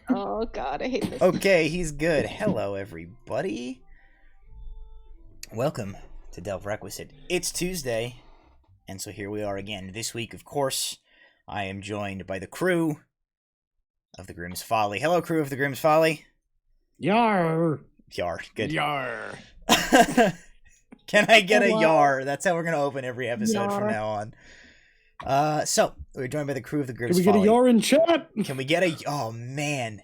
Oh god, I hate this. Okay, he's good. Hello, everybody. Welcome to Delve Requisite. It's Tuesday, and so here we are again. This week, of course, I am joined by the crew of the Grimm's Folly. Hello, crew of the Grimm's Folly. Yar. Yar, good. Yar. Can I get a Hello. yar? That's how we're going to open every episode from Yar. now on. So, we're joined by the crew of the Grimm's Can we get a Folly. yar in chat? Can we get a... Oh, man.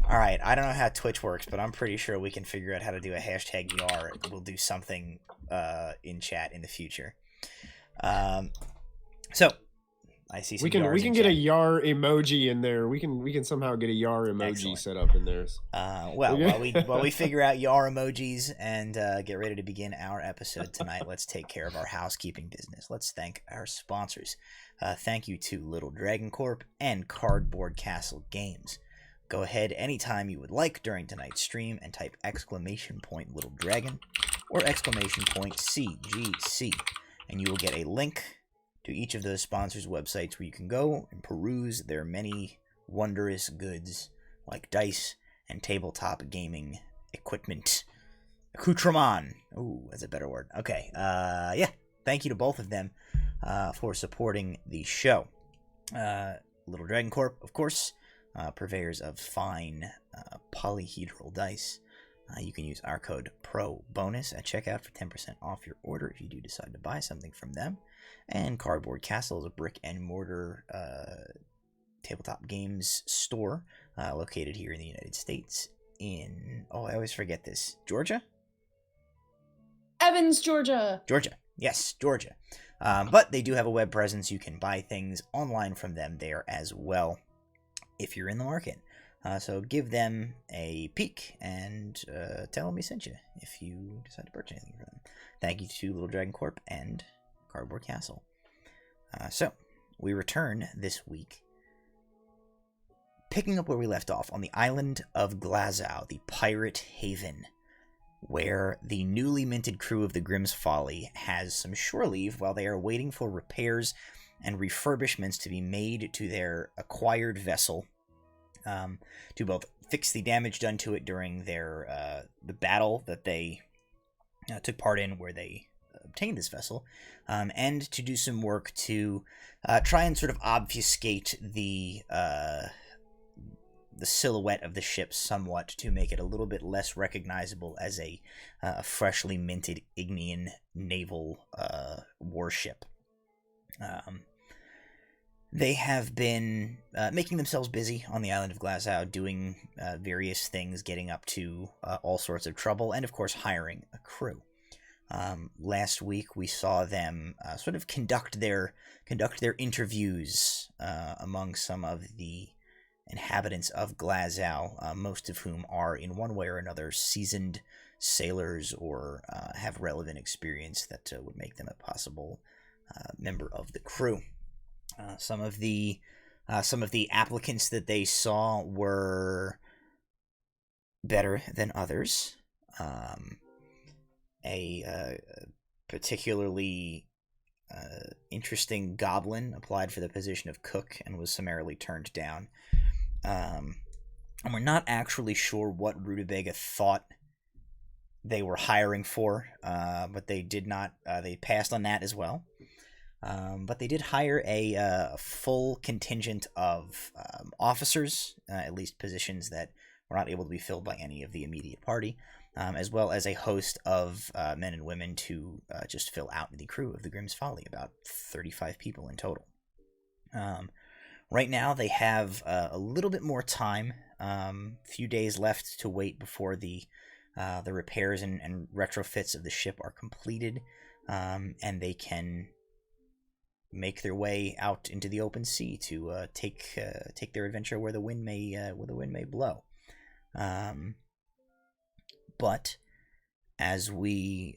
Alright, I don't know how Twitch works, but I'm pretty sure we can figure out how to do a hashtag yar. We'll do something in chat in the future. So, I see some We can yars in get a chat. yar emoji in there. We can somehow get a yar emoji Excellent. set up in there. While we figure out yar emojis and get ready to begin our episode tonight, let's take care of our housekeeping business. Let's thank our sponsors. Thank you to Little Dragon Corp and Cardboard Castle Games. Go ahead anytime you would like during tonight's stream and type ! Little Dragon or ! CGC, and you will get a link to each of those sponsors' websites where you can go and peruse their many wondrous goods like dice and tabletop gaming equipment. Accoutrement. Ooh, that's a better word. Okay, yeah, thank you to both of them for supporting the show. Little Dragon Corp, of course, purveyors of fine polyhedral dice. You can use our code PROBONUS at checkout for 10% off your order if you do decide to buy something from them. And Cardboard Castle is a brick and mortar tabletop games store located here in the United States in, I always forget this, Georgia? Evans, Georgia. Georgia. Yes, Georgia. But they do have a web presence. You can buy things online from them there as well if you're in the market. So give them a peek and tell them we sent you if you decide to purchase anything from them. Thank you to Little Dragon Corp and Cardboard Castle. So we return this week, picking up where we left off on the island of Glazow, the pirate haven, where the newly minted crew of the Grimm's Folly has some shore leave while they are waiting for repairs and refurbishments to be made to their acquired vessel, to both fix the damage done to it during their the battle that they took part in, where they obtained this vessel, and to do some work to try and sort of obfuscate the silhouette of the ship somewhat, to make it a little bit less recognizable as a freshly minted Ignean naval warship. They have been making themselves busy on the island of Glazow, doing various things, getting up to all sorts of trouble, and of course hiring a crew. Last week we saw them sort of conduct their interviews among some of the inhabitants of Glazow, most of whom are in one way or another seasoned sailors or have relevant experience that would make them a possible member of the crew. Some of the applicants that they saw were better than others. A particularly interesting goblin applied for the position of cook and was summarily turned down. And we're not actually sure what Rutabaga thought they were hiring for, but they did not. They passed on that as well. But they did hire a full contingent of officers, at least positions that were not able to be filled by any of the immediate party, as well as a host of men and women to just fill out the crew of the Grimm's Folly, about 35 people in total. Right now they have a little bit more time, few days left to wait before the repairs and retrofits of the ship are completed, and they can make their way out into the open sea to take their adventure where the wind may blow. But as we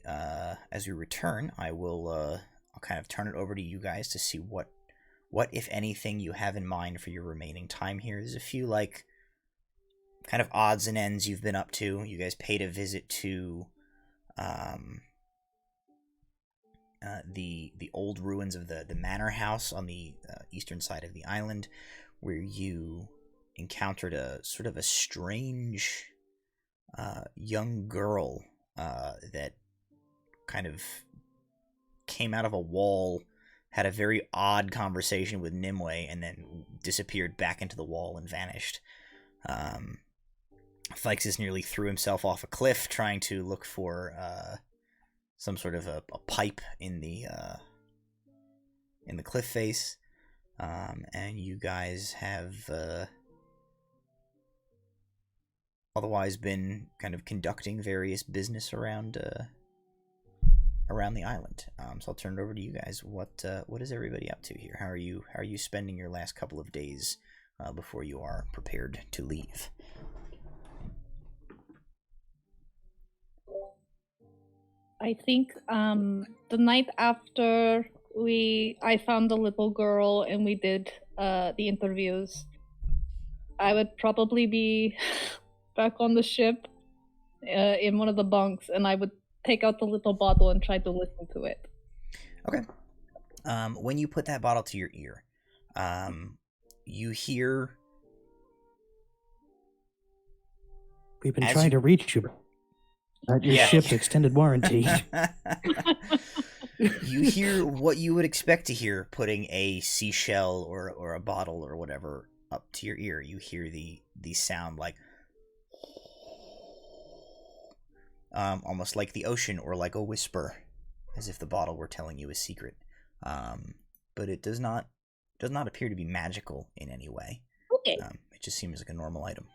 return, I'll kind of turn it over to you guys to see what if anything you have in mind for your remaining time here. There's a few kind of odds and ends you've been up to. You guys paid a visit to the old ruins of the manor house on the eastern side of the island, where you encountered a sort of a strange young girl that kind of came out of a wall, had a very odd conversation with Nymue, and then disappeared back into the wall and vanished. Thyxes nearly threw himself off a cliff trying to look for some sort of a pipe in the cliff face, and you guys have otherwise been kind of conducting various business around the island. So I'll turn it over to you guys. What is everybody up to here? How are you spending your last couple of days before you are prepared to leave? I think the night after I found the little girl and we did the interviews, I would probably be back on the ship in one of the bunks, and I would take out the little bottle and try to listen to it. Okay. When you put that bottle to your ear, you hear... We've been trying to reach you about your ship's extended warranty. You hear what you would expect to hear putting a seashell or a bottle or whatever up to your ear. You hear the sound like... almost like the ocean or like a whisper, as if the bottle were telling you a secret. But it does not appear to be magical in any way. Okay. It just seems like a normal item.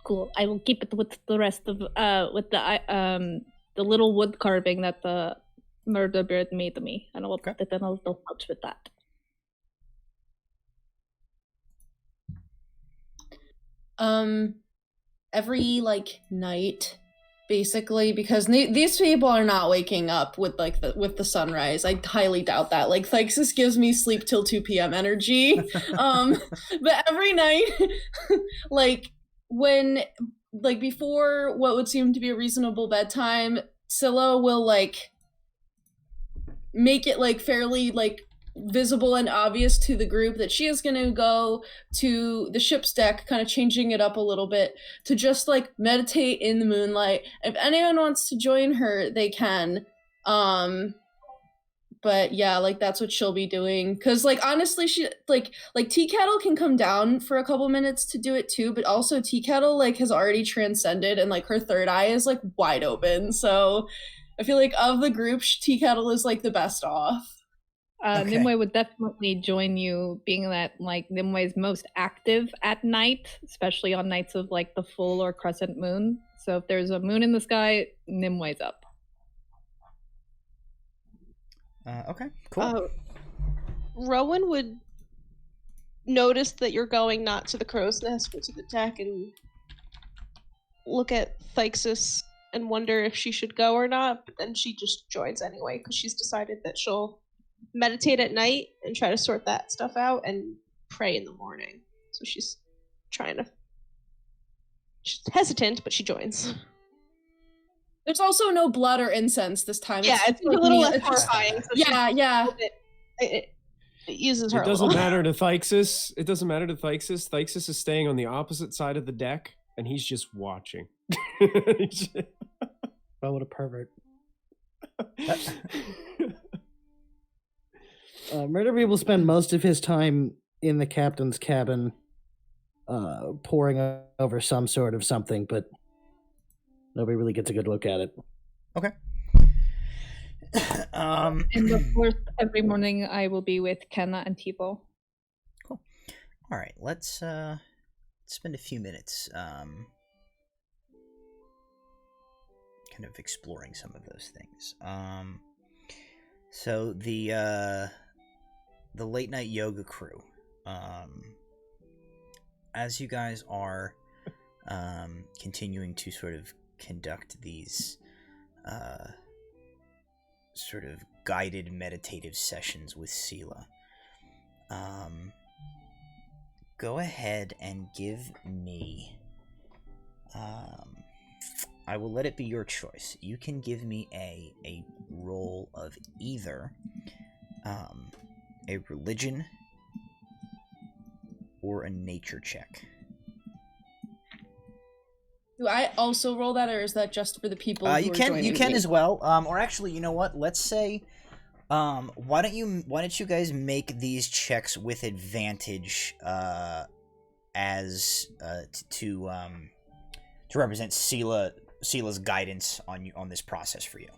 Cool. I will keep it with the rest of with the little wood carving that the Murderbeard made me, and I will put it in a little pouch with that. Every night, basically, because these people are not waking up with the sunrise. I highly doubt that. Thyxes gives me sleep till 2 p.m. energy. But every night, when before what would seem to be a reasonable bedtime, Scylla will make it fairly visible and obvious to the group that she is going to go to the ship's deck, kind of changing it up a little bit to just meditate in the moonlight. If anyone wants to join her, they can. But yeah, that's what she'll be doing. Cause honestly, she Tea Kettle can come down for a couple minutes to do it too, but also Tea Kettle has already transcended and her third eye is wide open. So I feel of the group, Tea Kettle is the best off. Okay. Nymue would definitely join you, being that Nimue is most active at night, especially on nights of the full or crescent moon. So if there's a moon in the sky, Nimue's up. Okay, cool. Rowan would notice that you're going not to the crow's nest, but to the deck, and look at Thyxes and wonder if she should go or not, but then she just joins anyway, because she's decided that she'll meditate at night and try to sort that stuff out and pray in the morning. So she's hesitant, but she joins. There's also no blood or incense this time. Yeah, it's a little less horrifying. So yeah. It uses her. It doesn't matter to Thyxes. It doesn't matter to Thyxes. Thyxes is staying on the opposite side of the deck, and he's just watching. Oh, what a pervert. Murderbeard will spend most of his time in the captain's cabin, poring over some sort of something, but nobody really gets a good look at it. Okay. And of course, every morning I will be with Kenna and Tipo. Cool. All right, let's spend a few minutes kind of exploring some of those things. So the late night yoga crew, as you guys are continuing to sort of conduct these sort of guided meditative sessions with Scylla, go ahead and give me I will let it be your choice. You can give me a roll of either a religion or a nature check. Do I also roll that, or is that just for the people who You are can joining me? as well. Or actually, you know what? Let's say, why don't you guys make these checks with advantage, as to represent Scylla's guidance on this process for you.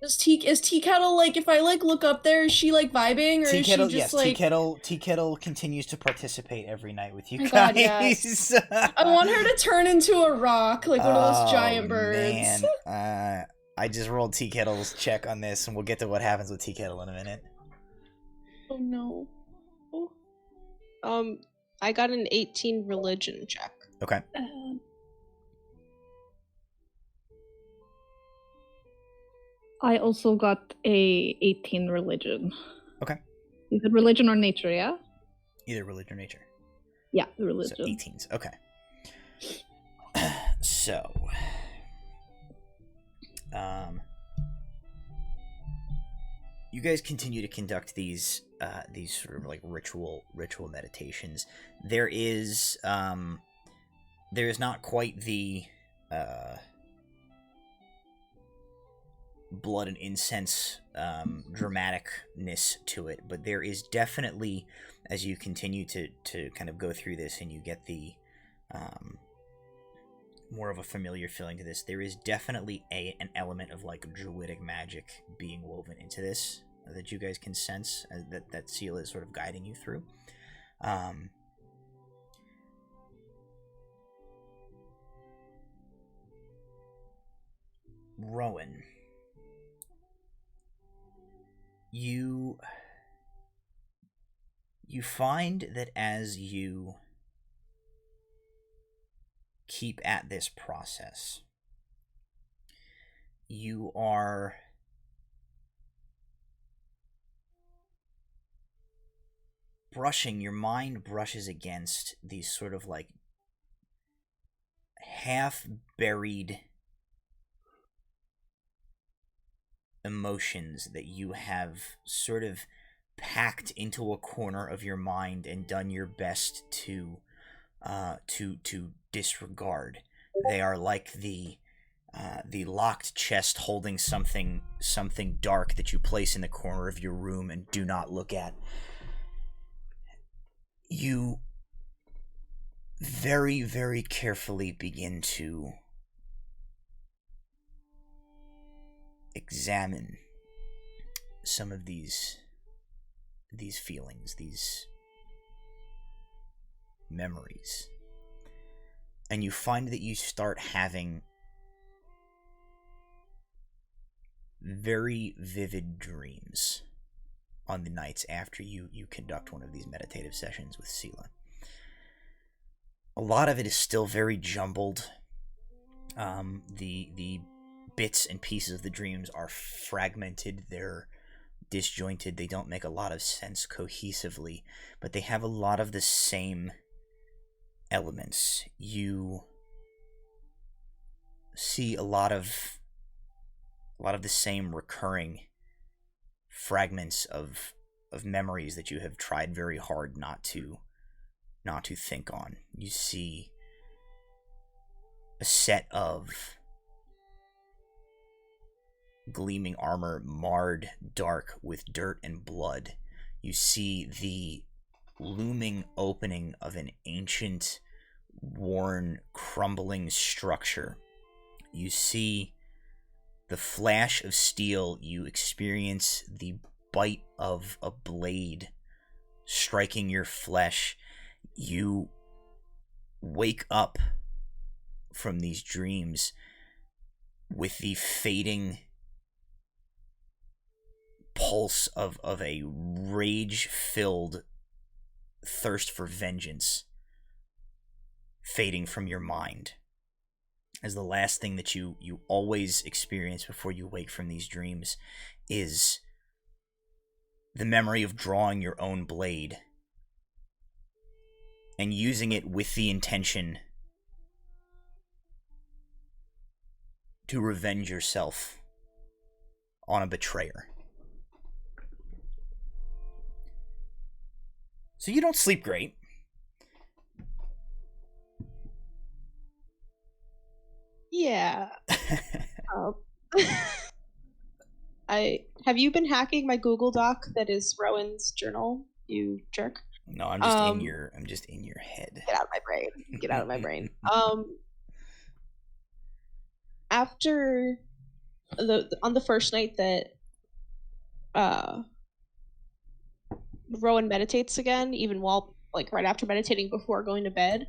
Is Tea Kettle, like, if I, like, look up there, is she, like, vibing, or Tea is Kettle, she just, yes, like... Tea Kettle continues to participate every night with you My guys. God, yes. I want her to turn into a rock, like one of those giant birds. Man. I just rolled Tea Kettle's check on this, and we'll get to what happens with Tea Kettle in a minute. Oh, no. I got an 18 religion check. Okay. I also got a 18 religion. Okay. Is it religion or nature, yeah? Either religion or nature. Yeah, religion. So 18s, okay. So, you guys continue to conduct these sort of like ritual meditations. There is not quite the blood and incense dramaticness to it, but there is definitely, as you continue to kind of go through this and you get the more of a familiar feeling to this, there is definitely an element of like druidic magic being woven into this that you guys can sense, that Scylla is sort of guiding you through. Rowan, you find that as you keep at this process, you are your mind brushes against these sort of like half-buried emotions that you have sort of packed into a corner of your mind and done your best to disregard. They are like the locked chest holding something dark that you place in the corner of your room and do not look at. You very, very carefully begin to examine some of these feelings, these memories, and you find that you start having very vivid dreams on the nights after you conduct one of these meditative sessions with Scylla. A lot of it is still very jumbled. The bits and pieces of the dreams are fragmented, they're disjointed, they don't make a lot of sense cohesively, but they have a lot of the same elements. You see a lot of the same recurring fragments of memories that you have tried very hard not to think on. You see a set of gleaming armor marred dark with dirt and blood. You see the looming opening of an ancient, worn, crumbling structure. You see the flash of steel. You experience the bite of a blade striking your flesh. You wake up from these dreams with the fading pulse of a rage-filled thirst for vengeance fading from your mind, as the last thing that you always experience before you wake from these dreams is the memory of drawing your own blade and using it with the intention to revenge yourself on a betrayer. So you don't sleep great. Yeah. Um, have you been hacking my Google Doc that is Rowan's journal, you jerk? No, I'm just in your head. Get out of my brain. Get out of my brain. After on the first night that Rowan meditates again, even while right after meditating before going to bed,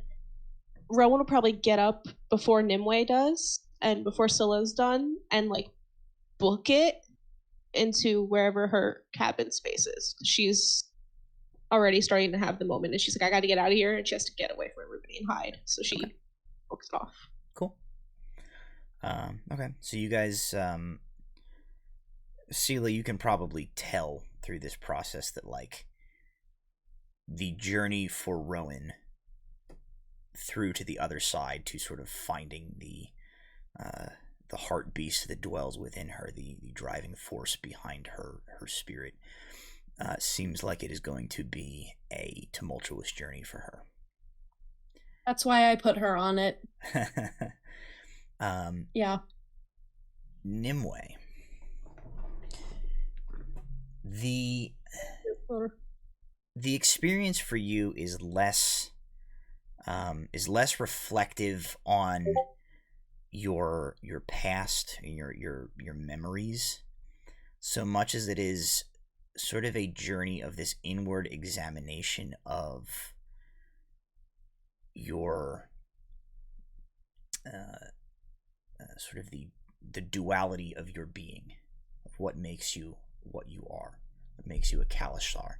Rowan will probably get up before Nymue does and before Scylla's done and book it into wherever her cabin space is. She's already starting to have the moment and she's like, I gotta get out of here, and she has to get away from everybody and hide. So she books it off. Cool. Okay. So you guys, Scylla, you can probably tell through this process that the journey for Rowan through to the other side to sort of finding the heart beast that dwells within her, the driving force behind her spirit, seems like it is going to be a tumultuous journey for her. That's why I put her on it. Yeah. Nymue. The experience for you is less reflective on your past and your memories, so much as it is sort of a journey of this inward examination of your sort of the duality of your being, of what makes you what you are, what makes you a Kalashtar.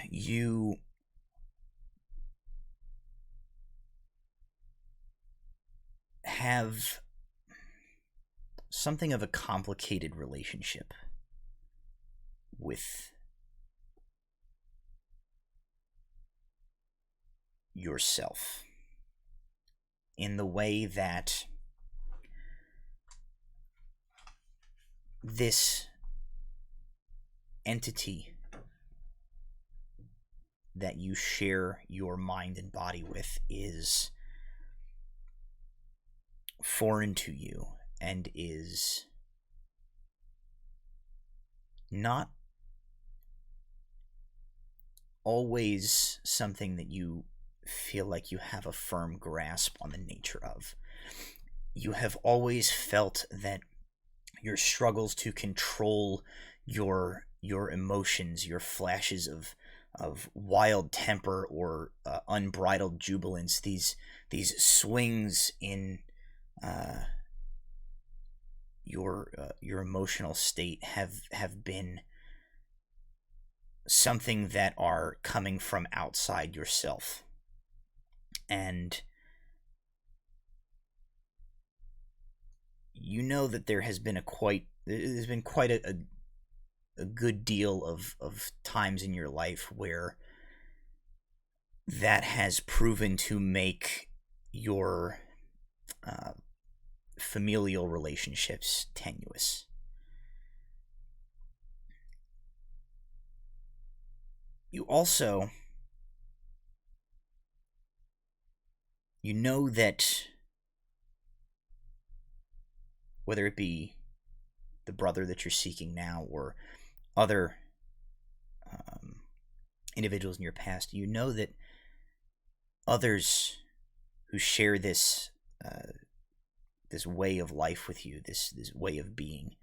You have something of a complicated relationship with yourself, in the way that this entity that you share your mind and body with is foreign to you and is not always something that you feel like you have a firm grasp on the nature of. You have always felt that your struggles to control your emotions, your flashes of wild temper or unbridled jubilance, these swings in your emotional state have been something that are coming from outside yourself. And you know that there's been quite a good deal of times in your life where that has proven to make your familial relationships tenuous. You also, you know that whether it be the brother that you're seeking now or other individuals in your past, you know that others who share this this way of life with you, this way of being,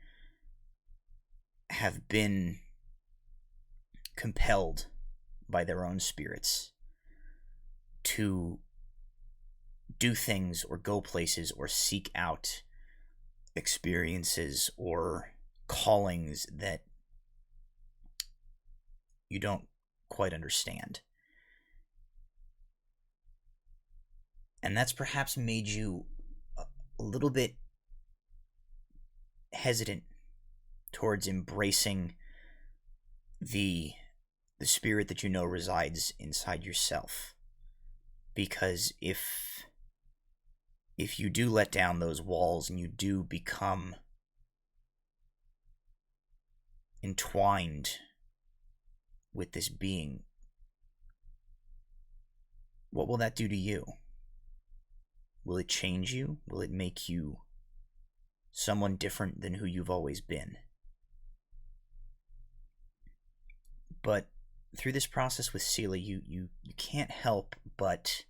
have been compelled by their own spirits to do things or go places or seek out experiences or callings that you don't quite understand. And that's perhaps made you a little bit hesitant towards embracing the spirit that you know resides inside yourself. Because if you do let down those walls and you do become entwined with this being, what will that do to you? Will it change you? Will it make you someone different than who you've always been? But through this process with Scylla, you can't help but,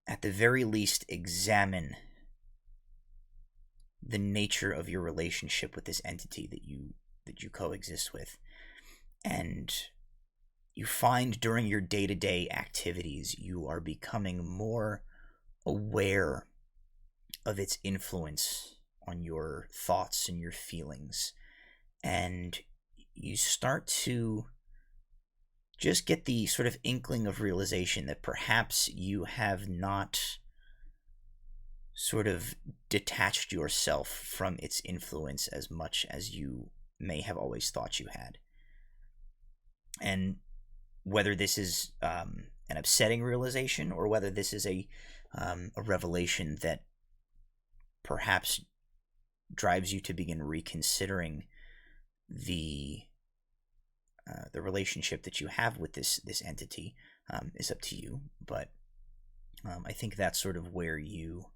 at the very least, examine the nature of your relationship with this entity that you coexist with. And you find during your day-to-day activities, you are becoming more aware of its influence on your thoughts and your feelings. And you start to just get the sort of inkling of realization that perhaps you have not sort of detached yourself from its influence as much as you may have always thought you had. And whether this is an upsetting realization, or whether this is a revelation that perhaps drives you to begin reconsidering the relationship that you have with this entity, is up to you. But I think that's sort of where your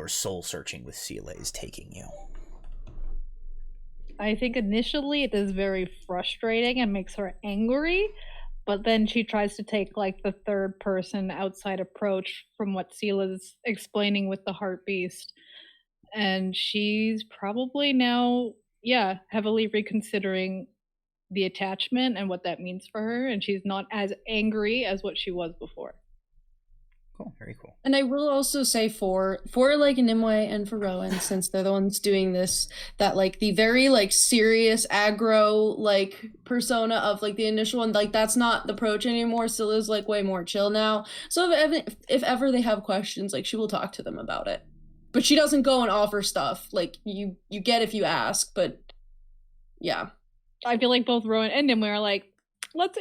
soul searching with Scylla is taking you. I think initially it is very frustrating and makes her angry, but then she tries to take like the third person outside approach from what Scylla's explaining with the heart beast. And she's probably now, heavily reconsidering the attachment and what that means for her, and she's not as angry as what she was before. Cool, very cool. And I will also say for like Nymue and for Rowan, since they're the ones doing this, that like the very like serious aggro like persona of like the initial one, like that's not the approach anymore. Scylla's like way more chill now. So if ever they have questions, like she will talk to them about it. But she doesn't go and offer stuff. Like you get if you ask, but yeah. I feel like both Rowan and Nymue are like, let's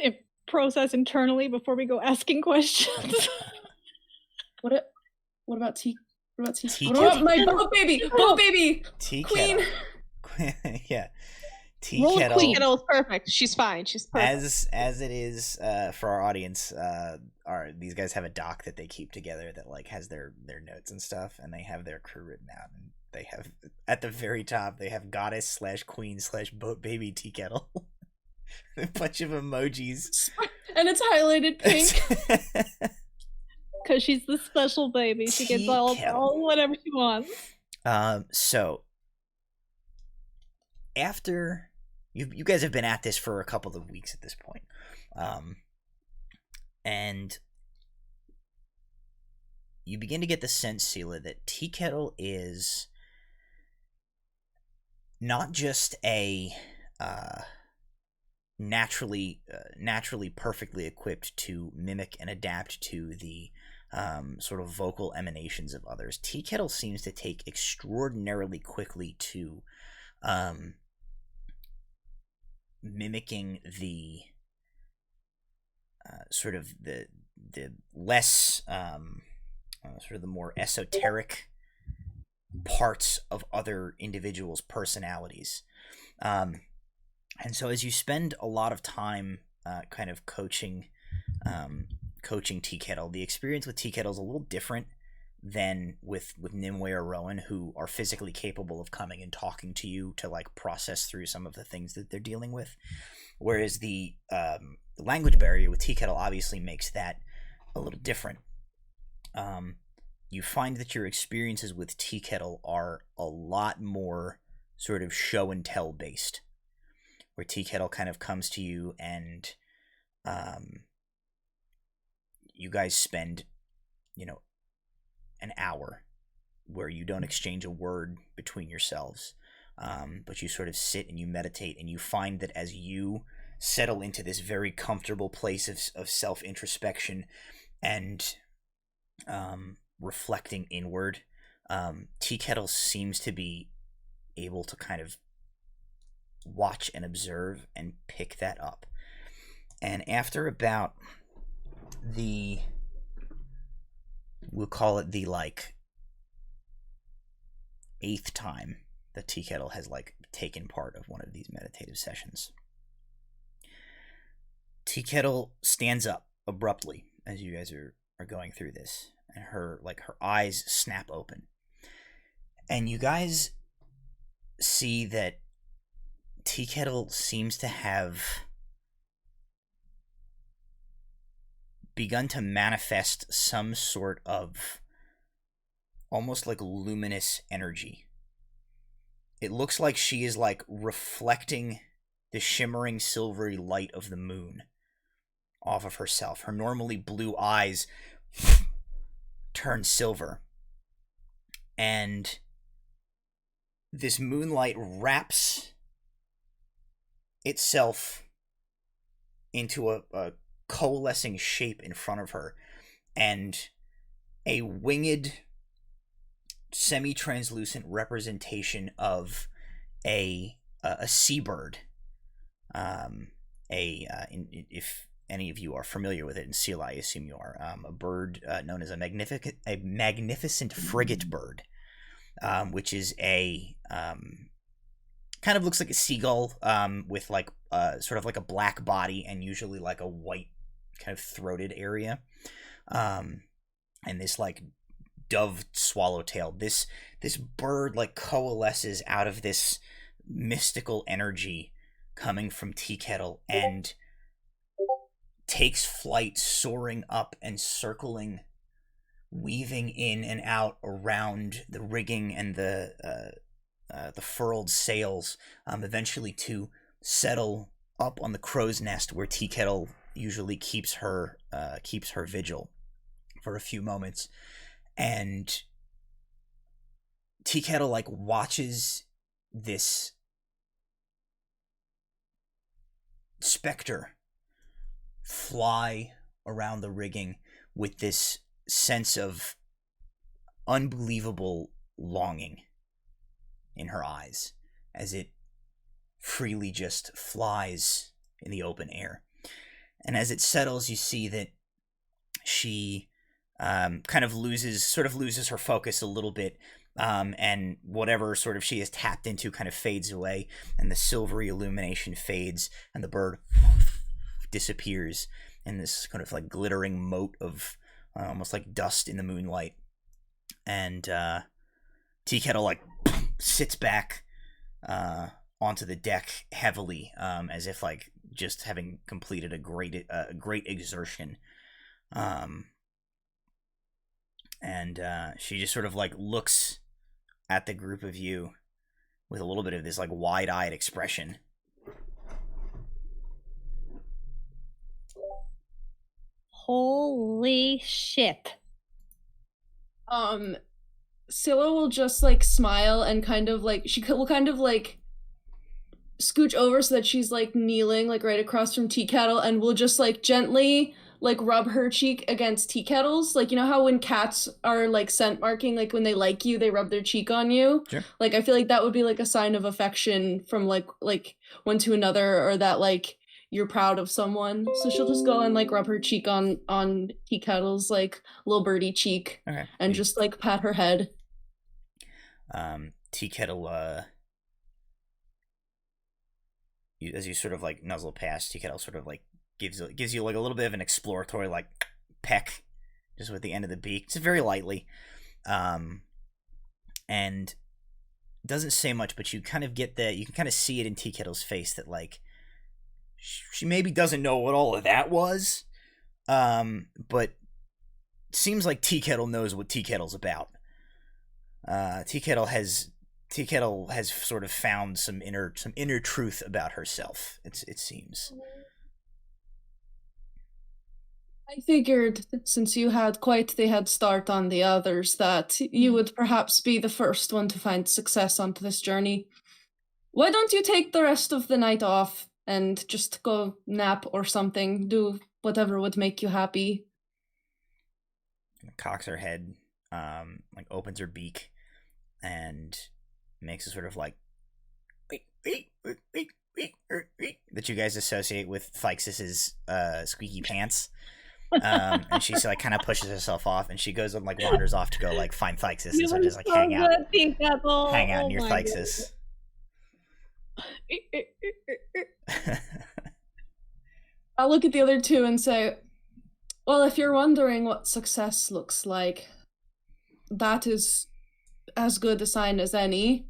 process internally before we go asking questions. What about T? What about T? Tea What about kettle. my boat baby? Tea Queen. kettle. Yeah. Tea Roll kettle. Queen Kettle is perfect. She's fine. She's perfect. As it is for our audience, these guys have a doc that they keep together that like has their notes and stuff, and they have their crew written out, and they have at the very top they have goddess/queen/boat baby tea kettle. A bunch of emojis, and it's highlighted pink. Because she's the special baby. She gets all whatever she wants. So after you guys have been at this for a couple of weeks at this point, and you begin to get the sense, Scylla, that Tea Kettle is not just a naturally perfectly equipped to mimic and adapt to the sort of vocal emanations of others. Tea Kettle seems to take extraordinarily quickly to mimicking the sort of the less sort of the more esoteric parts of other individuals' personalities. And so as you spend a lot of time kind of coaching Tea Kettle, the experience with Tea Kettle is a little different than with Nymue or Rowan, who are physically capable of coming and talking to you to like process through some of the things that they're dealing with. Whereas the language barrier with Tea Kettle obviously makes that a little different. You find that your experiences with Tea Kettle are a lot more sort of show and tell based, where Tea Kettle kind of comes to you and you guys spend, an hour where you don't exchange a word between yourselves, but you sort of sit and you meditate, and you find that as you settle into this very comfortable place of self-introspection and reflecting inward, Tea Kettle seems to be able to kind of watch and observe and pick that up. And after about we'll call it the like 8th time that Tea Kettle has like taken part of one of these meditative sessions, Tea Kettle stands up abruptly as you guys are going through this, and her eyes snap open, and you guys see that Tea Kettle seems to have begun to manifest some sort of almost like luminous energy. It looks like she is like reflecting the shimmering silvery light of the moon off of herself. Her normally blue eyes turn silver, and this moonlight wraps itself into a coalescing shape in front of her, and a winged, semi-translucent representation of a seabird. If any of you are familiar with it in Scylla, I assume you are. A bird known as a magnificent frigate bird, which is a kind of looks like a seagull with like sort of like a black body and usually like a white kind of throated area, and this like dove swallowtail. This bird like coalesces out of this mystical energy coming from Tea Kettle and takes flight, soaring up and circling, weaving in and out around the rigging and the furled sails, eventually to settle up on the crow's nest where Tea Kettle usually keeps her vigil for a few moments. And Tea Kettle like watches this specter fly around the rigging with this sense of unbelievable longing in her eyes as it freely just flies in the open air. And as it settles, you see that she kind of loses her focus a little bit, and whatever sort of she is tapped into kind of fades away, and the silvery illumination fades, and the bird disappears in this kind of like glittering mote of almost like dust in the moonlight. And Tea Kettle like sits back onto the deck heavily, as if like just having completed a great exertion. And she just sort of like looks at the group of you with a little bit of this like wide-eyed expression. Holy shit. Scylla will just like smile and kind of like will kind of like scooch over so that she's like kneeling like right across from Tea Kettle, and will just like gently like rub her cheek against Tea Kettle's. Like, you know how when cats are like scent marking, like when they like you, they rub their cheek on you? Sure. Like, I feel like that would be like a sign of affection from like one to another, or that like you're proud of someone. So she'll just go and like rub her cheek on Tea Kettle's like little birdie cheek. Okay. And just like pat her head. Tea Kettle, as you sort of like nuzzle past, Tea Kettle sort of like gives you like a little bit of an exploratory like peck just with the end of the beak, just very lightly, and doesn't say much, but you kind of get you can kind of see it in Tea Kettle's face that like she maybe doesn't know what all of that was, but seems like Tea Kettle knows what Tea Kettle's about. Tea Kettle has sort of found some inner truth about herself. It seems. I figured, since you had quite the head start on the others, that you would perhaps be the first one to find success onto this journey. Why don't you take the rest of the night off and just go nap or something? Do whatever would make you happy. Cocks her head, like opens her beak, and makes a sort of like that you guys associate with Thyxes' squeaky pants. And she like kind of pushes herself off, and she goes and like wanders off to go like find Thyxes, and so just like hang out near Thyxes. I'll look at the other two and say, well, if you're wondering what success looks like, that is as good a sign as any.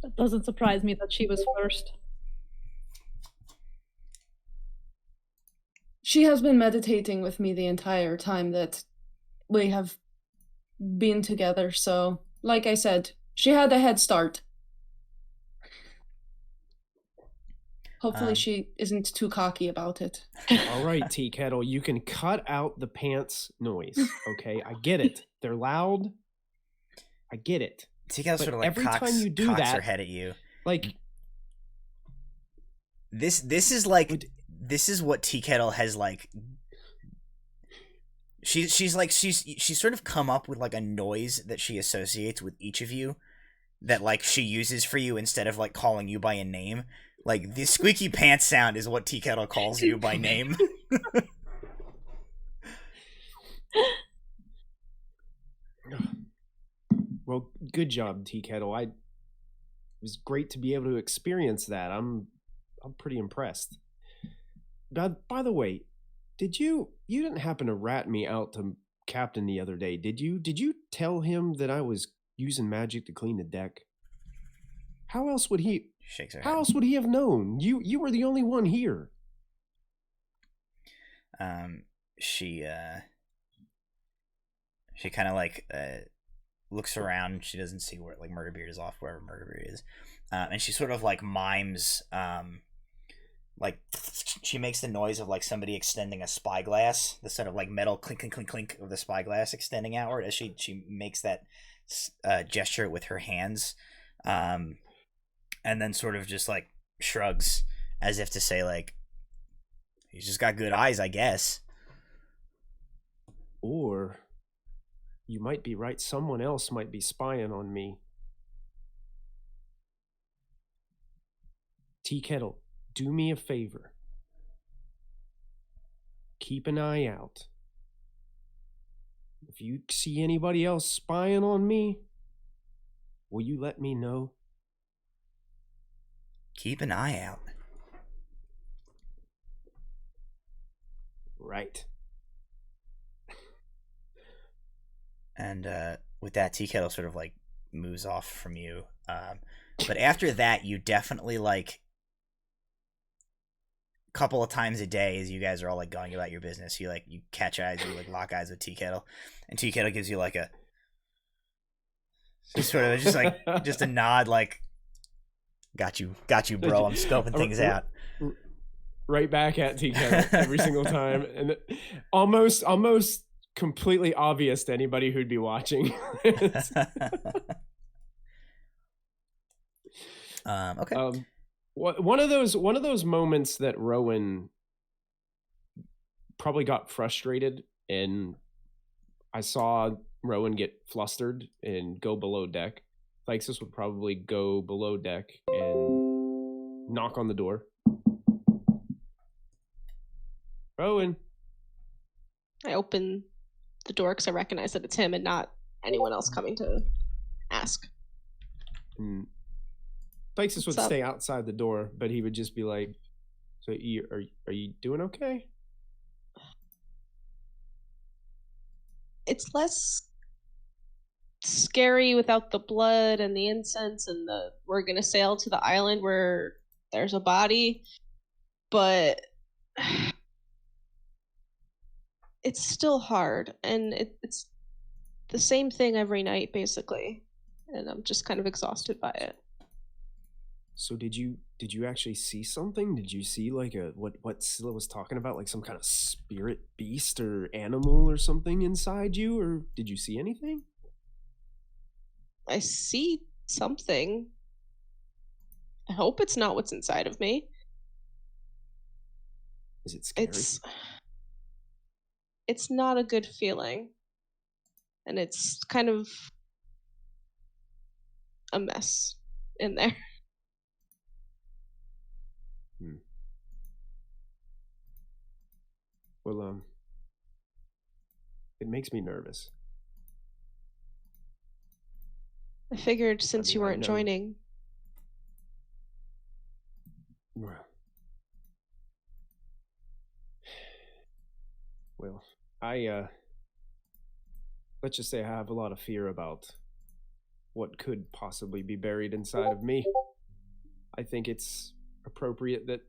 It doesn't surprise me that she was first. She has been meditating with me the entire time that we have been together, so, like I said, she had a head start. Hopefully she isn't too cocky about it. All right, Tea Kettle, you can cut out the pants noise, okay? I get it. They're loud. I get it. Tea Kettle sort of like every time you do cocks that, her head at you. Like this is like this is what Tea Kettle has like. She's sort of come up with like a noise that she associates with each of you, that like she uses for you instead of like calling you by a name. Like the squeaky pants sound is what Tea Kettle calls you by name. Well, good job, Tea Kettle. It was great to be able to experience that. I'm pretty impressed. By the way, you didn't happen to rat me out to Captain the other day, did you? Did you tell him that I was using magic to clean the deck? How else would he? Shakes her How head. else would he have known? You were the only one here. She kind of like looks around. She doesn't see where like Murderbeard is off, wherever Murderbeard is, and she sort of like mimes like she makes the noise of like somebody extending a spyglass, the sort of like metal clink clink clink clink of the spyglass extending outward as she makes that gesture with her hands, and then sort of just like shrugs as if to say like, he's just got good eyes, I guess. Or you might be right, someone else might be spying on me. Tea Kettle, do me a favor. Keep an eye out. If you see anybody else spying on me, will you let me know? Keep an eye out. Right. And with that, Tea Kettle sort of like moves off from you. But after that, you definitely like a couple of times a day as you guys are all like going about your business, you catch eyes, you like lock eyes with Tea Kettle, and Tea Kettle gives you like a just a nod, like got you, bro. I'm scoping things out. Right back at Tea Kettle every single time, and almost completely obvious to anybody who'd be watching. Okay. One of those moments that Rowan probably got frustrated, and I saw Rowan get flustered and go below deck. Thyxes would probably go below deck and knock on the door. Rowan. I open the door because I recognize that it's him and not anyone else coming to ask. And Thyxes would What's up? stay outside the door, but he would just be like, "So, are you doing okay?" It's less scary without the blood and the incense and we're gonna sail to the island where there's a body, but it's still hard, and it's the same thing every night basically, and I'm just kind of exhausted by it. So did you actually see something? Did you see like what Scylla was talking about, like some kind of spirit beast or animal or something inside you, or did you see anything? I see something. I hope it's not what's inside of me. Is it scary? It's not a good feeling, and it's kind of a mess in there. Well, it makes me nervous. I figured since you I weren't know. joining, Well, let's just say I have a lot of fear about what could possibly be buried inside of me. I think it's appropriate that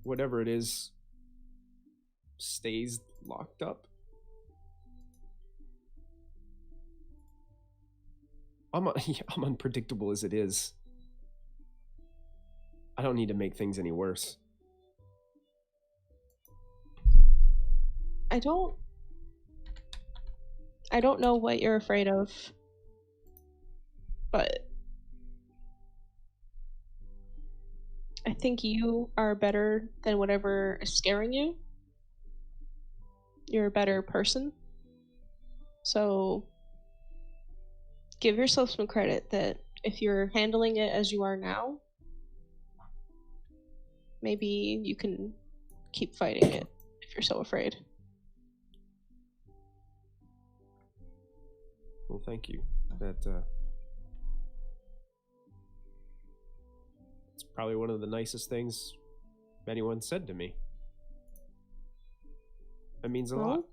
whatever it is stays locked up. I'm unpredictable as it is. I don't need to make things any worse. I don't know what you're afraid of, but I think you are better than whatever is scaring you. You're a better person. So give yourself some credit that if you're handling it as you are now, maybe you can keep fighting it if you're so afraid. Well, thank you. It's probably one of the nicest things anyone said to me. That means a lot.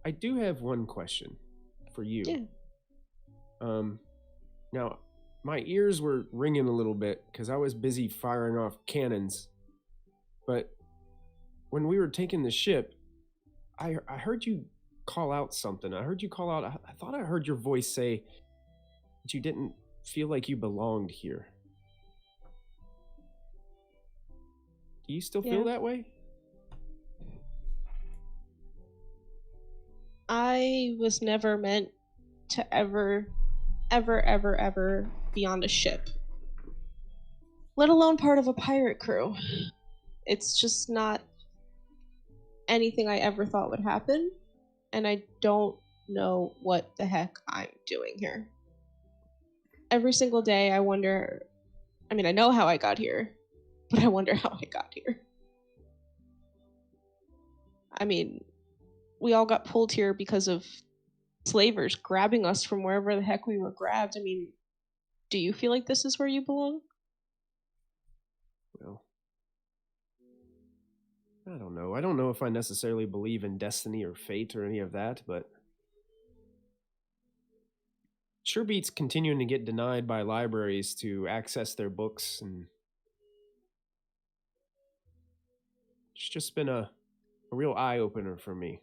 I do have one question for you. Yeah. Now, my ears were ringing a little bit because I was busy firing off cannons. But when we were taking the ship, I heard you call out something. I heard you call out, I thought I heard your voice say that you didn't feel like you belonged here. Do you still feel that way? I was never meant to ever be on a ship. Let alone part of a pirate crew. It's just not anything I ever thought would happen, and I don't know what the heck I'm doing here. Every single day I wonder, I mean, I know how I got here, but I wonder how I got here. I mean, we all got pulled here because of slavers grabbing us from wherever the heck we were grabbed. I mean, do you feel like this is where you belong? Well, I don't know. I don't know if I necessarily believe in destiny or fate or any of that, but sure beats continuing to get denied by libraries to access their books, and it's just been a real eye-opener for me.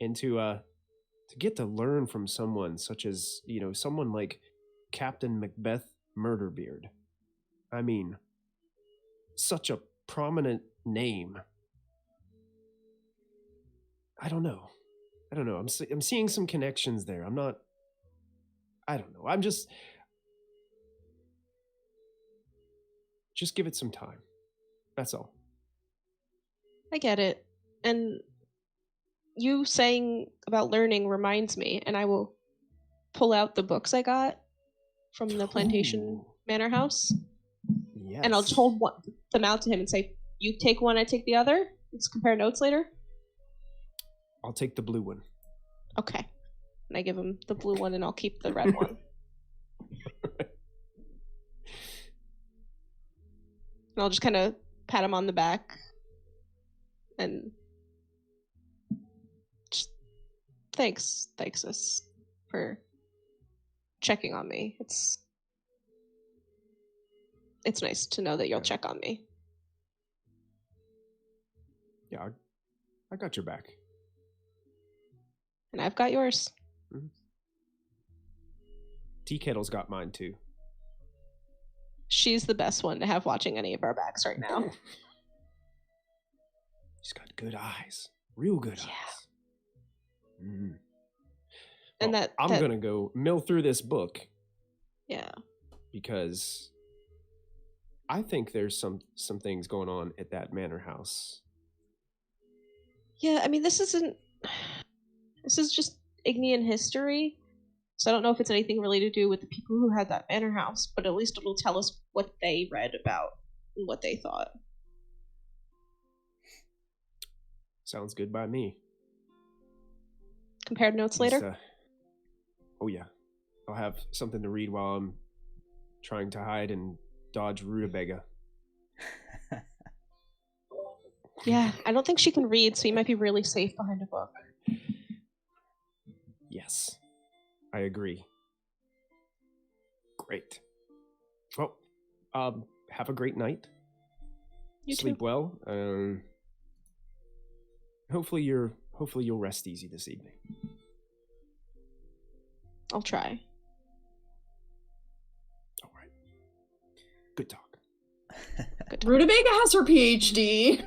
And to get to learn from someone such as, someone like Captain Macbeth Murderbeard. I mean, such a prominent name. I don't know. I'm seeing some connections there. I don't know. I'm just give it some time. That's all. I get it. And you saying about learning reminds me, and I will pull out the books I got from the Plantation Manor House. Yes. And I'll just hold them out to him and say, you take one, I take the other. Let's compare notes later. I'll take the blue one. Okay. And I give him the blue one, and I'll keep the red one. And I'll just kind of pat him on the back and just thanks, Thyxes, for checking on me. It's nice to know that you'll check on me. Yeah, I got your back. And I've got yours. Mm-hmm. Tea Kettle's got mine too. She's the best one to have watching any of our backs right now. She's got good eyes. Real good eyes. Mm. And well, I'm going to go mill through this book. Yeah. Because I think there's some things going on at that manor house. Yeah, I mean, this is just Ignean history. So I don't know if it's anything really to do with the people who had that manor house, but at least it'll tell us what they read about and what they thought. Sounds good by me. Compared notes later? Oh yeah. I'll have something to read while I'm trying to hide and dodge rutabaga. Yeah, I don't think she can read, so you might be really safe behind a book. Yes, I agree. Great. Well, have a great night. You Sleep too. well. Hopefully you'll rest easy this evening. I'll try. All right. Good talk. Rutabaga has her PhD.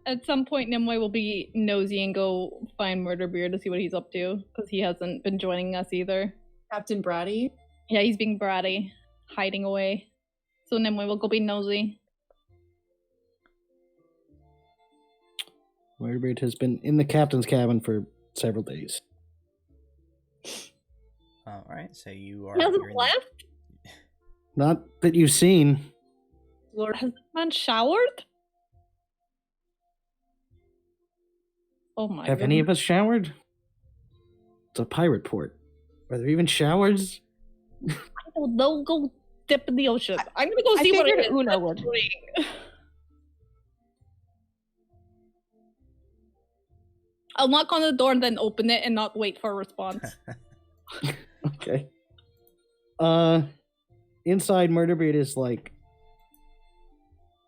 At some point, Nymue will be nosy and go find Murderbeard to see what he's up to, because he hasn't been joining us either. Captain Bratty. Yeah, he's being bratty, hiding away. So Nymue will go be nosy. Murderbeard has been in the captain's cabin for several days. All right, so you are. He hasn't you're in left? Not that you've seen. Lord, has the man showered? Oh my Have any of us showered? It's a pirate port. Are there even showers? I don't know. Go dip in the ocean. I'm gonna go see what it is. Una would. I'll knock on the door and then open it and not wait for a response. Okay. Inside, Murderbeard is like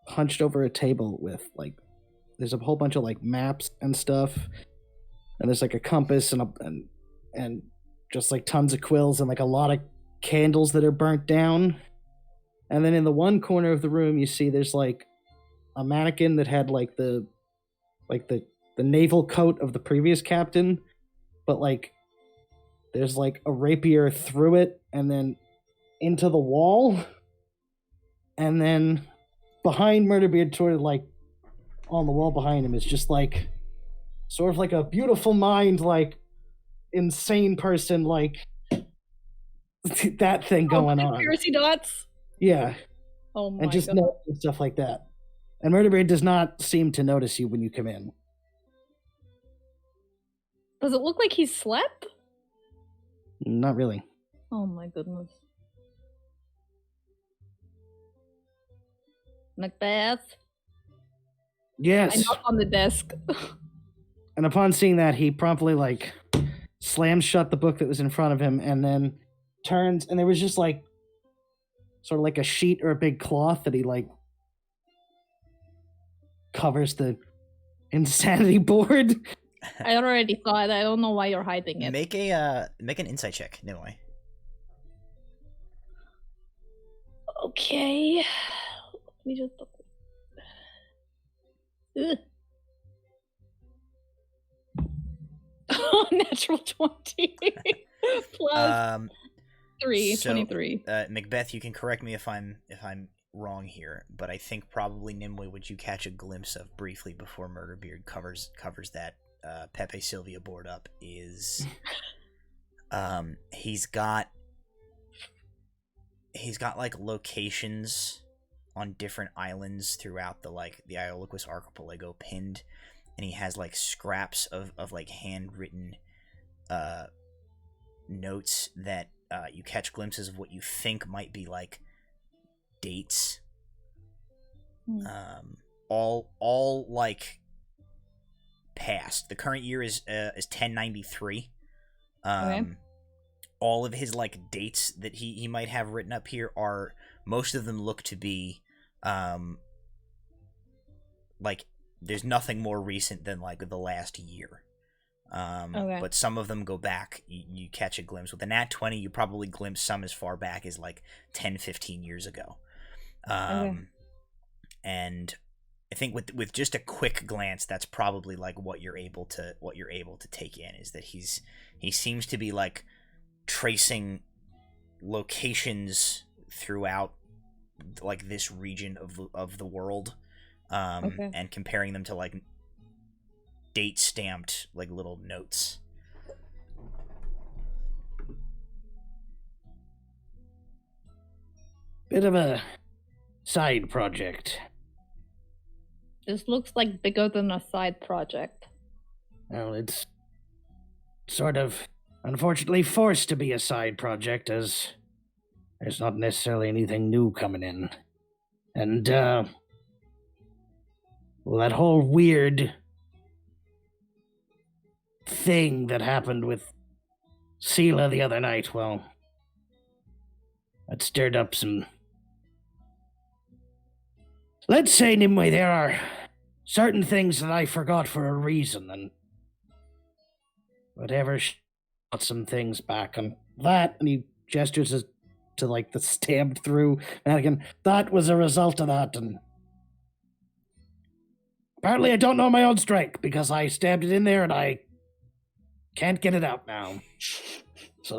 hunched over a table with like there's a whole bunch of like maps and stuff, and there's like a compass and just like tons of quills and like a lot of candles that are burnt down. And then in the one corner of the room, you see there's like a mannequin that had like the naval coat of the previous captain, but like there's like a rapier through it and then into the wall. And then behind Murderbeard, sort of like on the wall behind him, is just like sort of like a beautiful mind, like insane person, like that thing going on. Conspiracy dots? Yeah. Oh my And just god. notes and stuff like that. And Murderbeard does not seem to notice you when you come in. Does it look like he slept? Not really. Oh my goodness. Macbeth? I Yes. knock on the desk. And upon seeing that, he promptly like slams shut the book that was in front of him and then turns, and there was just like sort of like a sheet or a big cloth that he like covers the insanity board. I already saw it. I don't know why you're hiding it. Make an insight check, Nymue. Okay. Let me just look. Ugh. Natural 20 plus 3, so, 23. Macbeth, you can correct me if I'm wrong here, but I think probably Nymue, which you catch a glimpse of briefly before Murderbeard covers that Pepe Sylvia board up, is he's got like locations on different islands throughout the Ioloquist archipelago pinned, and he has like scraps of like handwritten notes that you catch glimpses of what you think might be like dates. All like past. The current year is 1093. Okay. All of his like dates that he might have written up here are, most of them look to be like there's nothing more recent than like the last year. Okay. But some of them go back. You catch a glimpse with the Nat 20. You probably glimpse some as far back as like 10-15 years ago. Okay. And I think with just a quick glance, that's probably like what you're able to take in, is that he seems to be like tracing locations throughout like this region of the world, Okay. and comparing them to like date stamped like little notes. Bit of a side project. This looks like bigger than a side project. Well, it's sort of unfortunately forced to be a side project, as there's not necessarily anything new coming in. And, well, that whole weird thing that happened with Scylla the other night, well, that stirred up some... Let's say, Nymue, there are certain things that I forgot for a reason, and whatever got some things back, and that, and he gestures to like the stabbed through mannequin, that was a result of that, and apparently I don't know my own strength, because I stabbed it in there and I can't get it out now. So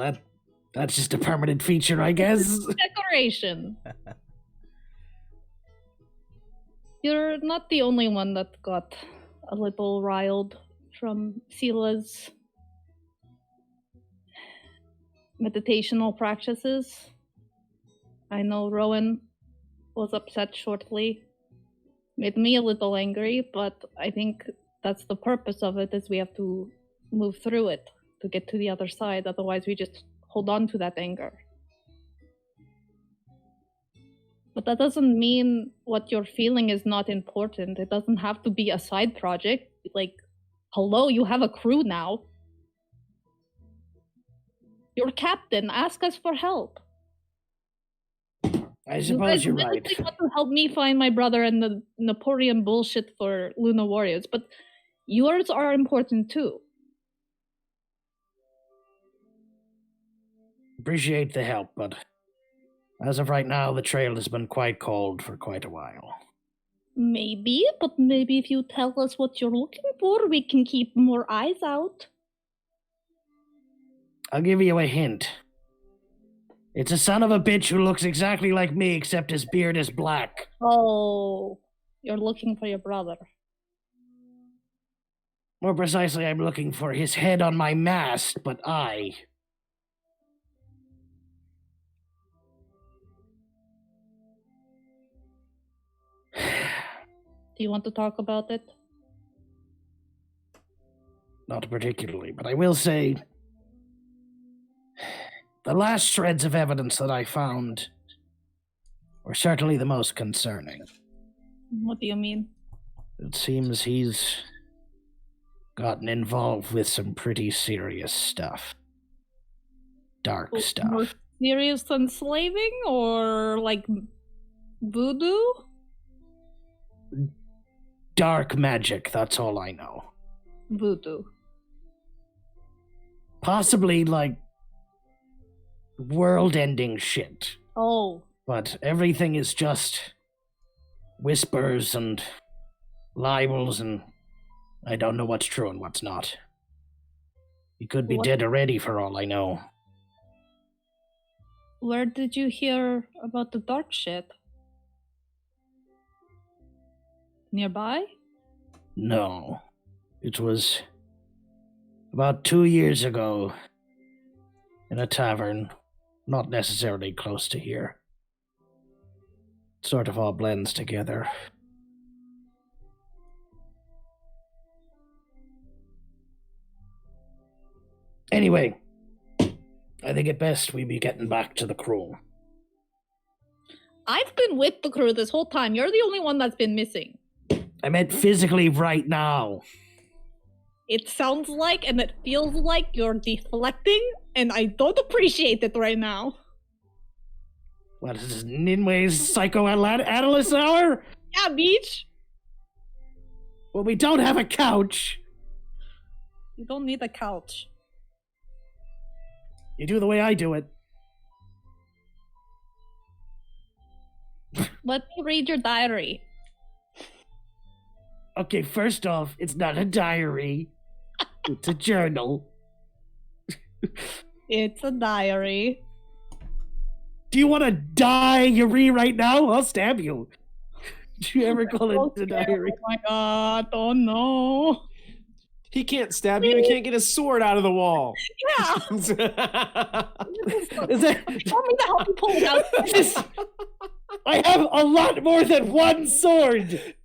that's just a permanent feature, I guess. Decoration. You're not the only one that got a little riled from Scylla's meditational practices. I know Rowan was upset shortly. Made me a little angry, but I think that's the purpose of it, is we have to move through it to get to the other side. Otherwise, we just hold on to that anger. But that doesn't mean what you're feeling is not important. It doesn't have to be a side project. Like, hello, you have a crew now. You're captain. Ask us for help. I suppose you're right. You want to help me find my brother and the Naporian bullshit for Luna Warriors, but yours are important too. Appreciate the help, but as of right now, the trail has been quite cold for quite a while. Maybe, but maybe if you tell us what you're looking for, we can keep more eyes out. I'll give you a hint. It's a son of a bitch who looks exactly like me, except his beard is black. Oh, you're looking for your brother. More precisely, I'm looking for his head on my mast, but Do you want to talk about it? Not particularly, but I will say the last shreds of evidence that I found were certainly the most concerning. What do you mean? It seems he's gotten involved with some pretty serious stuff. Dark stuff. More serious than slaving, or like voodoo? Dark magic, that's all I know. Voodoo. Possibly, like, world-ending shit. Oh. But everything is just whispers and libels, and I don't know what's true and what's not. He could be dead already for all I know. Where did you hear about the dark shit? Nearby? No. It was about 2 years ago in a tavern, not necessarily close to here. It sort of all blends together. Anyway, I think it best we be getting back to the crew. I've been with the crew this whole time. You're the only one that's been missing. I meant physically right now. It sounds like and it feels like you're deflecting, and I don't appreciate it right now. What is this, Nymue's psychoanalyst hour? Yeah, Beach. Well, we don't have a couch. You don't need a couch. You do the way I do it. Let me read your diary. Okay, first off, it's not a diary. It's a journal. It's a diary. Do you want to die, Yuri, right now? I'll stab you. Did you ever call it a diary? Oh my god, oh no. He can't stab you, he can't get his sword out of the wall. Yeah. Is that... Tell me to help you pull it out. I have a lot more than one sword.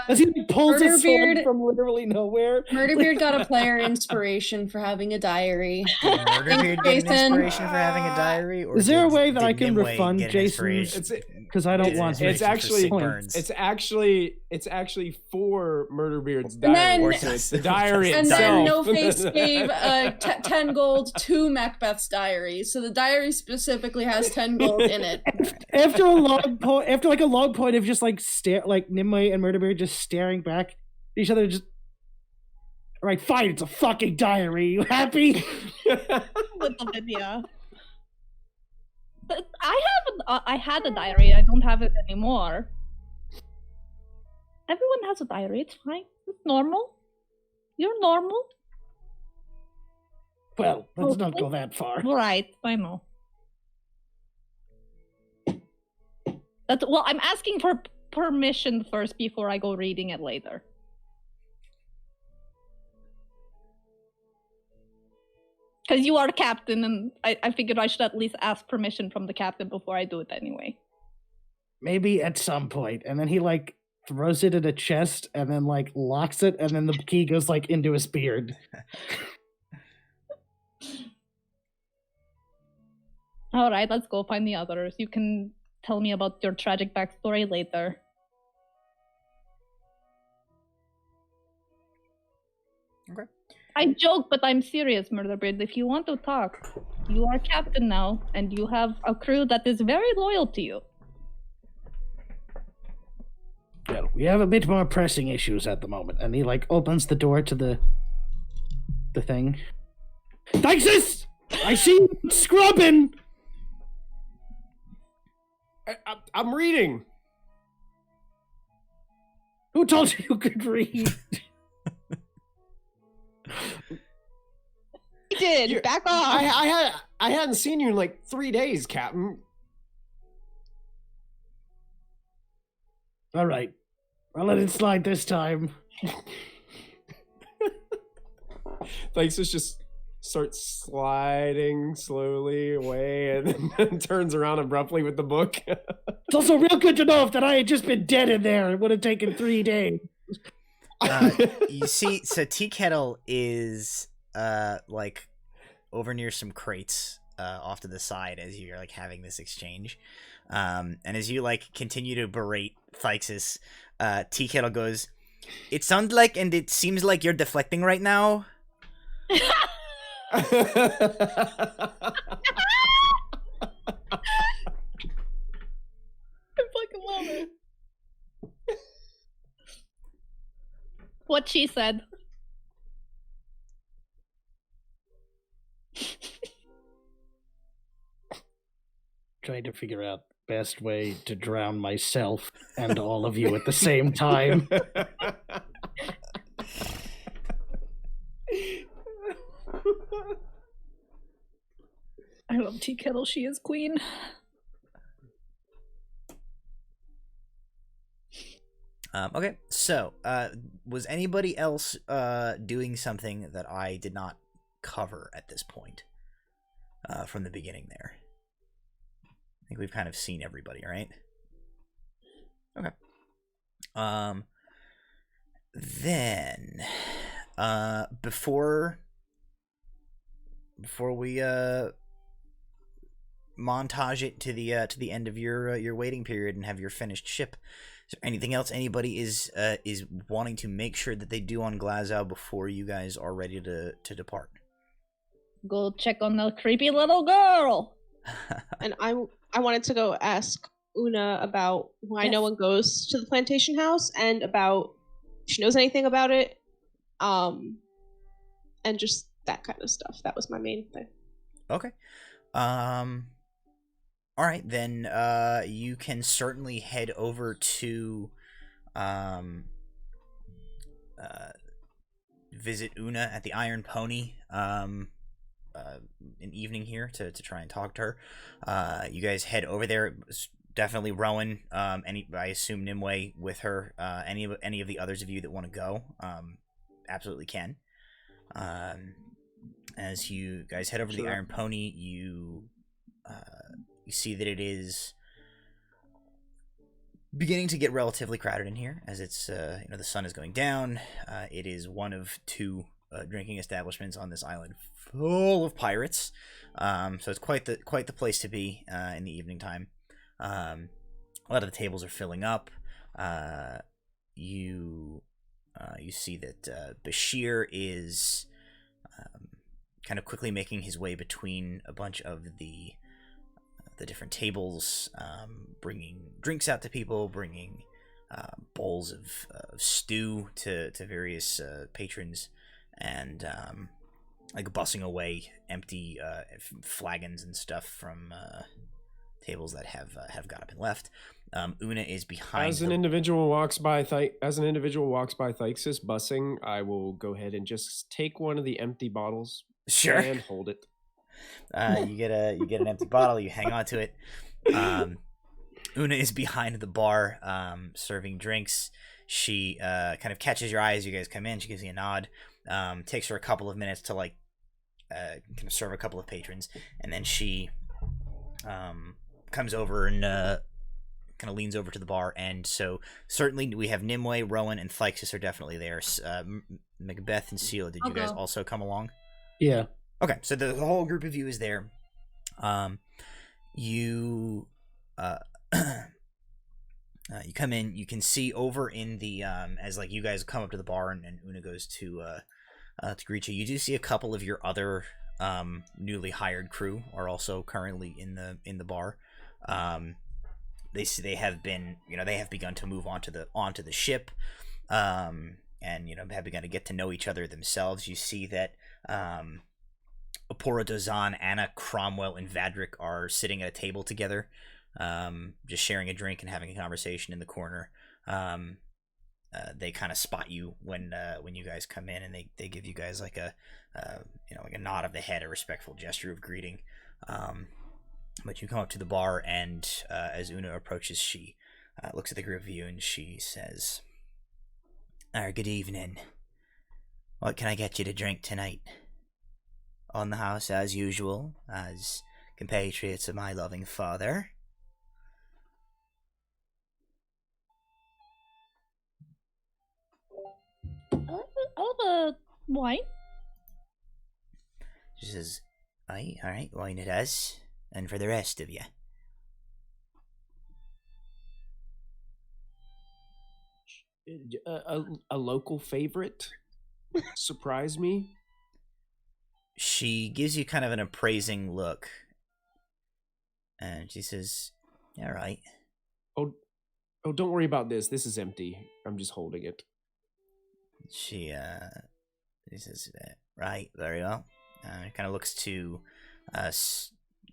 As he like, pulls his sword Murderbeard- from literally nowhere. Murderbeard got a player inspiration for having a diary. Did Murderbeard get an Jason. inspiration for having a diary? Or Is there a did- way that did I can Nymue refund get an Jason's- inspiration- Because I don't get an want it's inspiration for actually- sick burns? It's actually for Murderbeard's And diary. then- So it's the diary And itself. then No Face gave 10 gold to Macbeth's diary. So the diary specifically has 10 gold in it. after a long point of just like Nymue and Murderbeard just staring back at each other, just all right, fine, it's a fucking diary. You happy? Little bit, yeah. But I had a diary. I don't have it anymore. Everyone has a diary. It's fine. It's normal. You're normal. Well, let's not go that far. Right. I know. I'm asking for permission first before I go reading it later. Because you are captain, and I figured I should at least ask permission from the captain before I do it anyway. Maybe at some point, and then he like throws it in a chest, and then like locks it, and then the key goes like into his beard. All right, let's go find the others. You can tell me about your tragic backstory later. Okay. I joke, but I'm serious, Murderbeard. If you want to talk, you are captain now, and you have a crew that is very loyal to you. Well, we have a bit more pressing issues at the moment, and he like opens the door to the thing. Thyxes! I see you scrubbing! I'm reading. Who told you you could read? He did. You- Back off. I hadn't seen you in like 3 days, Captain. All right, I'll let it slide this time. Thyxes just starts sliding slowly away and then turns around abruptly with the book. It's also real good to know if that I had just been dead in there. It would have taken 3 days. You see, so Tea Kettle is like over near some crates off to the side as you're like having this exchange, and as you like continue to berate Thyxes, Tea Kettle goes, "It sounds like and it seems like you're deflecting right now." I fucking love it. What she said. Trying to figure out best way to drown myself and all of you at the same time. I love Tea Kettle. She is queen. Okay, so was anybody else doing something that I did not cover at this point from the beginning there? I think we've kind of seen everybody, right? Okay. Then before we montage it to the end of your waiting period and have your finished ship, is there anything else anybody is wanting to make sure that they do on Glasgow before you guys are ready to depart? Go check on the creepy little girl. And I wanted to go ask Una about why Yes. no one goes to the plantation house and about if she knows anything about it, and just that kind of stuff. That was my main thing. Okay. All right, then you can certainly head over to visit Una at the Iron Pony an evening here to try and talk to her. You guys head over there. Definitely Rowan, I assume Nymue with her. Any of the others of you that want to go, absolutely can. As you guys head over to the Iron Pony, you see that it is beginning to get relatively crowded in here as it's the sun is going down. It is one of two drinking establishments on this island full of pirates. So it's quite the place to be in the evening time. A lot of the tables are filling up. You see that Bashir is kind of quickly making his way between a bunch of the different tables, bringing drinks out to people, bringing bowls of stew to various patrons, and like bussing away empty flagons and stuff from tables that have got up and left. Una is behind. As an individual walks by Thyxes bussing, I will go ahead and just take one of the empty bottles. Sure. And hold it. You get an empty bottle. You hang on to it. Una is behind the bar, serving drinks. She kind of catches your eye as you guys come in. She gives you a nod. Takes her a couple of minutes to kind of serve a couple of patrons, and then she comes over and kind of leans over to the bar. And so certainly we have Nymue, Rowan, and Thyxes are definitely there. Macbeth and Scylla, did you guys also come along? Yeah. Okay, so the whole group of you is there. You you come in. You can see over in the as like you guys come up to the bar and Una goes to greet you. You do see a couple of your other newly hired crew are also currently in the bar. They have begun to move onto the ship, and have begun to get to know each other themselves. You see that Apora Dozan, Anna, Cromwell, and Vadric are sitting at a table together, just sharing a drink and having a conversation in the corner. They kind of spot you when you guys come in, and they give you guys like a nod of the head, a respectful gesture of greeting. But you come up to the bar, and as Una approaches, she looks at the group of you and she says, "Good evening. What can I get you to drink tonight? On the house as usual, as compatriots of my loving father." I'll have a wine. She says, "Aye, all right, wine it is, and for the rest of you." A local favorite? Surprise me. She gives you kind of an appraising look, and she says, "All right." Oh, don't worry about this. This is empty. I'm just holding it. She says, "Right, very well." Kind of looks to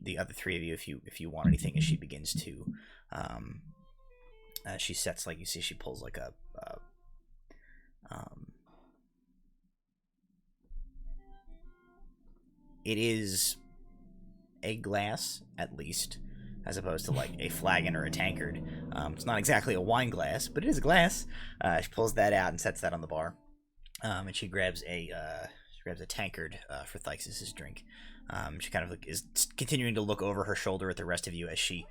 the other three of you if you want anything, as she begins to she sets, like, you see she pulls like a it is a glass, at least, as opposed to like a flagon or a tankard. It's not exactly a wine glass, but it is a glass. She pulls that out and sets that on the bar, and she grabs a tankard for Thyxes' drink. She kind of is continuing to look over her shoulder at the rest of you as she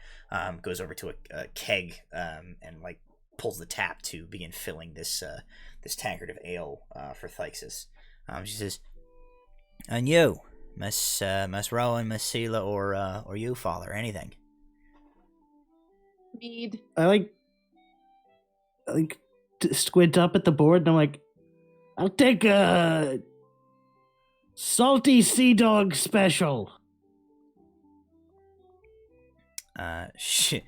goes over to a keg and like pulls the tap to begin filling this tankard of ale for Thyxes. She says, "And you, Miss Rowan, Miss Scylla, or you, Father, anything?" Mead. I squint up at the board and I'm like, "I'll take a salty sea dog special." She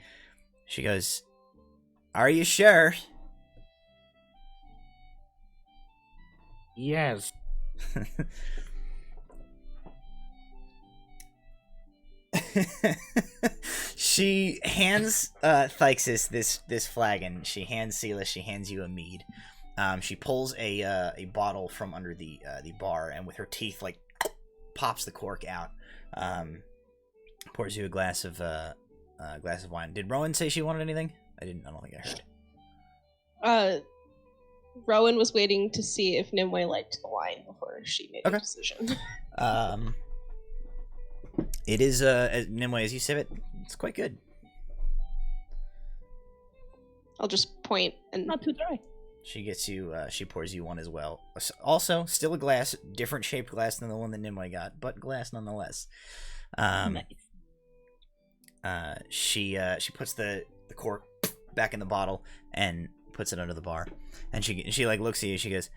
goes, "Are you sure?" Yes. She hands Thyxes this flagon. She hands Scylla. She hands you a mead. She pulls a bottle from under the bar, and with her teeth like pops the cork out. Pours you a glass of wine. Did Rowan say she wanted anything? I don't think I heard. Rowan was waiting to see if Nymue liked the wine before she made a decision. It is Nymue, as you said it, it's quite good. I'll just point and Not too dry. She gets you. She pours you one as well. Also, still a glass, different shaped glass than the one that Nymue got, but glass nonetheless. Nice. She puts the cork back in the bottle and puts it under the bar, and she like looks at you. She goes,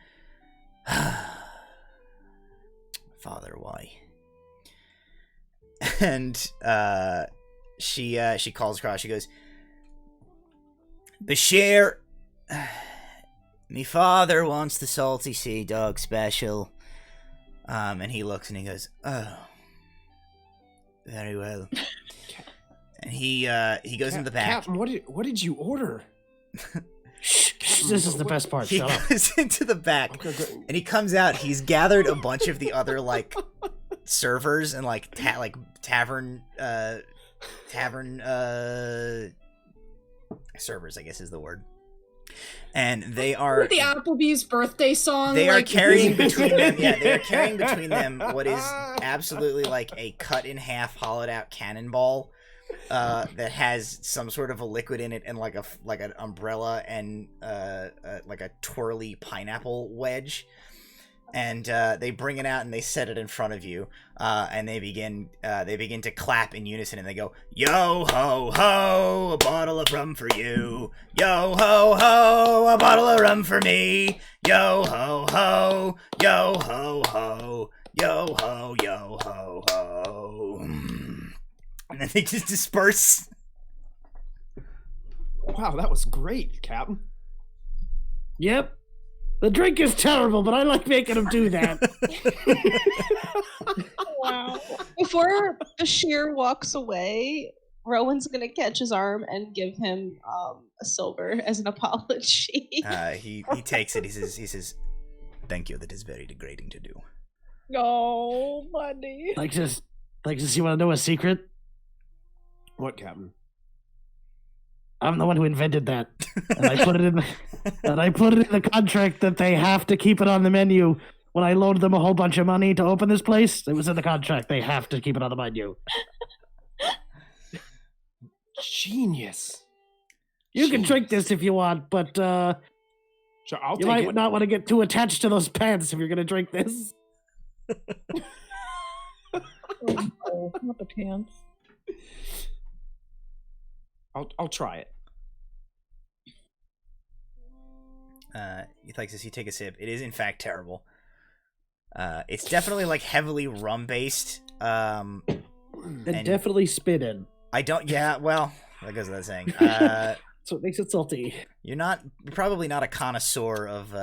"Father, why?" And she calls across. She goes, "Bashir, me father wants the salty sea dog special." And he looks and he goes, "Oh, very well." And he goes into the back. Captain, what did you order? Shh, this is the best part. He Shut up. goes into the back, and he comes out. He's gathered a bunch of the other like servers and like tavern servers, I guess is the word. And they are With the Applebee's birthday song. They are like, carrying between them. Yeah, they are carrying between them what is absolutely like a cut in half, hollowed out cannonball that has some sort of a liquid in it, and like an umbrella and like a twirly pineapple wedge. And they bring it out and they set it in front of you, and they begin to clap in unison, and they go, "Yo ho ho, a bottle of rum for you. Yo ho ho, a bottle of rum for me. Yo ho ho, yo ho ho, yo ho yo ho ho." And then they just disperse. Wow, that was great, Captain. Yep. The drink is terrible, but I like making him do that. Wow. before Bashir walks away, Rowan's gonna catch his arm and give him a silver as an apology. He takes it. He says, "Thank you. That is very degrading to do." Oh, buddy. Thyxes, you want to know a secret? What, Captain? I'm the one who invented that, and I put it in the contract that they have to keep it on the menu. When I loaned them a whole bunch of money to open this place, it was in the contract. They have to keep it on the menu. Genius. You can drink this if you want, but Sure, I'll you take might it. not want to get too attached to those pants if you're going to drink this. Oh, not the pants. I'll try it. Thyxes, you take a sip. It is in fact terrible. It's definitely like heavily rum based. And And- definitely spit in. I don't. Yeah, well, that goes without saying. So it makes it salty. You're probably not a connoisseur of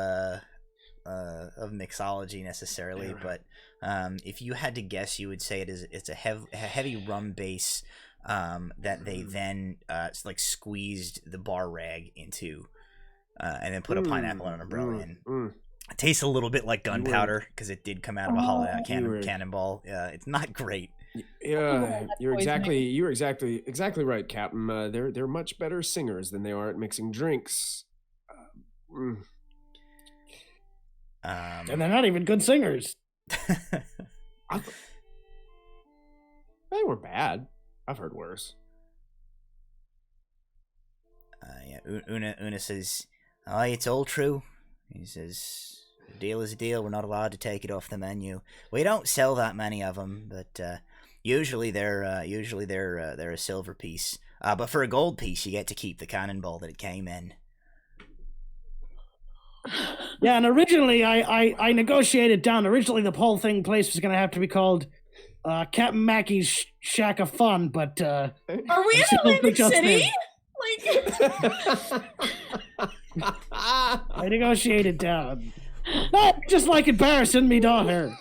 mixology necessarily, Yeah, right. but if you had to guess, you would say it's a heavy rum base that they then like squeezed the bar rag into, and then put a pineapple and an umbrella in. It tastes a little bit like gunpowder because it did come out of a hollowed out cannonball. It's not great. Yeah, you're poisoning. exactly right, Captain. They're much better singers than they are at mixing drinks. And they're not even good singers. They were bad. I've heard worse. Yeah, Una says, "Oh, it's all true." He says, "A deal is a deal. We're not allowed to take it off the menu. We don't sell that many of them, but usually they're a silver piece. But for a gold piece, you get to keep the cannonball that it came in." Yeah, and originally I negotiated down. Originally the whole place was going to have to be called Captain Mackey's Shack of Fun, but Are we in Atlantic City? I negotiated down. Not just like embarrassing me daughter.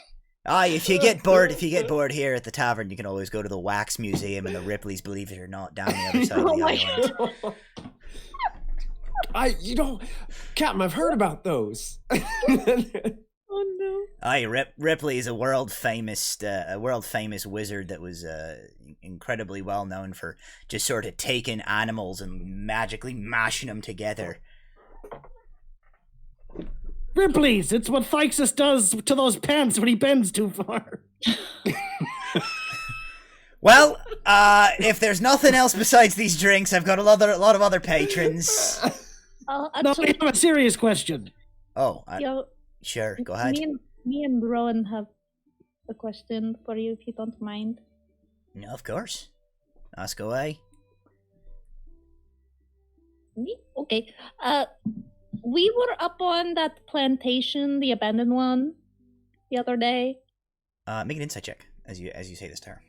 If you get bored here at the tavern, you can always go to the Wax Museum and the Ripley's, believe it or not, down the other side of the island. Captain, I've heard about those. Oh no. Ripley is a world famous wizard that was incredibly well known for just sort of taking animals and magically mashing them together. Ripley's, it's what Thyxes does to those pants when he bends too far. Well, if there's nothing else besides these drinks, I've got a lot of other patrons. No, Actually, I have a serious question. Oh, yo, sure. Go ahead. me and Rowan have a question for you, if you don't mind. No, of course. Ask away. Okay. We were up on that plantation, the abandoned one, the other day. Make an insight check as you say this to her.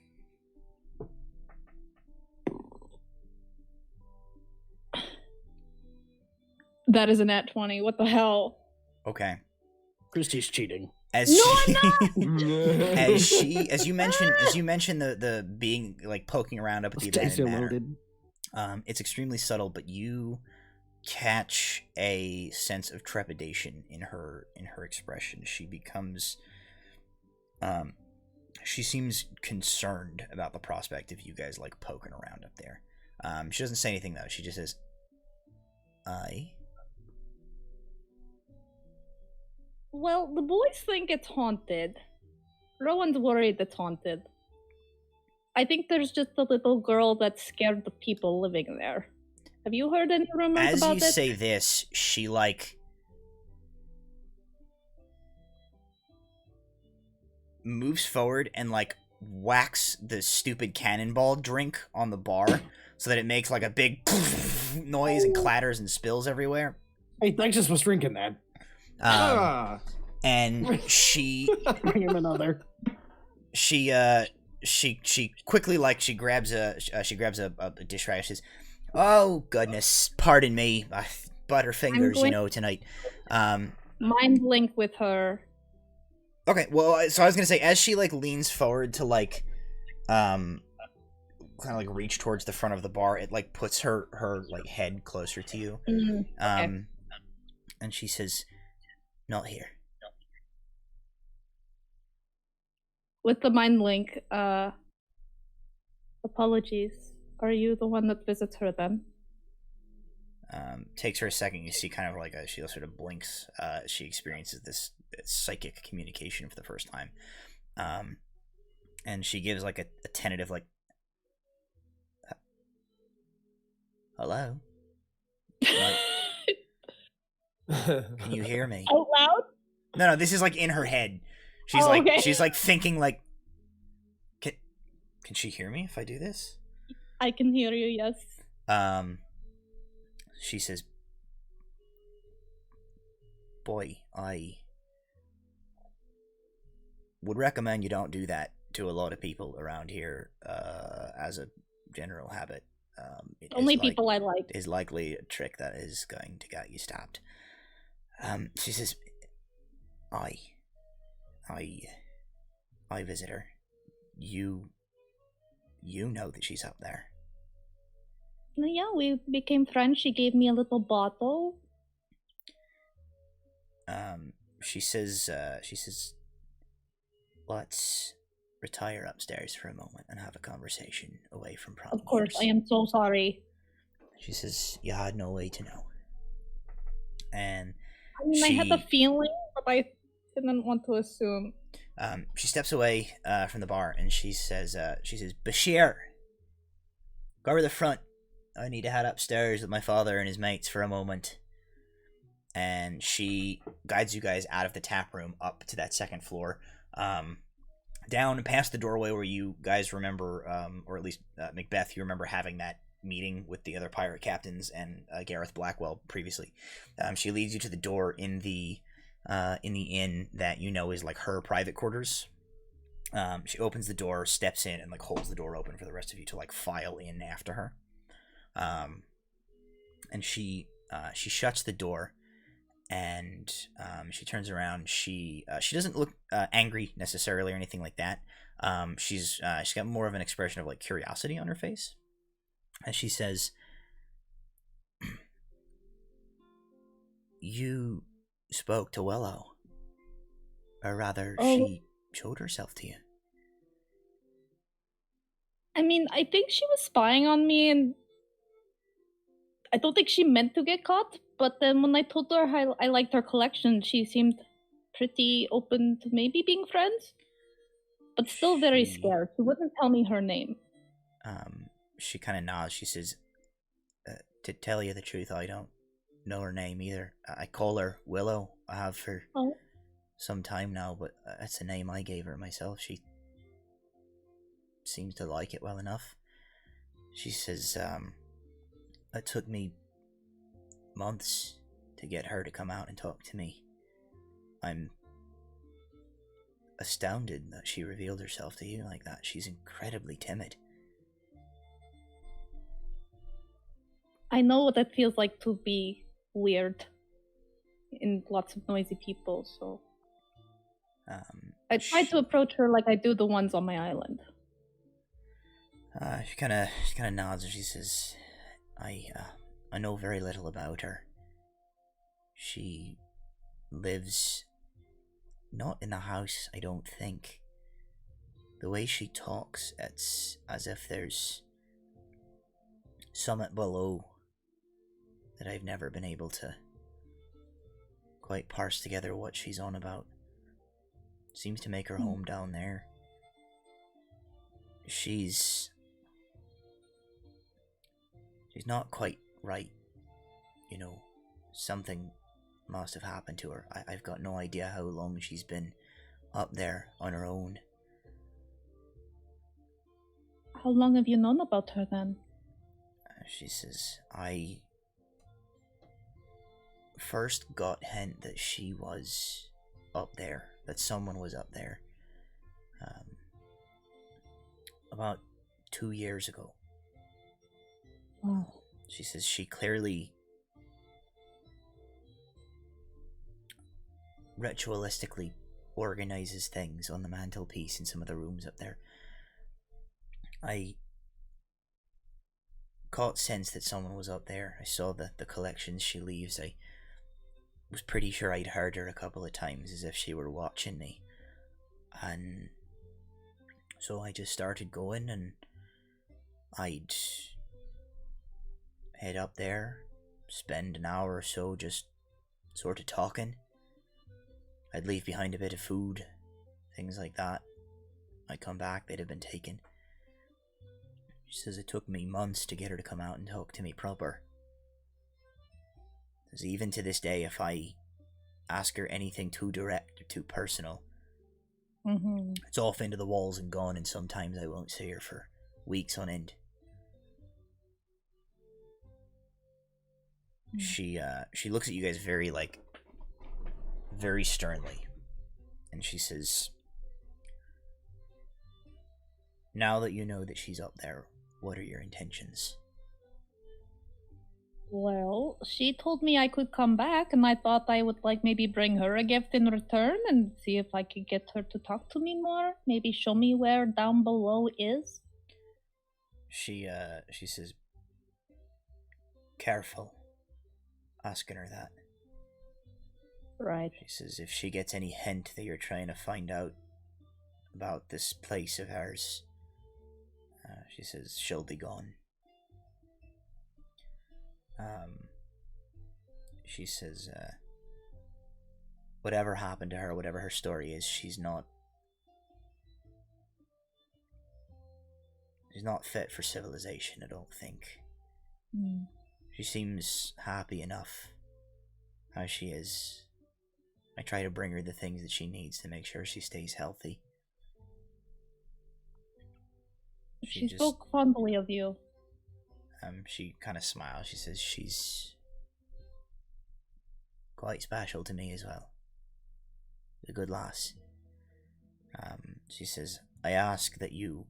That is a nat 20. What the hell? Okay. Kristy's cheating. As you mentioned the being like poking around up at the abandoned manor. It's extremely subtle, but you catch a sense of trepidation in her expression. She becomes she seems concerned about the prospect of you guys like poking around up there. She doesn't say anything though. She just says, "I." Well, the boys think it's haunted. Rowan's worried it's haunted. I think there's just a little girl that scared the people living there. Have you heard any rumors about it? As you say this, she like moves forward and like whacks the stupid cannonball drink on the bar so that it makes like a big noise and clatters and spills everywhere. Hey, Thyxes was drinking that. And she Bring him another. she quickly like she grabs a dish rag. She says, "Oh goodness, pardon me, butterfingers, tonight." Mind link with her. Okay, well, so I was gonna say, as she like leans forward to like kind of like reach towards the front of the bar, it like puts her like head closer to you. Okay. And she says, "Not here." With the mind link, apologies. Are you the one that visits her then? Takes her a second. You see kind of like she sort of blinks. She experiences this psychic communication for the first time. And she gives like a tentative like, "Hello? Can you hear me?" Out loud? No, this is like in her head. She's okay. She's like thinking like, can she hear me if I do this? I can hear you, yes. She says, "Boy, I would recommend you don't do that to a lot of people around here, as a general habit. Only people I like. Is likely a trick that is going to get you stopped." She says, I visit her. You know that she's up there." Yeah, we became friends. She gave me a little bottle. She says, "Let's retire upstairs for a moment and have a conversation away from problems." Of course, I am so sorry. She says, "You had no way to know." And I mean, I had the feeling, but I didn't want to assume. She steps away from the bar and she says, "Bashir, go over the front. I need to head upstairs with my father and his mates for a moment." And she guides you guys out of the tap room up to that second floor, down past the doorway where you guys remember, or at least Macbeth, you remember having that meeting with the other pirate captains and Gareth Blackwell previously. She leads you to the door in the inn that you know is like her private quarters. She opens the door, steps in, and like holds the door open for the rest of you to like file in after her. And she shuts the door, and she turns around. She doesn't look angry necessarily or anything like that. She's got more of an expression of like curiosity on her face, and she says, "You spoke to Willow, or rather, she showed herself to you." I mean, I think she was spying on me, and I don't think she meant to get caught. But then when I told her I liked her collection, she seemed pretty open to maybe being friends, but still very scared. She wouldn't tell me her name. She kind of nods. She says, "To tell you the truth, I don't know her name either. I call her Willow. I have for some time now, but that's the name I gave her myself. She seems to like it well enough. She says, it took me months to get her to come out and talk to me. I'm astounded that she revealed herself to you like that. She's incredibly timid. I know what it feels like to be weird in lots of noisy people, so I try to approach her like I do the ones on my island. She kind of nods and she says, I know very little about her. She lives not in the house, I don't think. The way she talks, it's as if there's something below that I've never been able to quite parse together what she's on about. Seems to make her home down there. She's not quite right. You know, something must have happened to her. I've got no idea how long she's been up there on her own. How long have you known about her then? She says, I first got hint that she was up there, that someone was up there, about 2 years ago. Wow. She says she clearly ritualistically organizes things on the mantelpiece in some of the rooms up there. I caught sense that someone was up there. I saw the collections she leaves. I was pretty sure I'd heard her a couple of times as if she were watching me. And so I just started going, and I'd head up there, spend an hour or so just sort of talking. I'd leave behind a bit of food, things like that. I'd come back, they'd have been taken. She says it took me months to get her to come out and talk to me proper. Because even to this day, if I ask her anything too direct or too personal, it's off into the walls and gone, and sometimes I won't see her for weeks on end. She looks at you guys very sternly, and she says, now that you know that she's up there, what are your intentions? Well, she told me I could come back, and I thought I would maybe bring her a gift in return and see if I could get her to talk to me more. Maybe show me where down below is. She says, careful asking her that. Right. She says if she gets any hint that you're trying to find out about this place of hers, she says she'll be gone. She says, whatever happened to her, whatever her story is, she's not fit for civilization, I don't think. She seems happy enough how she is. I try to bring her the things that she needs to make sure she stays healthy. She spoke fondly of you. She kind of smiles. She says she's quite special to me as well. A good lass. She says, I ask that you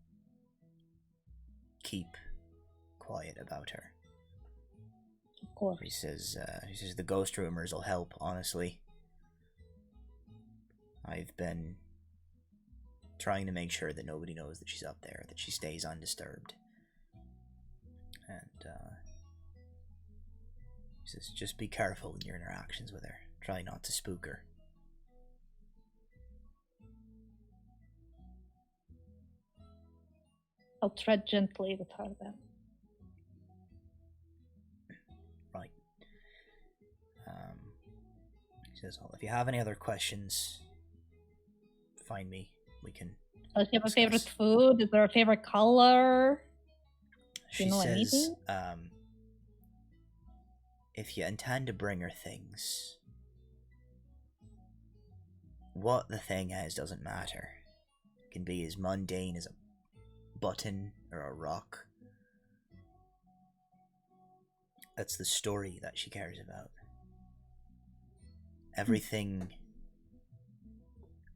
keep quiet about her. Of course. She says the ghost rumors will help, honestly. I've been trying to make sure that nobody knows that she's up there, that she stays undisturbed. And she says, just be careful in your interactions with her. Try not to spook her. I'll tread gently with her then. Right. She says, well, if you have any other questions, find me. We can Does she have discuss. a favorite food? Is there a favorite color? She you know says, anything? if you intend to bring her things, what the thing is doesn't matter. It can be as mundane as a button or a rock. That's the story that she cares about. Everything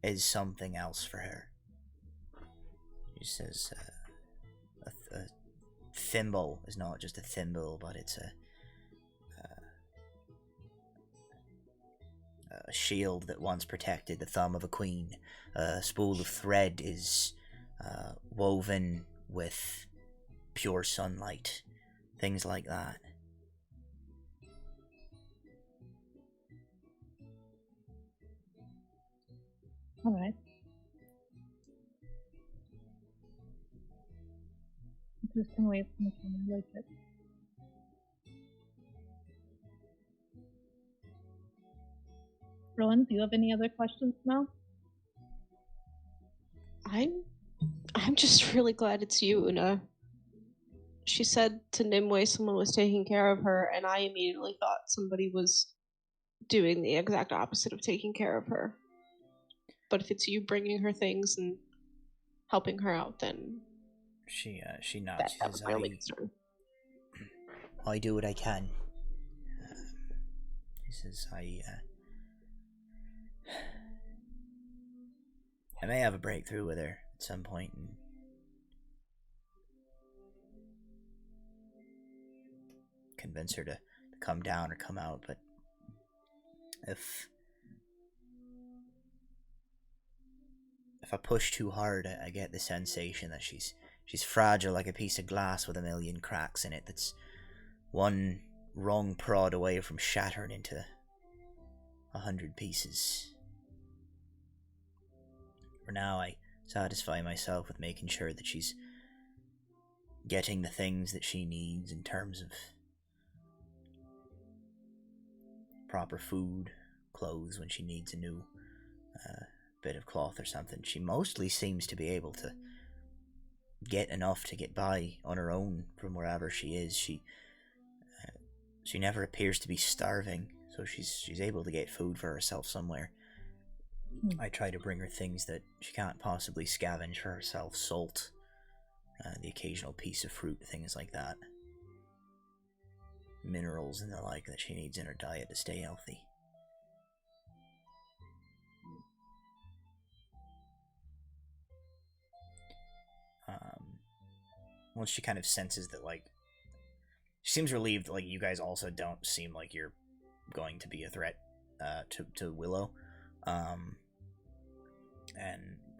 is something else for her. She says a thimble is not just a thimble, but it's a shield that once protected the thumb of a queen. A spool of thread is woven with pure sunlight. Things like that. Alright. Interesting way of thinking. I like it. Rowan, do you have any other questions now? I'm just really glad it's you, Una. She said to Nymue someone was taking care of her, and I immediately thought somebody was doing the exact opposite of taking care of her. But if it's you bringing her things and helping her out, then she nods. that was my only concern. I do what I can. He says, I may have a breakthrough with her at some point and convince her to come down or come out, but if I push too hard, I get the sensation that she's fragile like a piece of glass with a million cracks in it that's one wrong prod away from shattering into 100 pieces. For now, I satisfy myself with making sure that she's getting the things that she needs in terms of proper food, clothes when she needs a new bit of cloth or something. She mostly seems to be able to get enough to get by on her own from wherever she is. She never appears to be starving, so she's able to get food for herself somewhere. I try to bring her things that she can't possibly scavenge for herself: salt, the occasional piece of fruit, things like that, minerals and the like that she needs in her diet to stay healthy. Once she kind of senses that, like, she seems relieved, like, you guys also don't seem like you're going to be a threat to Willow. And,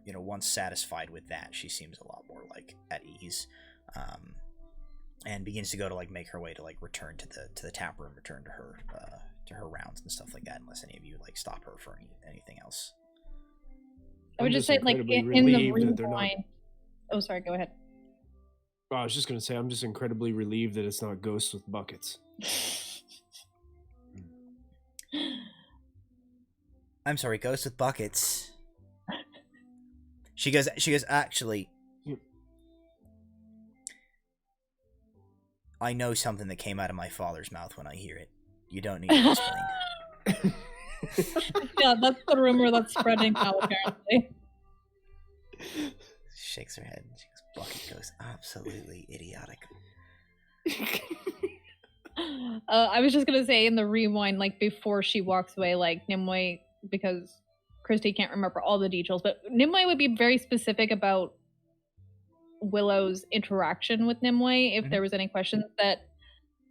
you know, once satisfied with that, she seems a lot more, like, at ease. And begins to go to, like, make her way to, like, return to the tap room, return to her rounds and stuff like that, unless any of you, like, stop her for anything else. I would just say, like, in the rewind. Oh, sorry, go ahead. I was just going to say, I'm just incredibly relieved that it's not ghosts with buckets. I'm sorry, ghosts with buckets. She goes, actually, I know something that came out of my father's mouth when I hear it. You don't need to explain. Yeah, that's the rumor that's spreading now, apparently. Shakes her head. She goes, bucket goes absolutely idiotic. I was just gonna say in the rewind, like, before she walks away, like, Nymue, because Kristy can't remember all the details, but Nymue would be very specific about Willow's interaction with Nymue. If there was any questions that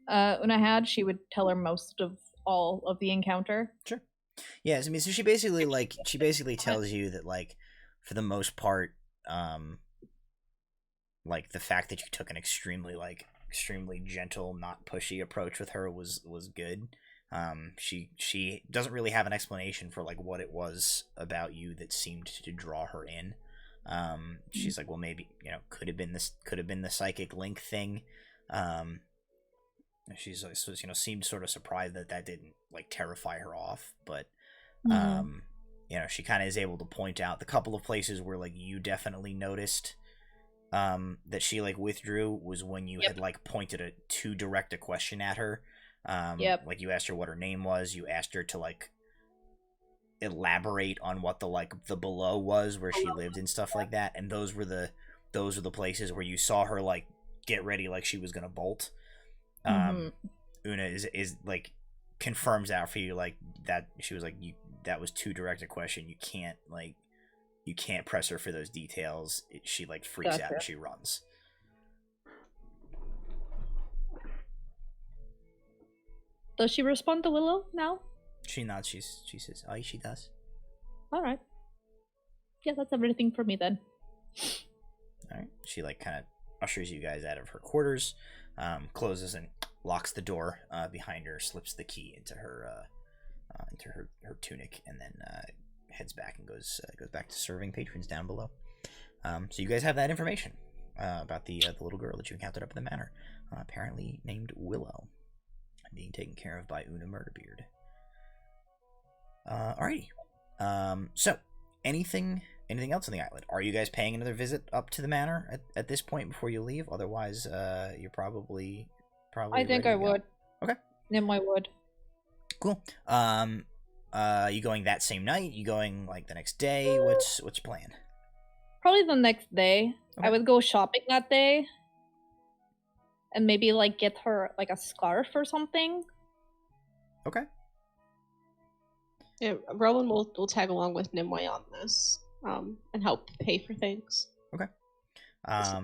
Una had, she would tell her most of all of the encounter. Sure. Yes, I mean, so she basically tells you that, like, for the most part, like, the fact that you took an extremely gentle, not pushy approach with her was good. She doesn't really have an explanation for, like, what it was about you that seemed to draw her in. She's like, well, maybe, you know, could have been the psychic link thing. She's like, so, you know, seemed sort of surprised that didn't, like, terrify her off, but you know, she kind of is able to point out the couple of places where, like, you definitely noticed that she, like, withdrew was when you had, like, pointed too direct a question at her, Yep. Like you asked her what her name was. You asked her to like elaborate on what the below was where she lived and stuff like that. And those were the places where you saw her like get ready like she was gonna bolt. Una is like confirms out for you like that she was like that was too direct a question. You can't press her for those details. She like freaks out and she runs. Does she respond to Willow now? She nods. She says, "Oh, she does." All right. Yeah, that's everything for me then. All right. She like kind of ushers you guys out of her quarters, closes and locks the door behind her, slips the key into her tunic, and then heads back and goes back to serving patrons down below. So you guys have that information about the little girl that you encountered up in the manor, apparently named Willow, being taken care of by Una Murderbeard. Alrighty. So anything else on the island? Are you guys paying another visit up to the manor at this point before you leave? Otherwise, you're probably. I think I would. Okay. Nymue would. Cool. You going that same night? You going like the next day? What's your plan? Probably the next day. Okay. I would go shopping that day. And maybe like get her like a scarf or something. Okay. Yeah, Rowan will tag along with Nymue on this, and help pay for things. Okay.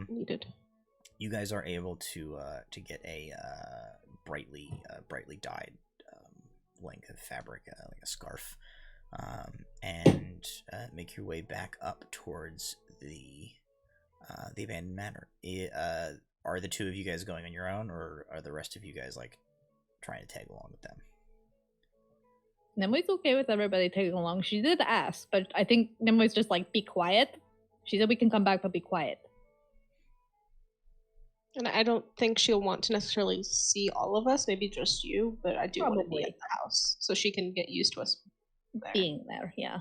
Needed. You guys are able to get a brightly dyed length of fabric, like a scarf, and make your way back up towards the abandoned manor. Are the two of you guys going on your own, or are the rest of you guys like trying to tag along with them? Nimue's okay with everybody tagging along. She did ask, but I think Nimue's just like, be quiet. She said we can come back, but be quiet. And I don't think she'll want to necessarily see all of us, maybe just you, but I do want to be Probably. at the house so she can get used to us there. Being there, yeah.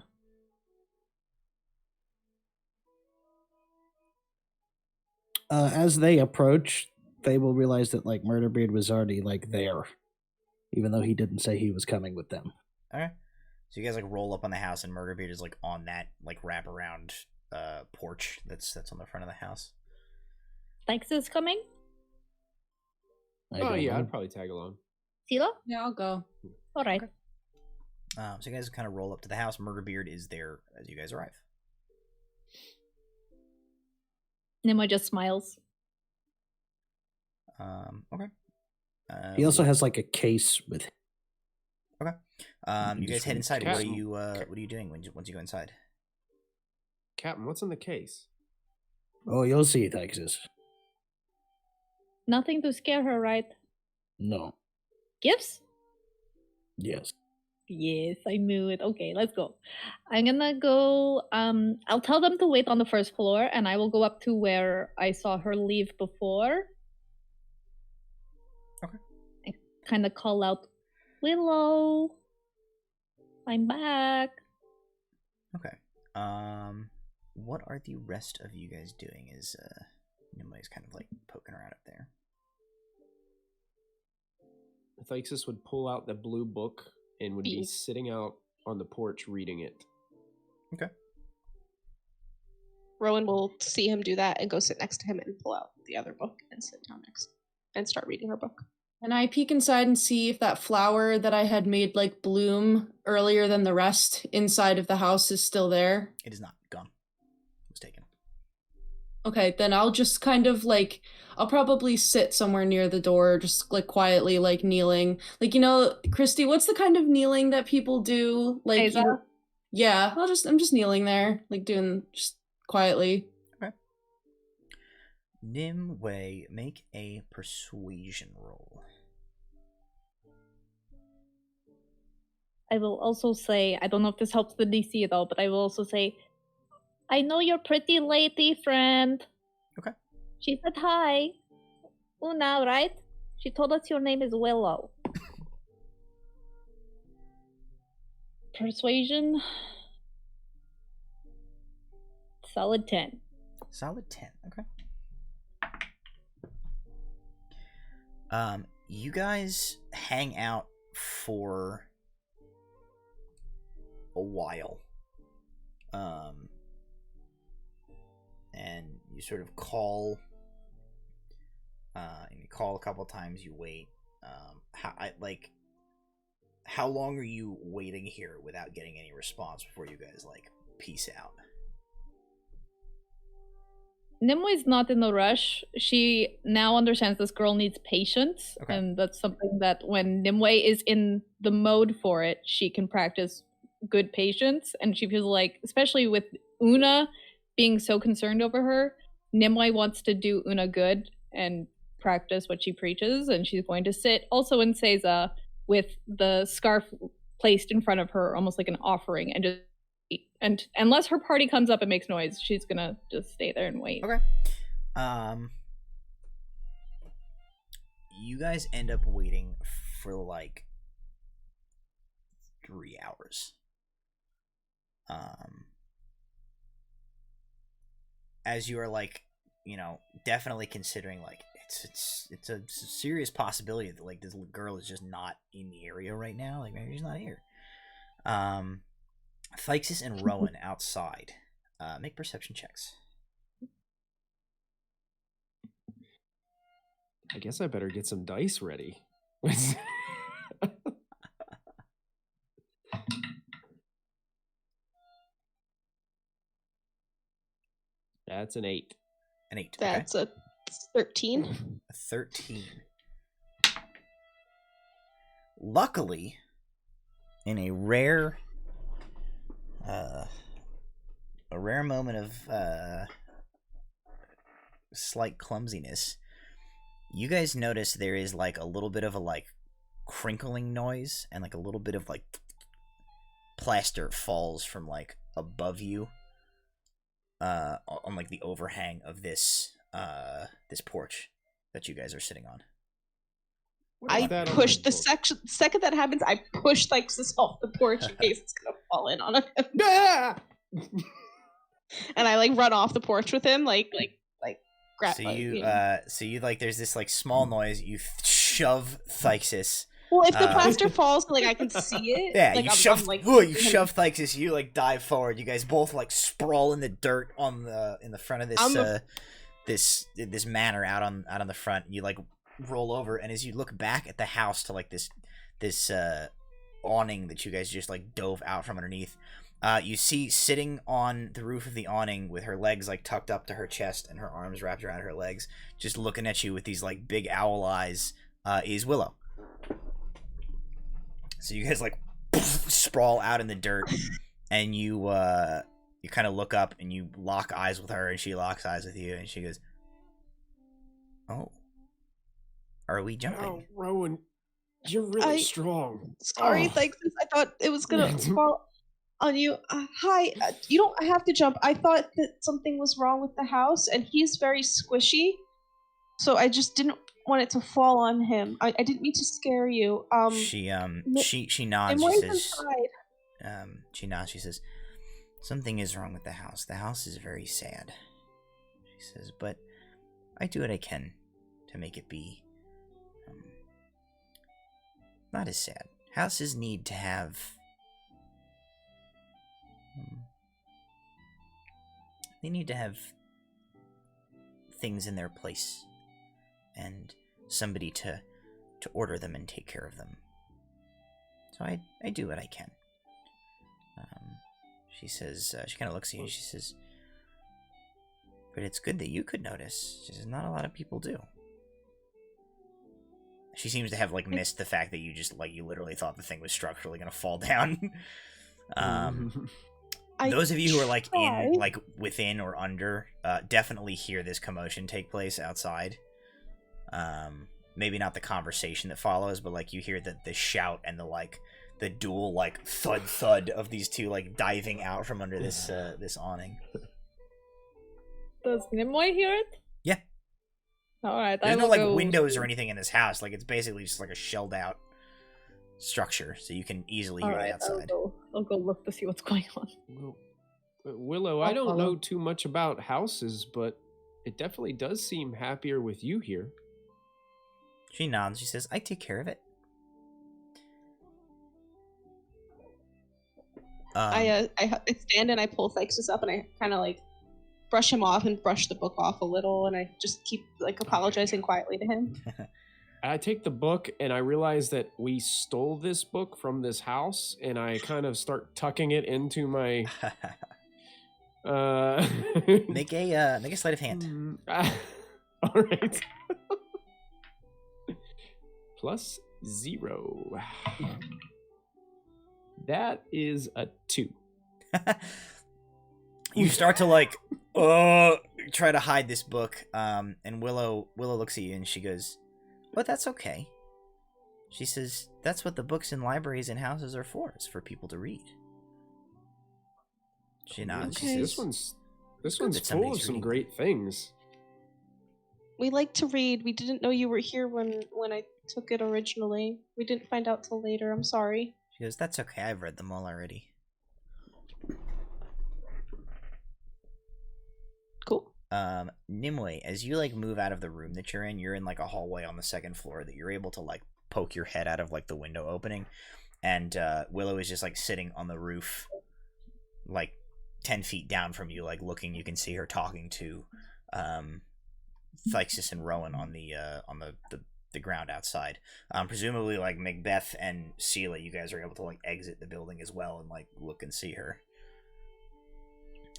As they approach, they will realize that like Murderbeard was already like there, even though he didn't say he was coming with them. Okay. So you guys like roll up on the house, and Murderbeard is like on that like wraparound porch that's on the front of the house. Thyxes coming? Oh yeah, I'd probably tag along. Scylla? Yeah, I'll go. All right. Okay. So you guys kind of roll up to the house. Murderbeard is there as you guys arrive. Nimue just smiles. Okay. He also has like a case with him. Okay. You guys head inside. What are you doing once you go inside? Captain, what's in the case? Oh, you'll see, Thyxes. Nothing to scare her, right? No. Gifts? Yes. Yes, I knew it. Okay, let's go. I'm gonna go, I'll tell them to wait on the first floor, and I will go up to where I saw her leave before. Okay. And kind of call out, Willow, I'm back. Okay. What are the rest of you guys doing? Is Nimue's kind of like poking around up there. Thyxes would pull out the blue book and would be sitting out on the porch reading it. Okay. Rowan will see him do that and go sit next to him and pull out the other book and sit down next and start reading her book. And I peek inside and see if that flower that I had made like bloom earlier than the rest inside of the house is still there. It is not gone. It was taken. Okay, then I'll just kind of like, I'll probably sit somewhere near the door, just like quietly, like kneeling. Like, you know, Kristy, what's the kind of kneeling that people do? Like, you know, yeah, I'm just kneeling there, like doing just quietly. Okay. Nymue, make a persuasion roll. I will also say, I don't know if this helps the DC at all, but I will also say, I know your pretty lady friend. Okay. She said hi. Una, right? She told us your name is Willow. Persuasion. Solid 10. Solid 10. Okay. you guys hang out for a while. And you sort of call, and you call a couple times, you wait. How long are you waiting here without getting any response before you guys, like, peace out? Nymue is not in a rush. She now understands this girl needs patience, Okay. and that's something that when Nymue is in the mode for it, she can practice good patience. And she feels like, especially with Una being so concerned over her, Nymue wants to do Una good and practice what she preaches, and she's going to sit also in Seiza with the scarf placed in front of her, almost like an offering, and just and unless her party comes up and makes noise, she's gonna just stay there and wait. Okay. You guys end up waiting for like 3 hours. As you are like, you know, definitely considering like it's a serious possibility that like this girl is just not in the area right now. Like maybe she's not here. Thyxes and Rowan outside. Make perception checks. I guess I better get some dice ready. That's an 8. An 8. That's okay. a 13. A 13. Luckily, in a rare moment of slight clumsiness, you guys notice there is like a little bit of a like crinkling noise and like a little bit of like plaster falls from like above you on like the overhang of this this porch that you guys are sitting on. I push the second that happens. I push Thyxes off the porch in case it's gonna fall in on him. And I like run off the porch with him, like grab. So you like there's this like small noise. You shove Thyxes. Well, if the plaster falls, like I can see it. Yeah, like, you shove Thyxes. You like dive forward. You guys both like sprawl in the dirt on in the front of this this manor out on the front. You like roll over, and as you look back at the house to like this awning that you guys just like dove out from underneath, you see sitting on the roof of the awning with her legs like tucked up to her chest and her arms wrapped around her legs, just looking at you with these like big owl eyes, is Willow. So you guys like sprawl out in the dirt, and you kind of look up and you lock eyes with her, and she locks eyes with you, and she goes, "Oh, are we jumping?" Oh, Rowan, you're really strong. Sorry, Thyxes. I thought it was gonna fall on you. Hi, you don't have to jump. I thought that something was wrong with the house, and he's very squishy, so I just didn't want it to fall on him. I didn't mean to scare you. She nods. She says, she nods. She says, "Something is wrong with the house. The house is very sad." She says, "But I do what I can to make it be not as sad. Houses need to have they need to have things in their place and somebody to order them and take care of them. So I do what I can." She says, she kind of looks at you and she says, "But it's good that you could notice." She says, "Not a lot of people do." She seems to have like missed the fact that you just like you literally thought the thing was structurally gonna fall down. Those of you who are like in like within or under definitely hear this commotion take place outside. Maybe not the conversation that follows, but like you hear the shout and the dual like thud of these two like diving out from under this this awning. Does Nymue hear it? Yeah. All right. There's no like windows or anything in this house. Like it's basically just like a shelled out structure, so you can easily hear it outside. I'll go look to see what's going on. Well, Willow, I don't know too much about houses, but it definitely does seem happier with you here. She nods. She says, I take care of it. I stand and I pull Thyxes up and I kind of like brush him off and brush the book off a little, and I just keep like apologizing quietly to him. I take the book and I realize that we stole this book from this house, and I kind of start tucking it into my. Make a sleight of hand. All right. +0. That is a 2. You start to like try to hide this book, and Willow looks at you and she goes, "But that's okay." She says, "That's what the books in libraries and houses are for. It's for people to read." She nods. Okay. She This says, one's that full of somebody's some reading. great things. We like to read. We didn't know you were here when I took it originally. We didn't find out till later. I'm sorry. She goes, "That's okay. I've read them all already." Cool. Nymue, as you like move out of the room that you're in like a hallway on the second floor that you're able to like poke your head out of like the window opening, and Willow is just like sitting on the roof, like 10 feet down from you, like looking. You can see her talking to Thyxes and Rowan on the ground outside. Presumably like Macbeth and Scylla, you guys are able to like exit the building as well and like look and see her.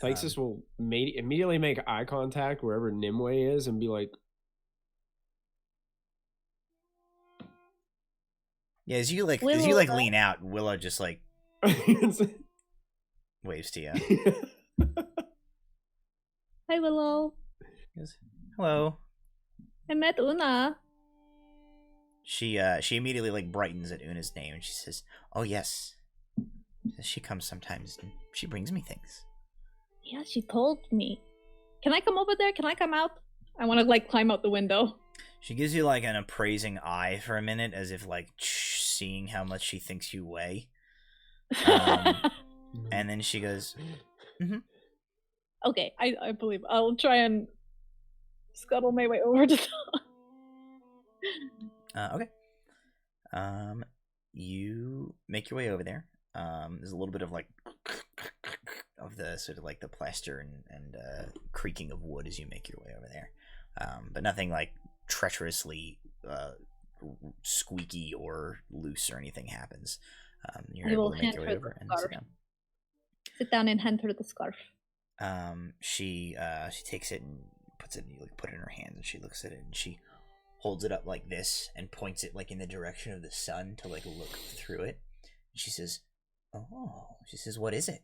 Thyxes will immediately make eye contact wherever Nymue is and be like, Yeah, as you Willow, lean out, Willow just like waves to you. Hi, Willow. She goes, "Hello." I met Una. She immediately like brightens at Una's name and she says, "Oh yes." She comes sometimes and she brings me things. Yeah, she told me. Can I come over there? Can I come out? I want to like climb out the window. She gives you like an appraising eye for a minute, as if like seeing how much she thinks you weigh. And then she goes, "Mm-hmm." Okay, I believe I'll try and scuttle my way over to Okay. You make your way over there. There's a little bit of like of the sort of like the plaster and creaking of wood as you make your way over there, but nothing like treacherously squeaky or loose or anything happens. You're I able will to make hand your her way the over and scarf. sit down. Sit down and hand her the scarf. She takes it and puts it, like put it in her hands, and she looks at it and she holds it up like this and points it like in the direction of the sun to like look through it. And she says, "Oh," she says, "What is it?"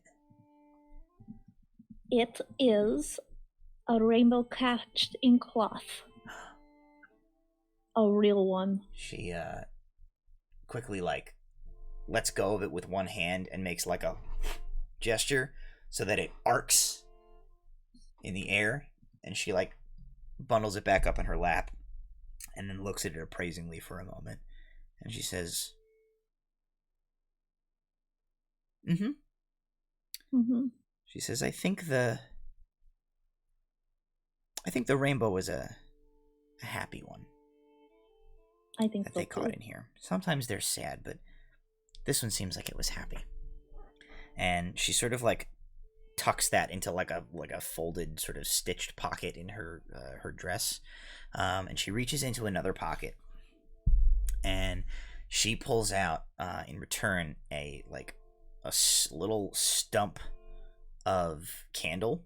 It is a rainbow catched in cloth. A real one. She quickly like lets go of it with one hand and makes like a gesture so that it arcs in the air, and she like bundles it back up in her lap and then looks at it appraisingly for a moment, and she says, "Mm-hmm." Mm-hmm. She says, I think the rainbow was a happy one I think that so they too. caught in here. Sometimes they're sad, but this one seems like it was happy." And she sort of like tucks that into like a folded sort of stitched pocket in her dress, and she reaches into another pocket and she pulls out in return a little stump of candle.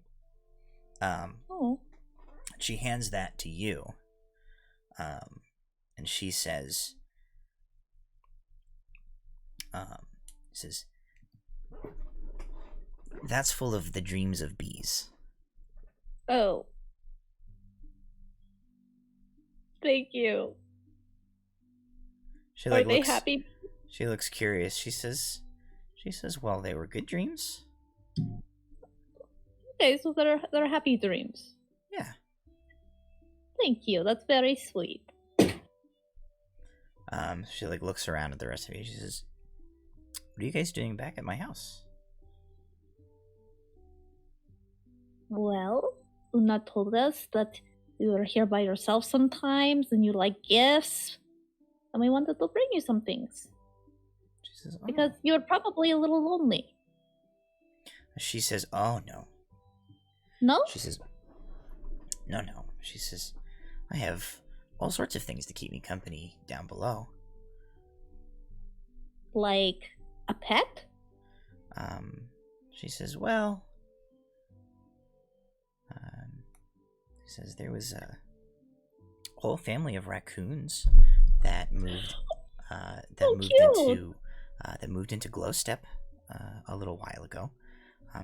Oh. She hands that to you, and she says, "That's full of the dreams of bees." Oh. Thank you. She Are like they looks, happy? She looks curious. She says, "Well, they were good dreams." Okay, so they're happy dreams. Yeah. Thank you. That's very sweet. She like looks around at the rest of you. She says, "What are you guys doing back at my house?" Well, Una told us that you were here by yourself sometimes and you like gifts. and we wanted to bring you some things. She says, oh. Because you're probably a little lonely. She says, oh, no. No? She says, no. She says, I have all sorts of things to keep me company down below. Like a pet? She says, well... she says there was a whole family of raccoons that moved into Glowstep a little while ago.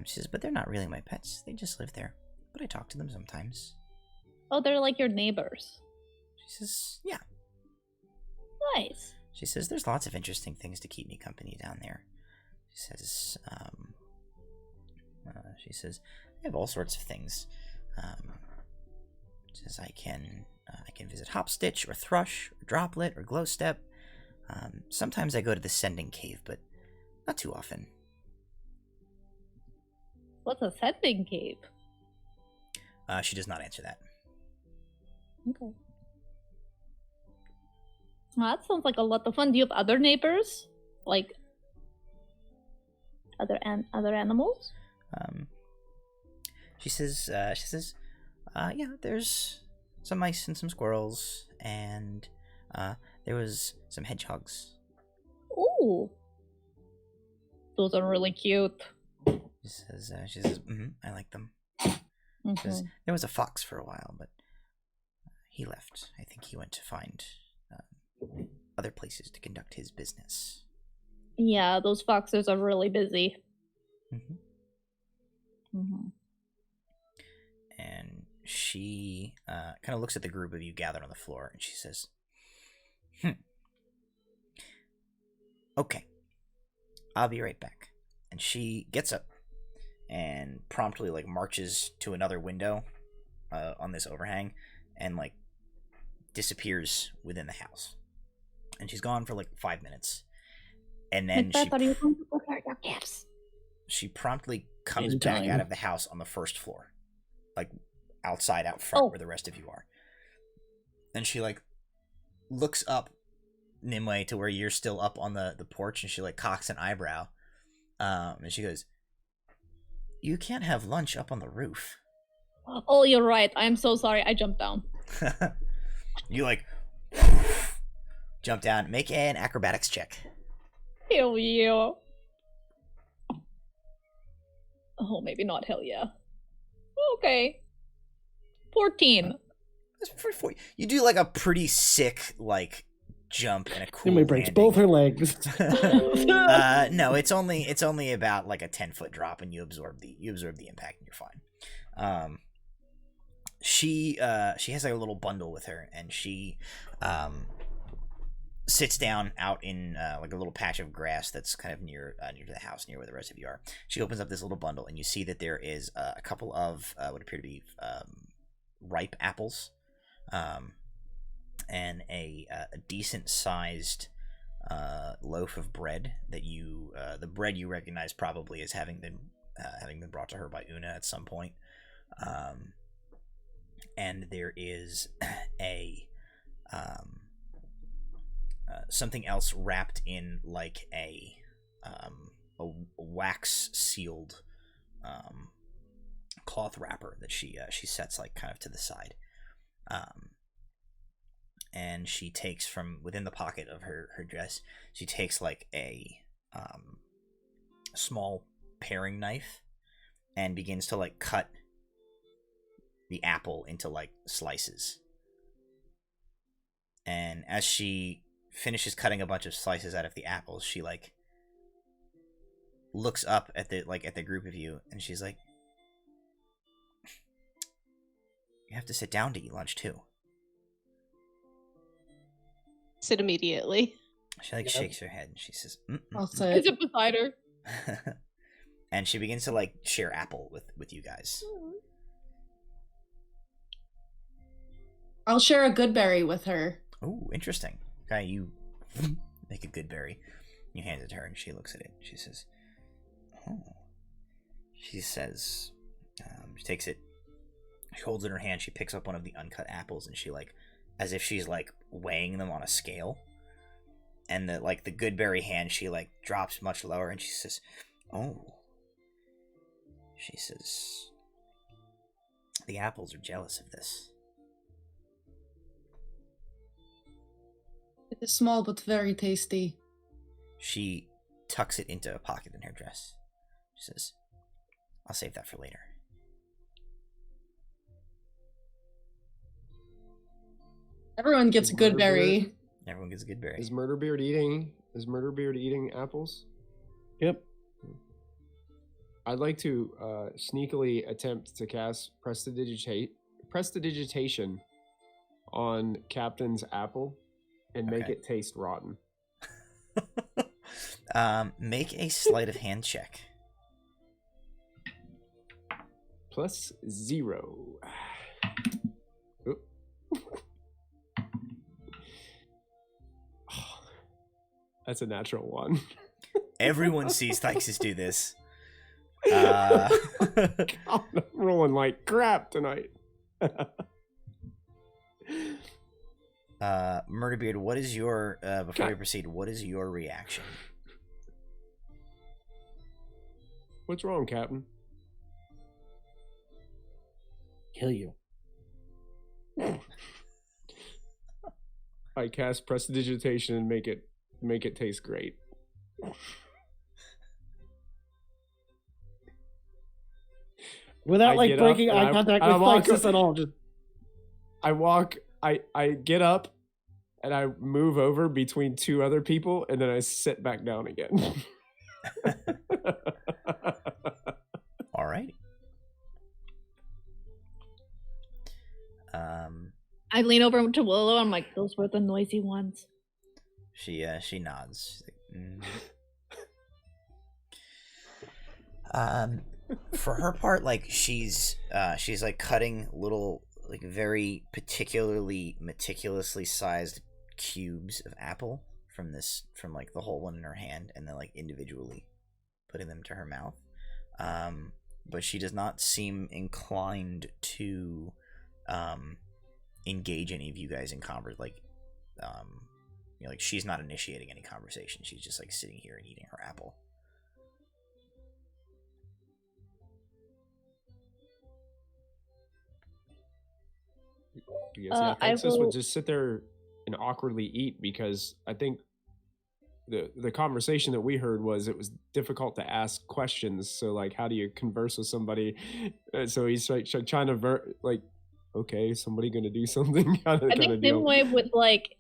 She says, but they're not really my pets. They just live there. But I talk to them sometimes. Oh, they're like your neighbors. She says, yeah. Nice. She says, there's lots of interesting things to keep me company down there. She says, I have all sorts of things. She says, I can visit Hopstitch or Thrush or Droplet or Glowstep. Sometimes I go to the Sending Cave, but not too often. What's a Sending Cave? She does not answer that. Okay. Well, that sounds like a lot of fun. Do you have other neighbors? Like other animals? She says, yeah, there's some mice and some squirrels, and there was some hedgehogs. Ooh. Those are really cute. She says, I like them. Mm-hmm. She says, there was a fox for a while, but he left. I think he went to find other places to conduct his business. Yeah, those foxes are really busy. And she kind of looks at the group of you gathered on the floor, and she says, okay, I'll be right back. And she gets up and promptly marches to another window on this overhang and disappears within the house. And she's gone for 5 minutes. And then Macbeth, are you going to prepare your gifts? she promptly comes back out of the house on the first floor. Outside out front where the rest of you are. And she looks up Nymue to where you're still up on the porch, and she cocks an eyebrow. And she goes, you can't have lunch up on the roof. Oh, you're right. I'm so sorry. I jumped down. You jump down. Make an acrobatics check. Hell yeah. Oh, maybe not hell yeah. Okay. 14. You do a pretty sick jump and a cool Nymue breaks landing. both her legs. No, it's only about a 10-foot drop, and you absorb the impact, and you're fine. She has a little bundle with her, and she sits down out in a little patch of grass that's kind of near to the house, near where the rest of you are. She opens up this little bundle, and you see that there is a couple of what appear to be ripe apples, and a decent sized loaf of bread that the bread you recognize probably as having been brought to her by Una at some point. And there is a something else wrapped in a wax sealed cloth wrapper that she sets kind of to the side. And she takes from within the pocket of her dress, she takes a small paring knife and begins to cut the apple into slices. And as she finishes cutting a bunch of slices out of the apples, she looks up at the group of you, and she's like, you have to sit down to eat lunch too. Sit immediately. She shakes her head and she says, I'll sit. Is it beside her? and she begins to share apple with you guys. I'll share a good berry with her. Oh, interesting. Okay, you make a good berry. You hand it to her, and she looks at it. She says, "Oh." She says, she takes it. She holds it in her hand. She picks up one of the uncut apples, and she as if she's weighing them on a scale. and the Goodberry hand, she like drops much lower, and she says, "Oh," she says, "the apples are jealous of this." It is small but very tasty. She tucks it into a pocket in her dress. She says, "I'll save that for later." Everyone gets a good berry. Everyone gets a good berry. Is Murderbeard eating apples? Yep. I'd like to sneakily attempt to cast Prestidigitation on Captain's apple and make Okay. it taste rotten. Make a sleight of hand check. +0. Oop. That's a natural one. Everyone sees Thyxes do this. God, I'm rolling like crap tonight. Murderbeard, what is your before we proceed? What is your reaction? What's wrong, Captain? Kill you. I cast Prestidigitation and make it taste great. Without I like get breaking up and eye contact I with walk Thyxes at all. Just I get up and I move over between two other people and then I sit back down again. All right. I lean over to Willow. I'm like, those were the noisy ones. She nods. She's like, for her part, like she's like cutting little, like very particularly meticulously sized cubes of apple from like the whole one in her hand, and then like individually putting them to her mouth. But she does not seem inclined to engage any of you guys in like she's not initiating any conversation. She's just like sitting here and eating her apple. Yeah, I Thyxes will- would just sit there and awkwardly eat because I think the conversation that we heard was it was difficult to ask questions. So like, how do you converse with somebody? So he's like trying to okay, somebody gonna do something? I think Nymue would like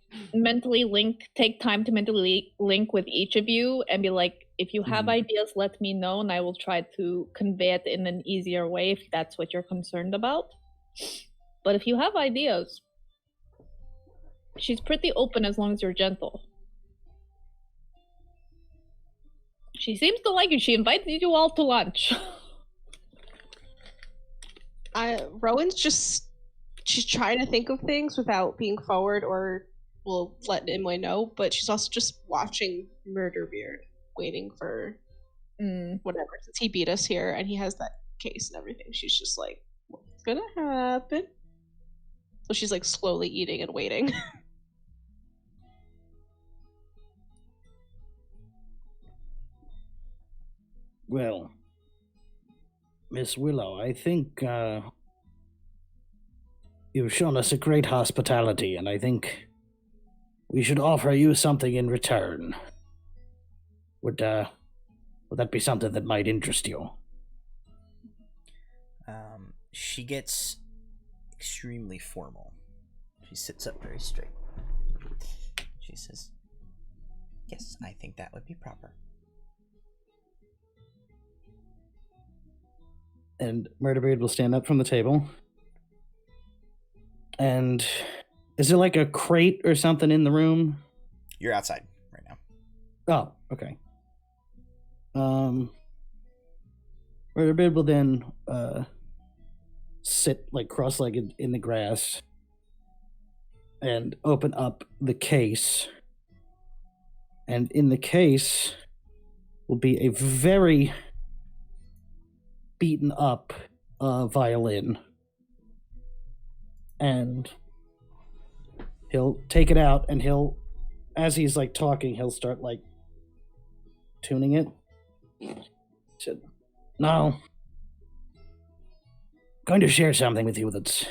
take time to mentally link with each of you and be like, if you have ideas, let me know, and I will try to convey it in an easier way if that's what you're concerned about. But if you have ideas, she's pretty open as long as you're gentle. She seems to like you. She invited you all to lunch. Rowan's she's trying to think of things without being forward or will let Nymue know, but she's also just watching Murderbeard, waiting for whatever, since he beat us here and he has that case and everything. She's just like, what's gonna happen? So she's like slowly eating and waiting. well, Miss Willow, I think you've shown us a great hospitality, and I think we should offer you something in return. Would that be something that might interest you? She gets extremely formal. She sits up very straight. She says, "Yes, I think that would be proper." And Murderbeard will stand up from the table. And is there like a crate or something in the room? You're outside right now. Oh, okay. Murderbeard will then sit like cross-legged in the grass and open up the case. And in the case will be a very beaten up violin. And he'll take it out and he'll as he's like talking, he'll start like tuning it. Said, "Now, I'm going to share something with you that's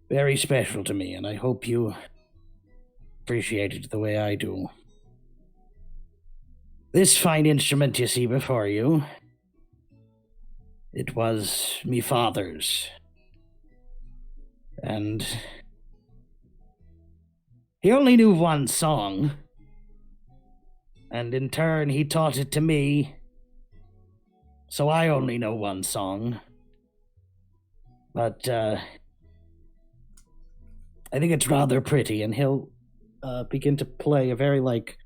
very special to me, and I hope you appreciate it the way I do. This fine instrument you see before you, it was me father's. And he only knew one song, and in turn he taught it to me, so I only know one song. But I think it's rather pretty, and he'll begin to play a very, like,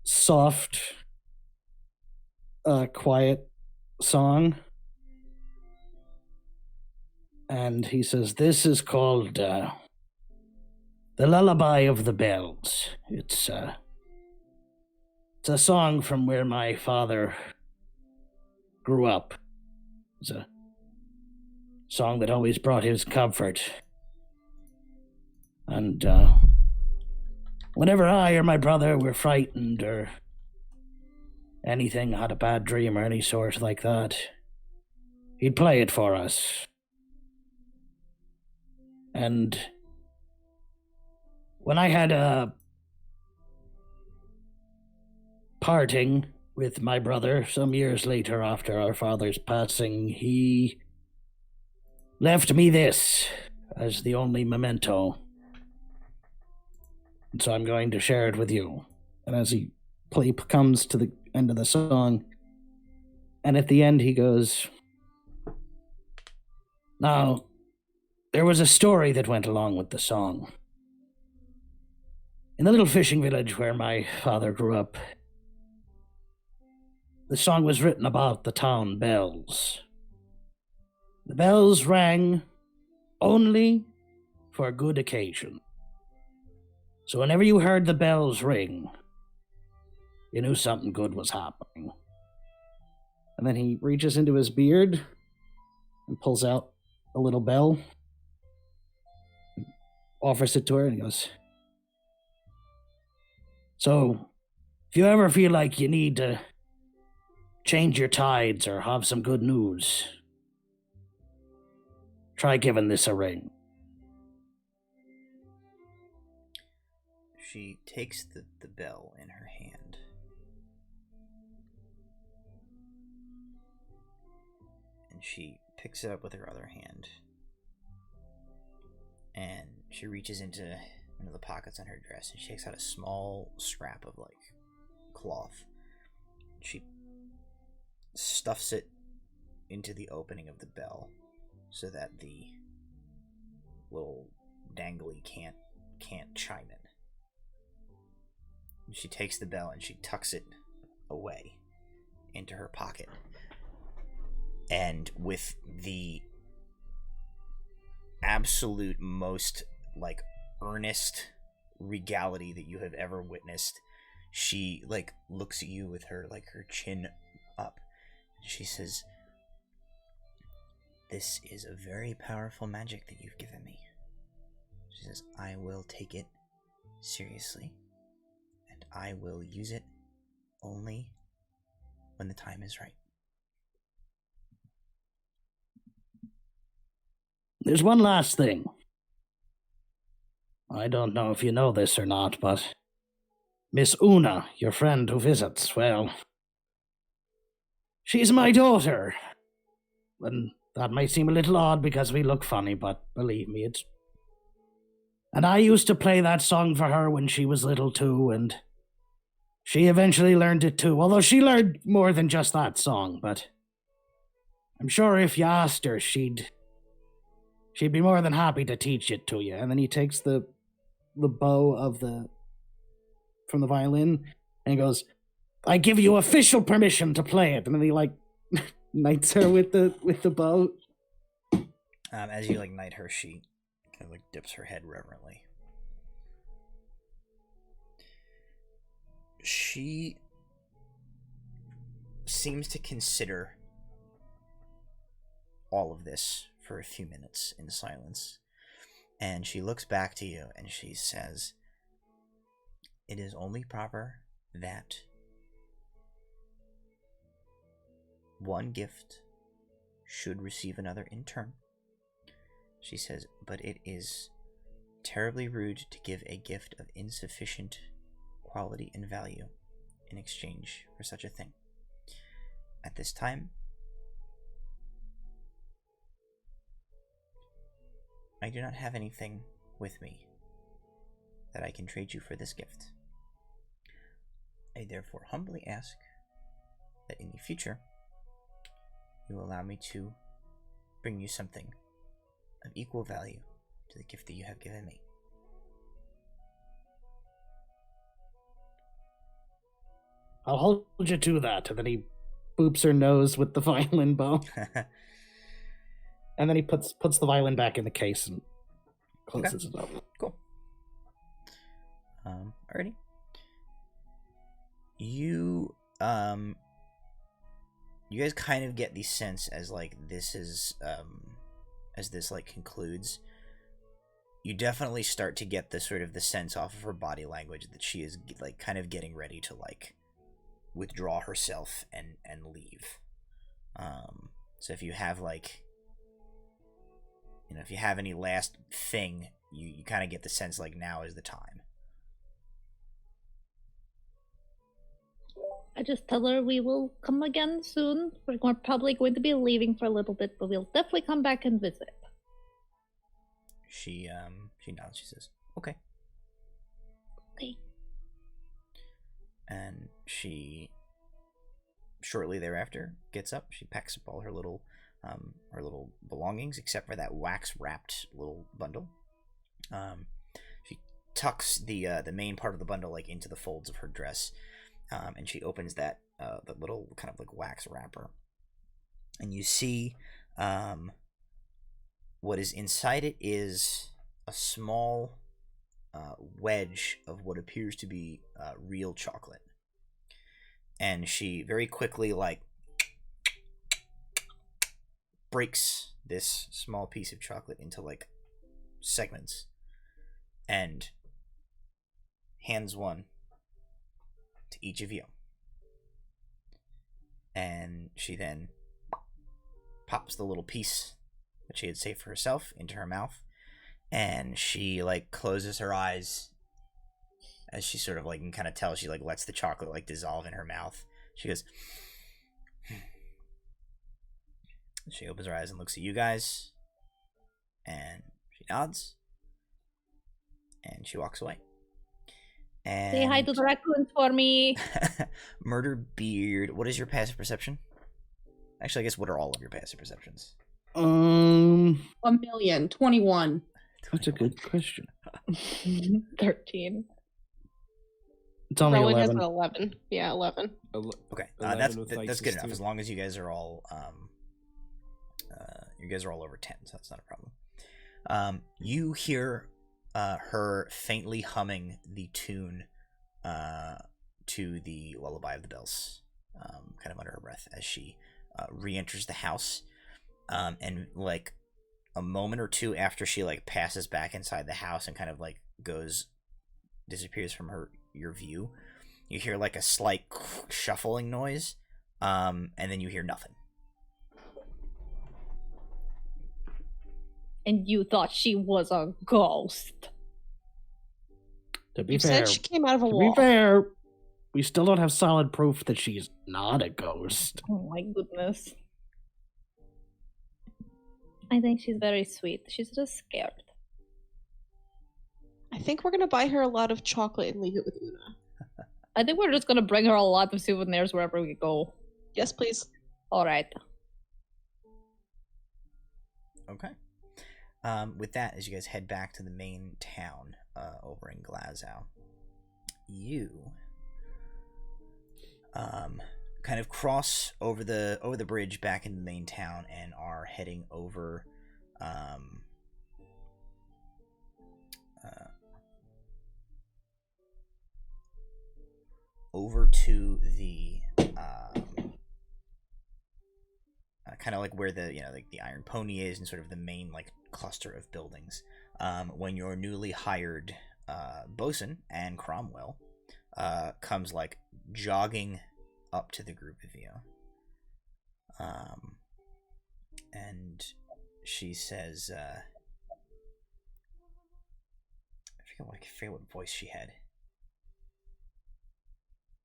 soft, quiet song. And he says, this is called The Lullaby of the Bells. It's a song from where my father grew up. It's a song that always brought his comfort. And whenever I or my brother were frightened or anything, had a bad dream or any sort like that, he'd play it for us. And when I had a parting with my brother some years later after our father's passing, he left me this as the only memento. And so I'm going to share it with you. And as he comes to the end of the song, and at the end he goes, now, there was a story that went along with the song. In the little fishing village where my father grew up, the song was written about the town bells. The bells rang only for a good occasion. So whenever you heard the bells ring, you knew something good was happening. And then he reaches into his beard and pulls out a little bell, offers it to her, and he goes, so, if you ever feel like you need to change your tides or have some good news, try giving this a ring. She takes the bell in her hand. And she picks it up with her other hand. And she reaches into one of the pockets on her dress and she takes out a small scrap of, like, cloth. She stuffs it into the opening of the bell so that the little dangly can't chime in. And she takes the bell and she tucks it away into her pocket. And with the absolute most, like, earnest regality that you have ever witnessed, she, like, looks at you with her, like, her chin up. She says, this is a very powerful magic that you've given me. She says, I will take it seriously, and I will use it only when the time is right. There's one last thing. I don't know if you know this or not, but Miss Una, your friend who visits, well, she's my daughter. And that might seem a little odd because we look funny, but believe me, it's... And I used to play that song for her when she was little too, and she eventually learned it too, although she learned more than just that song, but I'm sure if you asked her, she'd be more than happy to teach it to you. And then he takes the bow of from the violin and he goes, I give you official permission to play it. And then he, like, knights her with the bow. As you, like, knight her, she kind of, like, dips her head reverently. She seems to consider all of this for a few minutes in silence, and she looks back to you and she says, it is only proper that one gift should receive another in turn. She says, but it is terribly rude to give a gift of insufficient quality and value in exchange for such a thing. At this time, I do not have anything with me that I can trade you for this gift. I therefore humbly ask that in the future, you allow me to bring you something of equal value to the gift that you have given me. I'll hold you to that. And then he boops her nose with the violin bow. And then he puts the violin back in the case and closes it up. Cool. Alrighty. You guys kind of get the sense as like this is as this like concludes, you definitely start to get the sort of the sense off of her body language that she is like kind of getting ready to like withdraw herself and leave. So if you have like, you know, if you have any last thing, you kind of get the sense like now is the time. I just tell her we will come again soon. We're probably going to be leaving for a little bit, but we'll definitely come back and visit. She nods. She says, "Okay." Okay. And she shortly thereafter gets up. She packs up all her little belongings, except for that wax wrapped little bundle. She tucks the main part of the bundle like into the folds of her dress. And she opens that the little kind of like wax wrapper, and you see what is inside it is a small wedge of what appears to be real chocolate. And she very quickly like breaks this small piece of chocolate into like segments and hands one to each of you. And she then pops the little piece that she had saved for herself into her mouth, and she like closes her eyes as she sort of like, you can kind of tell she like lets the chocolate like dissolve in her mouth. She goes, she opens her eyes and looks at you guys, and she nods, and she walks away. And say hi to the raccoons for me. Murderbeard, what is your passive perception? Actually, I guess what are all of your passive perceptions? 1,000,000. 21. That's a good question. 13. It's only Rowan has 11. an 11. Yeah, 11. Okay, 11 that's with good Thyxes enough. too. As long as you guys are all over 10, so that's not a problem. You hear her faintly humming the tune to the Lullaby of the Bells, kind of under her breath as she re-enters the house, and like a moment or two after she like passes back inside the house and kind of like disappears from your view, you hear like a slight shuffling noise, and then you hear nothing. And you thought she was a ghost. To be You fair, said she came out of a to wall. be fair, we still don't have solid proof that she's not a ghost. Oh my goodness. I think she's very sweet. She's just scared. I think we're gonna buy her a lot of chocolate and leave it with Una. I think we're just gonna bring her a lot of souvenirs wherever we go. Yes, please. Alright. Okay. With that, as you guys head back to the main town over in Glasgow, you kind of cross over the bridge back in the main town and are heading over over to the kind of like where the like the Iron Pony is and sort of the main like cluster of buildings, when your newly hired bosun and Cromwell comes like jogging up to the group of you. And she says, I forget what voice she had.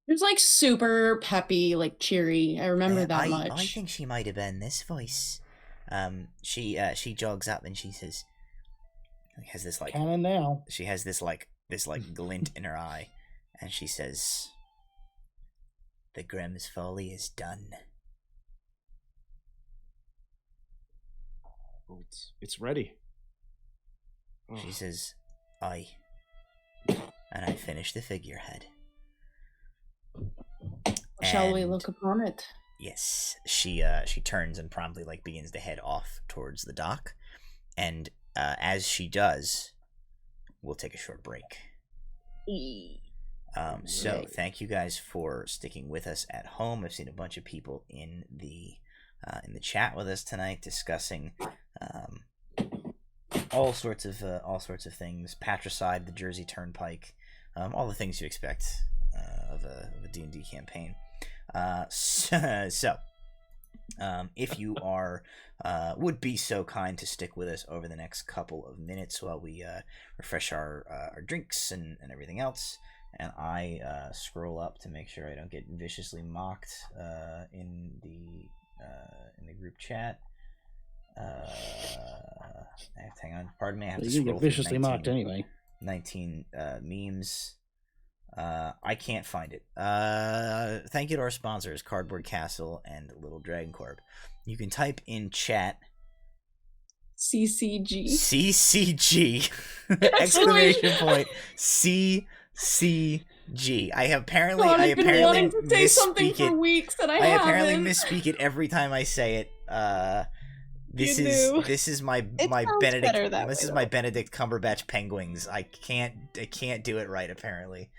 It was like super peppy, like cheery. I remember that much. I think she might have been this voice. She jogs up and she says, has this like Canon now. She has this glint in her eye, and she says, "The Grimm's folly is done." Oh, it's ready. She says, "Aye," and I finished the figurehead. Shall we look upon it? Yes, she turns and promptly like begins to head off towards the dock, and as she does, we'll take a short break. So thank you guys for sticking with us at home. I've seen a bunch of people in the chat with us tonight discussing all sorts of things: patricide, the Jersey Turnpike, all the things you expect of a D&D campaign. So if you would be so kind to stick with us over the next couple of minutes while we refresh our drinks and everything else, and I scroll up to make sure I don't get viciously mocked in the group chat. Hang on, pardon me. I have to You scroll get viciously mocked anyway. 19 memes. I can't find it. Thank you to our sponsors, Cardboard Castle and Little Dragon Corp. You can type in chat CCG. Exclamation point CCG. I apparently wanting to say something for weeks that I apparently haven't. misspeak it every time I say it. This is my Benedict Cumberbatch Penguins. I can't do it right apparently.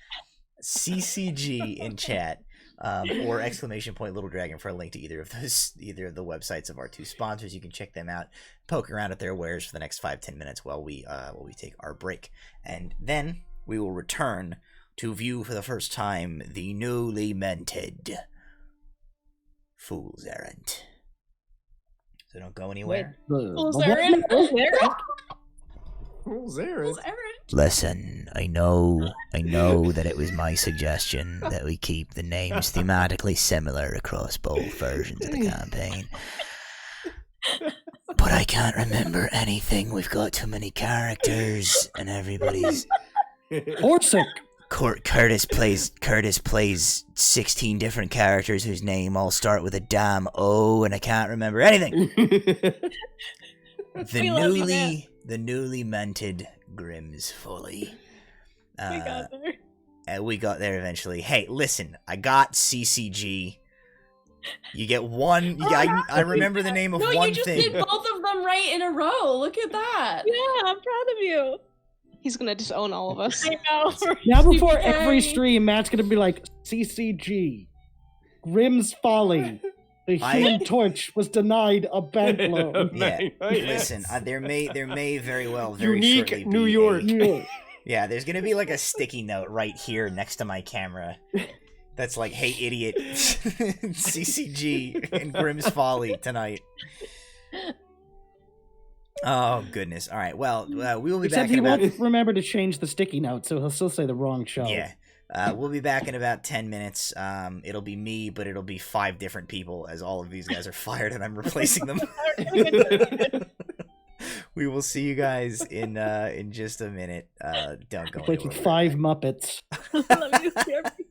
CCG in chat, or exclamation point Little Dragon for a link to either of the websites of our two sponsors. You can check them out, poke around at their wares for the next 5-10 minutes while we take our break, and then we will return to view for the first time the newly minted Fool's Errand. So don't go anywhere. Fool's Errand? Fool's Errand? Listen, I know that it was my suggestion that we keep the names thematically similar across both versions of the campaign. But I can't remember anything. We've got too many characters, and everybody's... Horsick! Curtis plays 16 different characters whose name all start with a damn O, and I can't remember anything. The newly minted Grimm's Folly. We got there. We got there eventually. Hey, listen, I got CCG. You get one. I remember the name of one thing. No, you just did both of them right in a row. Look at that. Yeah, I'm proud of you. He's gonna disown all of us. I know. Now before every stream, Matt's gonna be like, CCG, Grimm's Folly. The Human Torch was denied a bank loan. Yeah, listen, there may very well very Unique shortly New be York. Yeah, there's gonna be like a sticky note right here next to my camera. That's like, hey idiot, CCG and Grimm's Folly tonight. Oh goodness! All right, well, we will be Except back. he won't remember to change the sticky note, so he'll still say the wrong show. Yeah. We'll be back in about 10 minutes. It'll be me, but it'll be 5 different people as all of these guys are fired and I'm replacing them. We will see you guys in just a minute. Don't go Like anywhere. 5 Muppets. Let me see everything.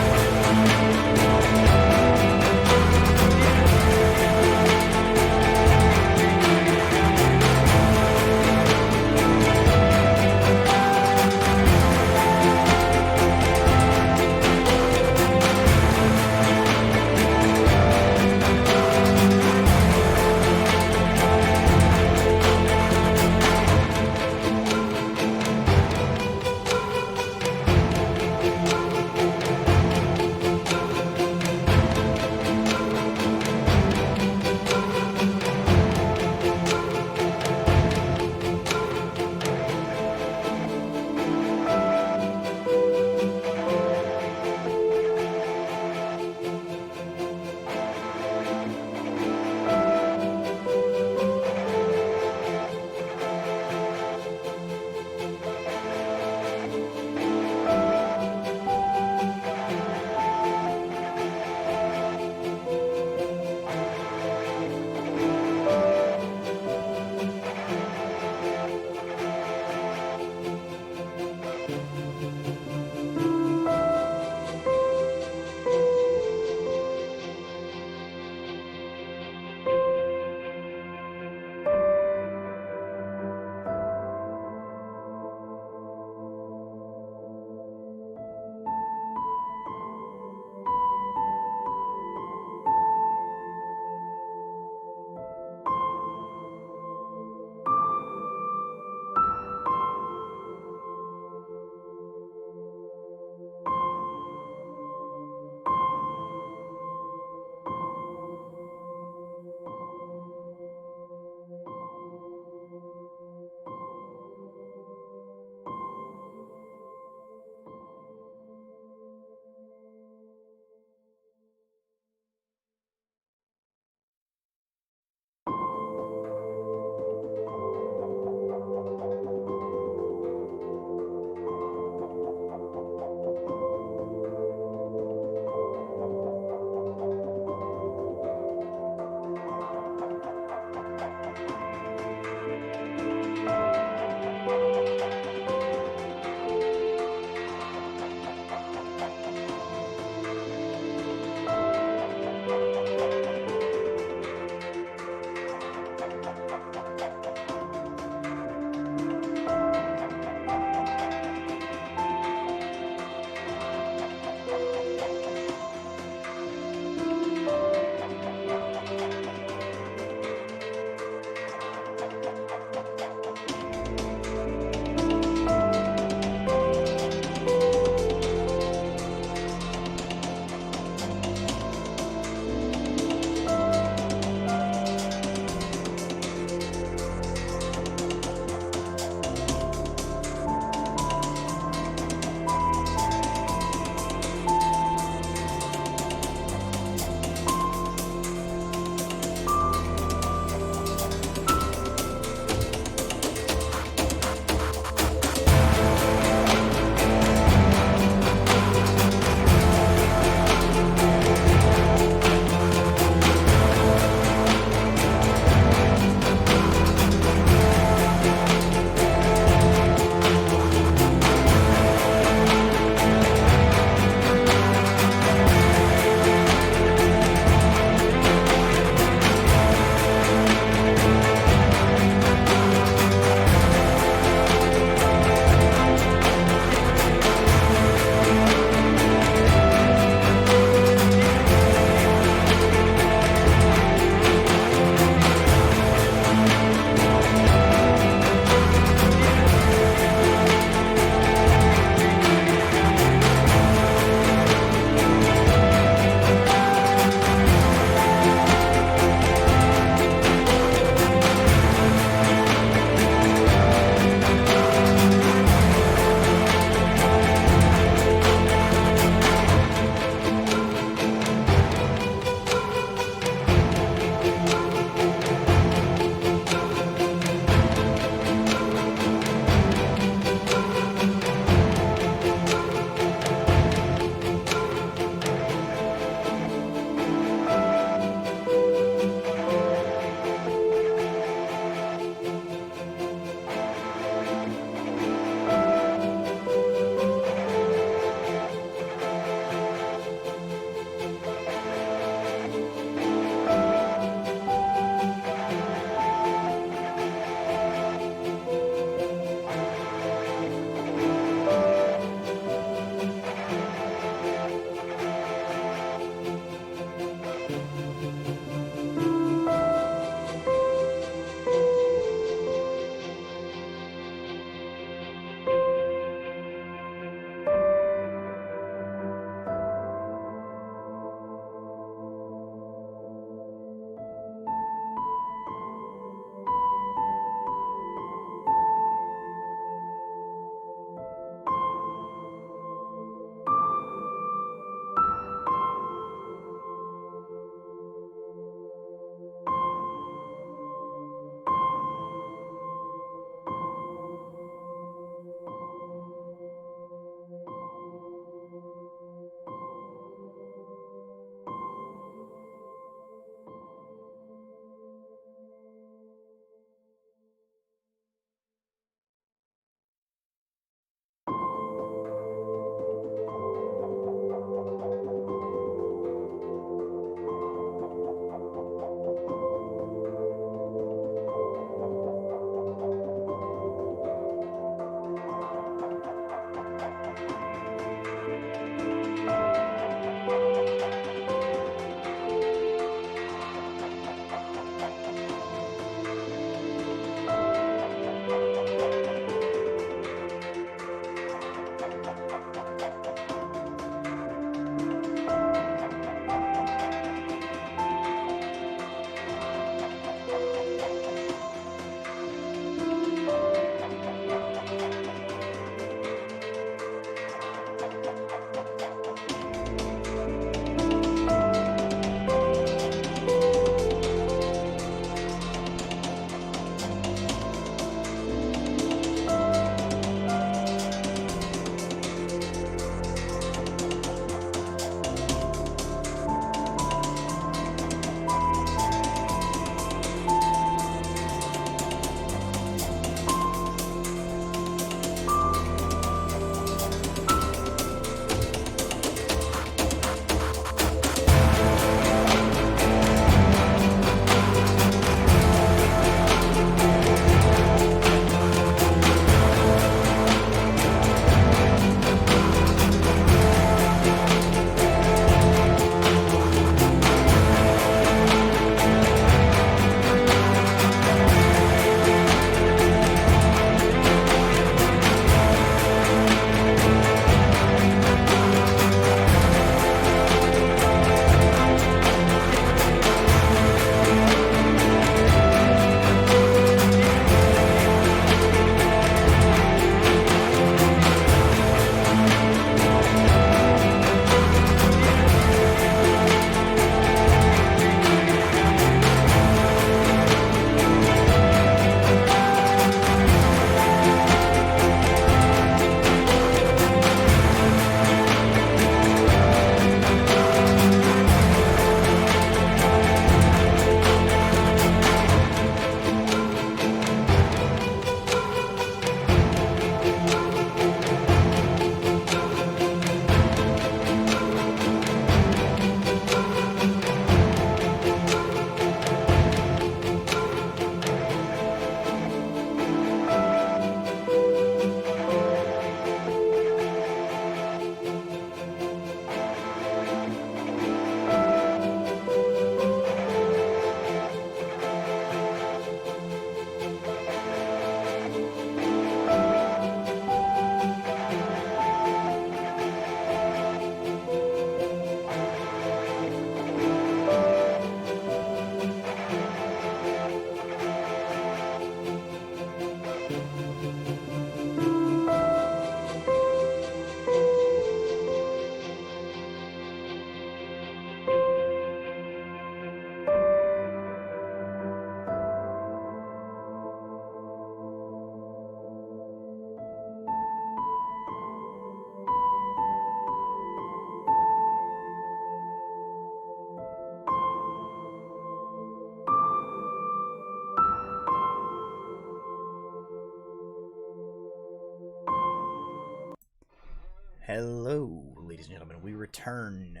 Hello, ladies and gentlemen. We return.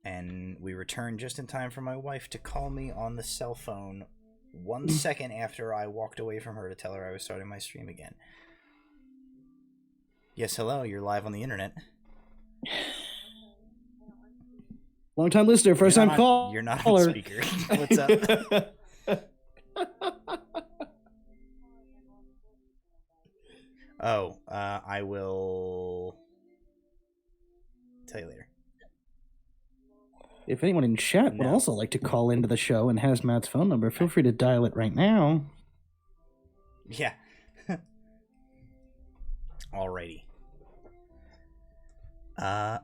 And we return just in time for my wife to call me on the cell phone 1 second after I walked away from her to tell her I was starting my stream again. Yes, hello, you're live on the internet. Long time listener, first time call. You're not on speaker. What's up? Oh, I will tell you later. If anyone in chat would also like to call into the show and has Matt's phone number, feel free to dial it right now. Yeah. Alrighty.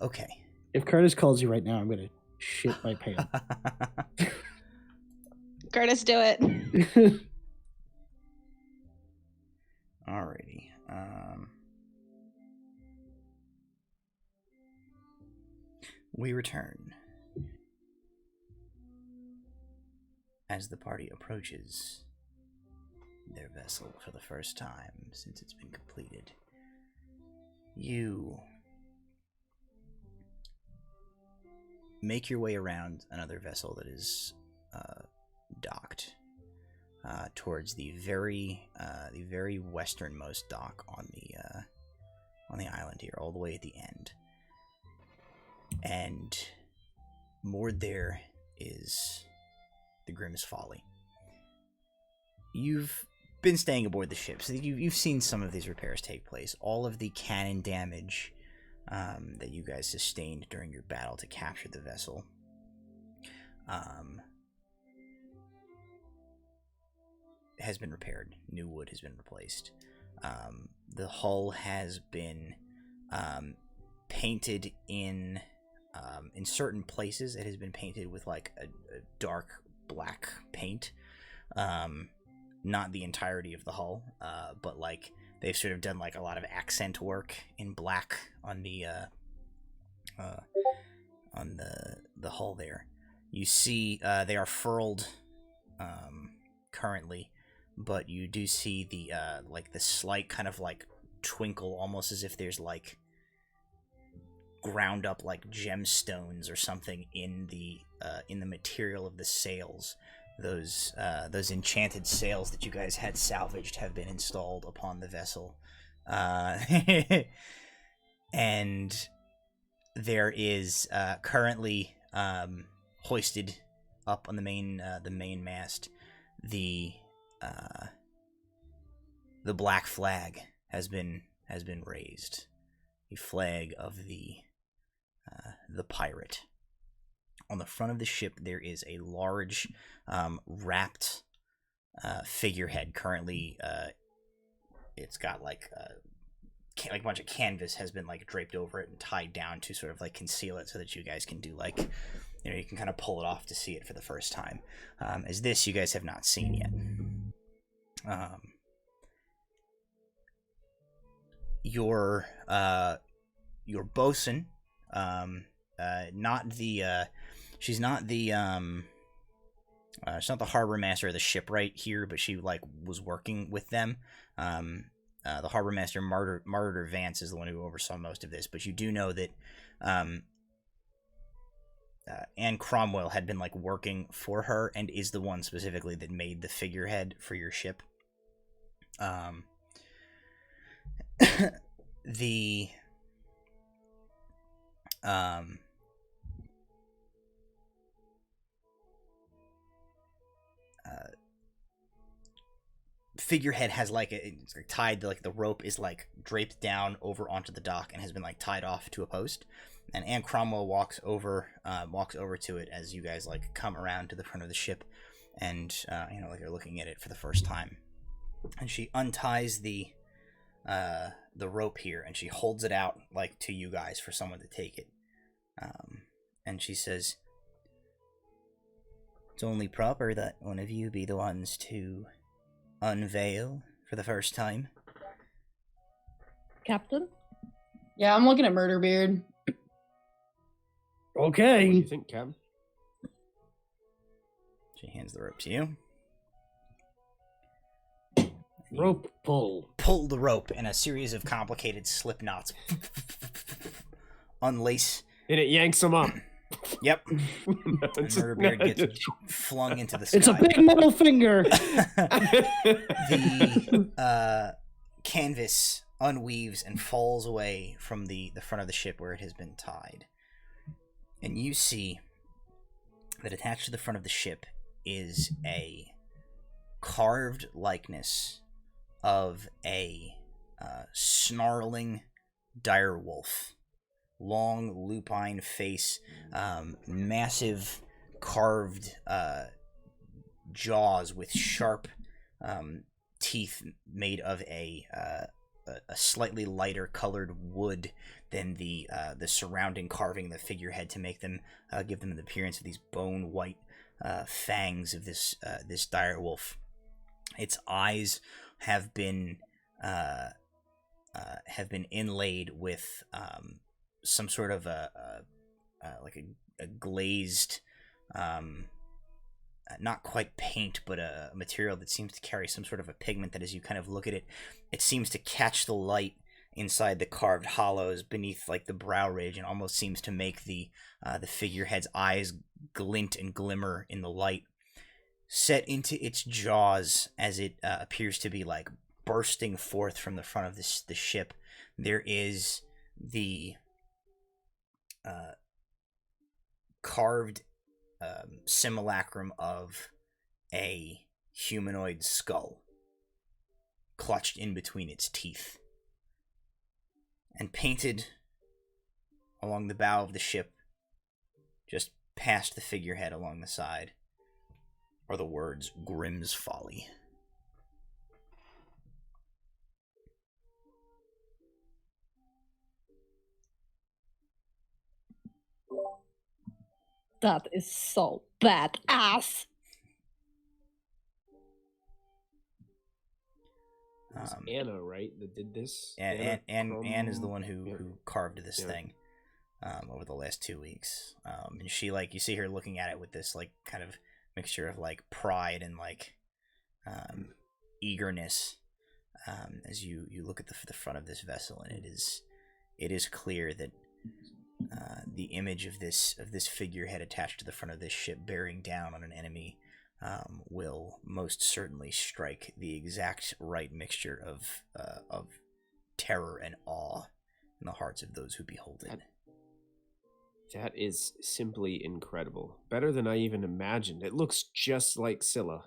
Okay. If Curtis calls you right now, I'm gonna shit my pants. Curtis, do it. Alrighty. We return. As the party approaches their vessel for the first time since it's been completed, you make your way around another vessel that is docked towards the very westernmost dock on the island here, all the way at the end. And moored there is the Grimm's Folly. You've been staying aboard the ship, so you've seen some of these repairs take place. All of the cannon damage that you guys sustained during your battle to capture the vessel has been repaired. New wood has been replaced. The hull has been painted in certain places. It has been painted with like a dark black paint. Not the entirety of the hull, but like they've sort of done like a lot of accent work in black on the hull there. You see they are furled currently, but you do see the like the slight kind of like twinkle, almost as if there's like ground up like gemstones or something in the material of the sails. Those enchanted sails that you guys had salvaged have been installed upon the vessel, and there is currently hoisted up on the main mast the black flag has been raised, the flag of the pirate. On the front of the ship, there is a large wrapped figurehead. Currently, it's got like a bunch of canvas has been like draped over it and tied down to sort of like conceal it, so that you guys can do like, you know, you can kind of pull it off to see it for the first time. As this, you guys have not seen yet. Your bosun, she's not the harbor master of the shipwright here, but she like was working with them. The harbor master Martyr Vance is the one who oversaw most of this, but you do know that Anne Cromwell had been like working for her and is the one specifically that made the figurehead for your ship. The figurehead has like it's like tied, like the rope is like draped down over onto the dock and has been like tied off to a post, and Anne Cromwell walks over to it as you guys like come around to the front of the ship, and you know, like you're looking at it for the first time, and she unties the rope here and she holds it out like to you guys for someone to take it, and she says, "It's only proper that one of you be the ones to unveil for the first time." Captain? Yeah, I'm looking at Murderbeard. What Okay. do you think, Cam? She hands the rope to you. Rope pull. Pull the rope, and a series of complicated slip knots unlace. And it yanks him up. Yep. And Murderbeard gets flung into the sky. It's a big metal finger. The canvas unweaves and falls away from the front of the ship where it has been tied. And you see that attached to the front of the ship is a carved likeness of a snarling direwolf. Long, lupine face, massive carved jaws with sharp teeth made of a slightly lighter colored wood than the surrounding carving, the figurehead, to make them give them the appearance of these bone white fangs of this direwolf. Its eyes have been inlaid with some sort of a glazed, not quite paint, but a material that seems to carry some sort of a pigment that, as you kind of look at it, it seems to catch the light inside the carved hollows beneath like the brow ridge, and almost seems to make the figurehead's eyes glint and glimmer in the light. Set into its jaws as it appears to be like bursting forth from the front of the ship, there is the carved simulacrum of a humanoid skull clutched in between its teeth. And painted along the bow of the ship, just past the figurehead along the side, are the words Grimm's Folly. That is so badass. It's Anna, right, that did this? And Anne is the one who carved this thing over the last 2 weeks. And she, like, you see her looking at it with this, like, kind of mixture of, like, pride and, like, eagerness as you look at the front of this vessel, and it is clear that the image of this figurehead attached to the front of this ship bearing down on an enemy will most certainly strike the exact right mixture of terror and awe in the hearts of those who behold it. That is simply incredible. Better than I even imagined. It looks just like Scylla.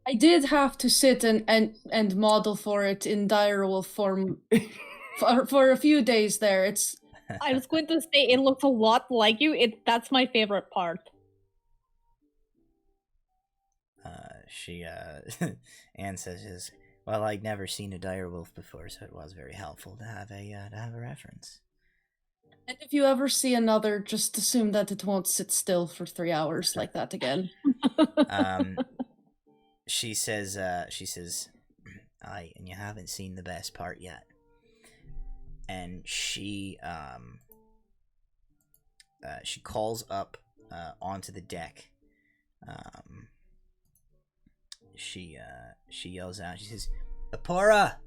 I did have to sit and model for it in direwolf form for a few days there. I was going to say it looks a lot like you. That's my favorite part. Anne says, well, I'd never seen a direwolf before, so it was very helpful to have a reference. And if you ever see another, just assume that it won't sit still for 3 hours like that again. She says, aye, and you haven't seen the best part yet. And she calls up onto the deck. She yells out. She says, "Apora!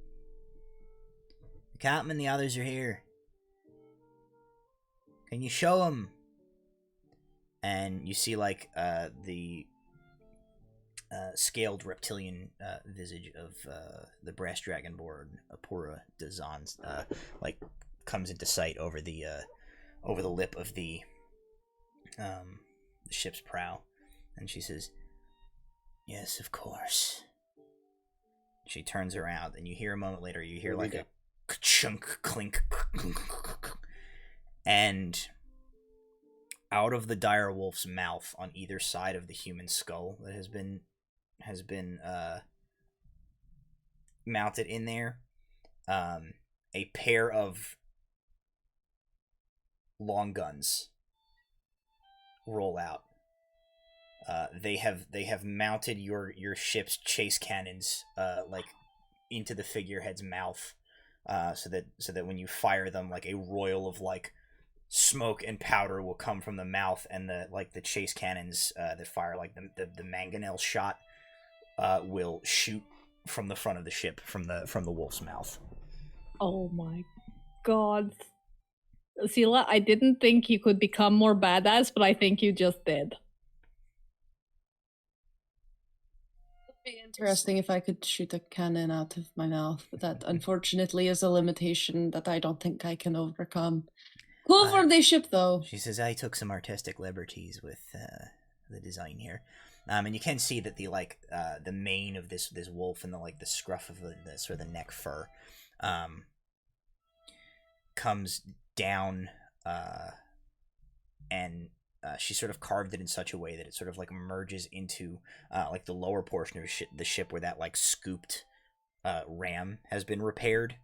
The captain and the others are here. Can you show them?" And you see, like, the scaled reptilian visage of the brass dragonborn Apora Dazan, like, comes into sight over the lip of the ship's prow, and she says, "Yes, of course." She turns around, and you hear a moment later, you hear like a chunk clink, and out of the direwolf's mouth on either side of the human skull that has been mounted in there, a pair of long guns roll out. They have mounted your ship's chase cannons like into the figurehead's mouth, so that when you fire them, like, a royal of, like, smoke and powder will come from the mouth, and the chase cannons that fire, like, the mangonel shot will shoot from the front of the ship, from the wolf's mouth. Oh my god. Scylla, I didn't think you could become more badass, but I think you just did. It'd be interesting if I could shoot a cannon out of my mouth, but that unfortunately is a limitation that I don't think I can overcome. Cool for the ship, though. She says, I took some artistic liberties with the design here. And you can see that the mane of this wolf and the scruff of the sort of the neck fur comes down, and she sort of carved it in such a way that it sort of merges into the lower portion of the ship where that scooped ram has been repaired,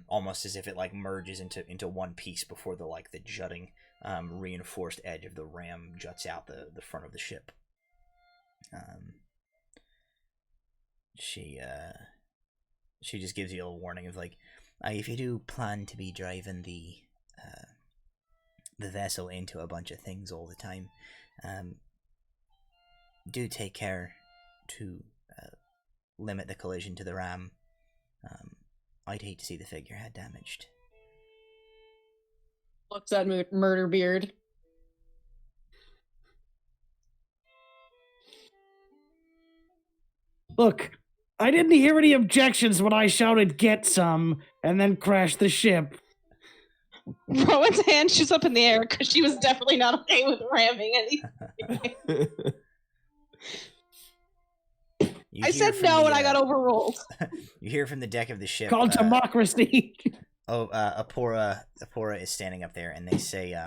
almost as if it merges into one piece before the jutting reinforced edge of the ram juts out the front of the ship. She just gives you a warning of if you do plan to be driving the vessel into a bunch of things all the time, do take care to limit the collision to the ram. I'd hate to see the figurehead damaged. Looks at Murderbeard. Look, I didn't hear any objections when I shouted "get some" and then crashed the ship. Rowan's hand shoots up in the air because she was definitely not okay with ramming anything. I said no and I got overruled. You hear from the deck of the ship. Called democracy. Apora is standing up there, and they say,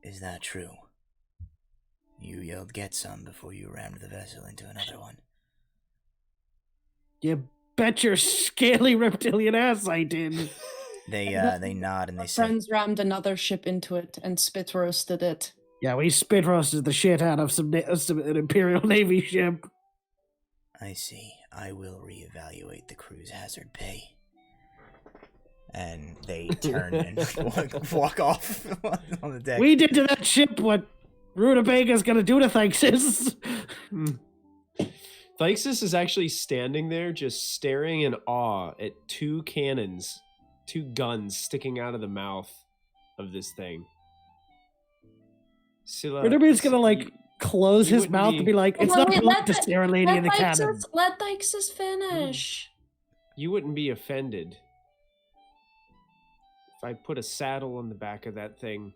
is that true? You yelled "get some" before you rammed the vessel into another one. You bet your scaly reptilian ass I did. They nod and they say, friends rammed another ship into it and spit roasted it. Yeah, we spit roasted the shit out of an Imperial Navy ship. I see. I will reevaluate the crew's hazard pay. And they turn and walk off on the deck. We did to that ship what Rutabaga's gonna do to Thyxes. Thyxes is actually standing there just staring in awe at two guns sticking out of the mouth of this thing. Scylla, Rutabaga's gonna close his mouth and be like, it's not polite to stare a lady in the cannon. Let Thyxes finish. You wouldn't be offended if I put a saddle on the back of that thing.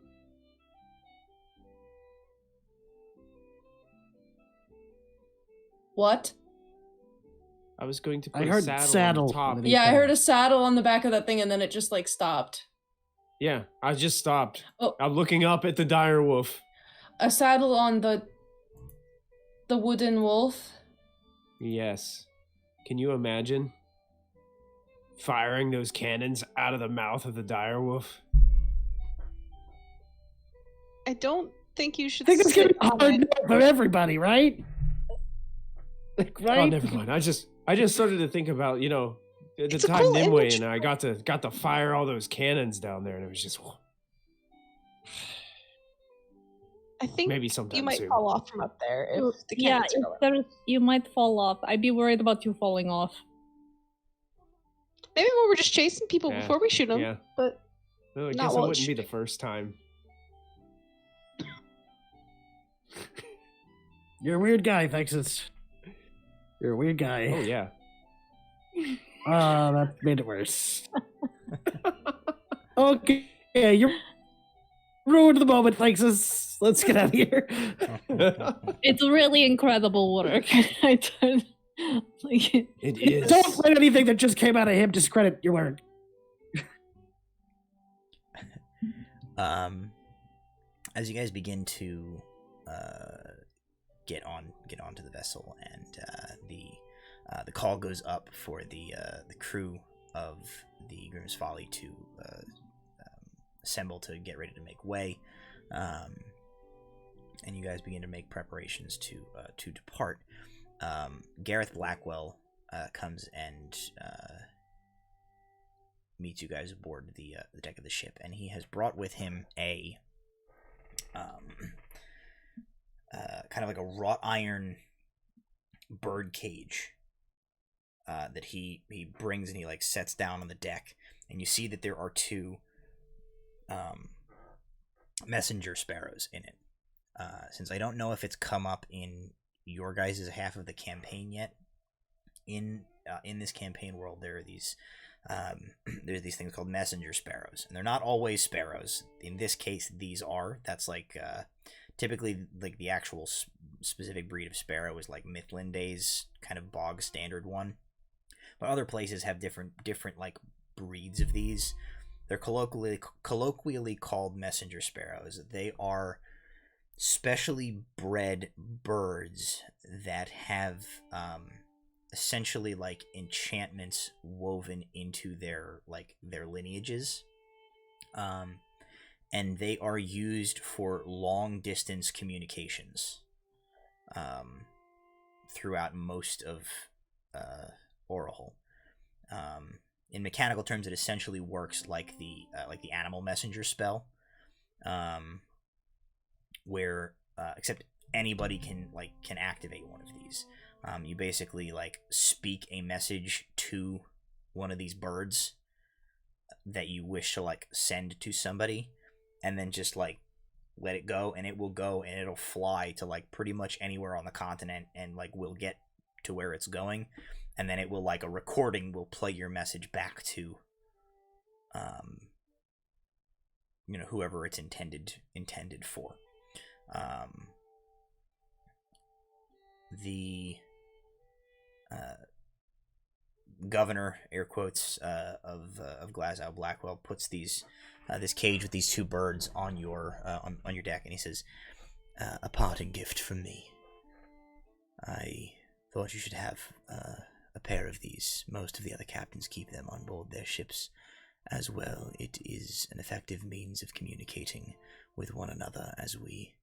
What? I was going to put I heard a saddle saddle on the top. Yeah, I heard a saddle on the back of that thing and then it just stopped. Yeah, I just stopped. Oh. I'm looking up at the dire wolf. A saddle on the wooden wolf? Yes. Can you imagine firing those cannons out of the mouth of the dire wolf? I don't think you should. I think it's gonna be sit on hard it. for everybody, right? Right? Oh, never mind. I just started to think about, at the It's a time cool Nymue image. and I got to fire all those cannons down there, and it was just I think maybe sometime you might soon. fall off from up there if the Yeah, cannons are going. you might fall off. I'd be worried about you falling off. Maybe we were just chasing people Yeah, before we shoot them. yeah. But No, I Not guess it while wouldn't it's be the first time. You're a weird guy, Thyxes. You're a weird guy. Oh yeah. That made it worse. Okay, you ruined the moment, Thyxes. Let's get out of here. It's really incredible work. I don't It is. Don't let anything that just came out of him discredit your work. As you guys begin to get onto the vessel, and the call goes up for the crew of the Grimm's Folly to assemble to get ready to make way, and you guys begin to make preparations to depart. Gareth Blackwell comes and meets you guys aboard the deck of the ship, and he has brought with him a kind of like a wrought iron bird cage that he brings, and he like sets down on the deck, and you see that there are two messenger sparrows in it. Since I don't know if it's come up in your guys' half of the campaign yet, in this campaign world there are these there's these things called messenger sparrows, and they're not always sparrows. In this case, these are. That's like typically like the actual specific breed of sparrow is like Midlanday's kind of bog standard one, but other places have different like breeds of these. They're colloquially called messenger sparrows. They are specially bred birds that have essentially like enchantments woven into their lineages, and they are used for long distance communications throughout most of Orahul. In mechanical terms, it essentially works like the animal messenger spell, where except anybody can activate one of these. You basically like speak a message to one of these birds that you wish to like send to somebody, and then just like let it go, and it will go, and it'll fly to like pretty much anywhere on the continent, and like will get to where it's going, and then it will like a recording will play your message back to whoever it's intended for. The governor, air quotes, of Glasgow Blackwell puts this cage with these two birds on your deck, and he says, "A parting gift from me. I thought you should have a pair of these. Most of the other captains keep them on board their ships as well. It is an effective means of communicating with one another as we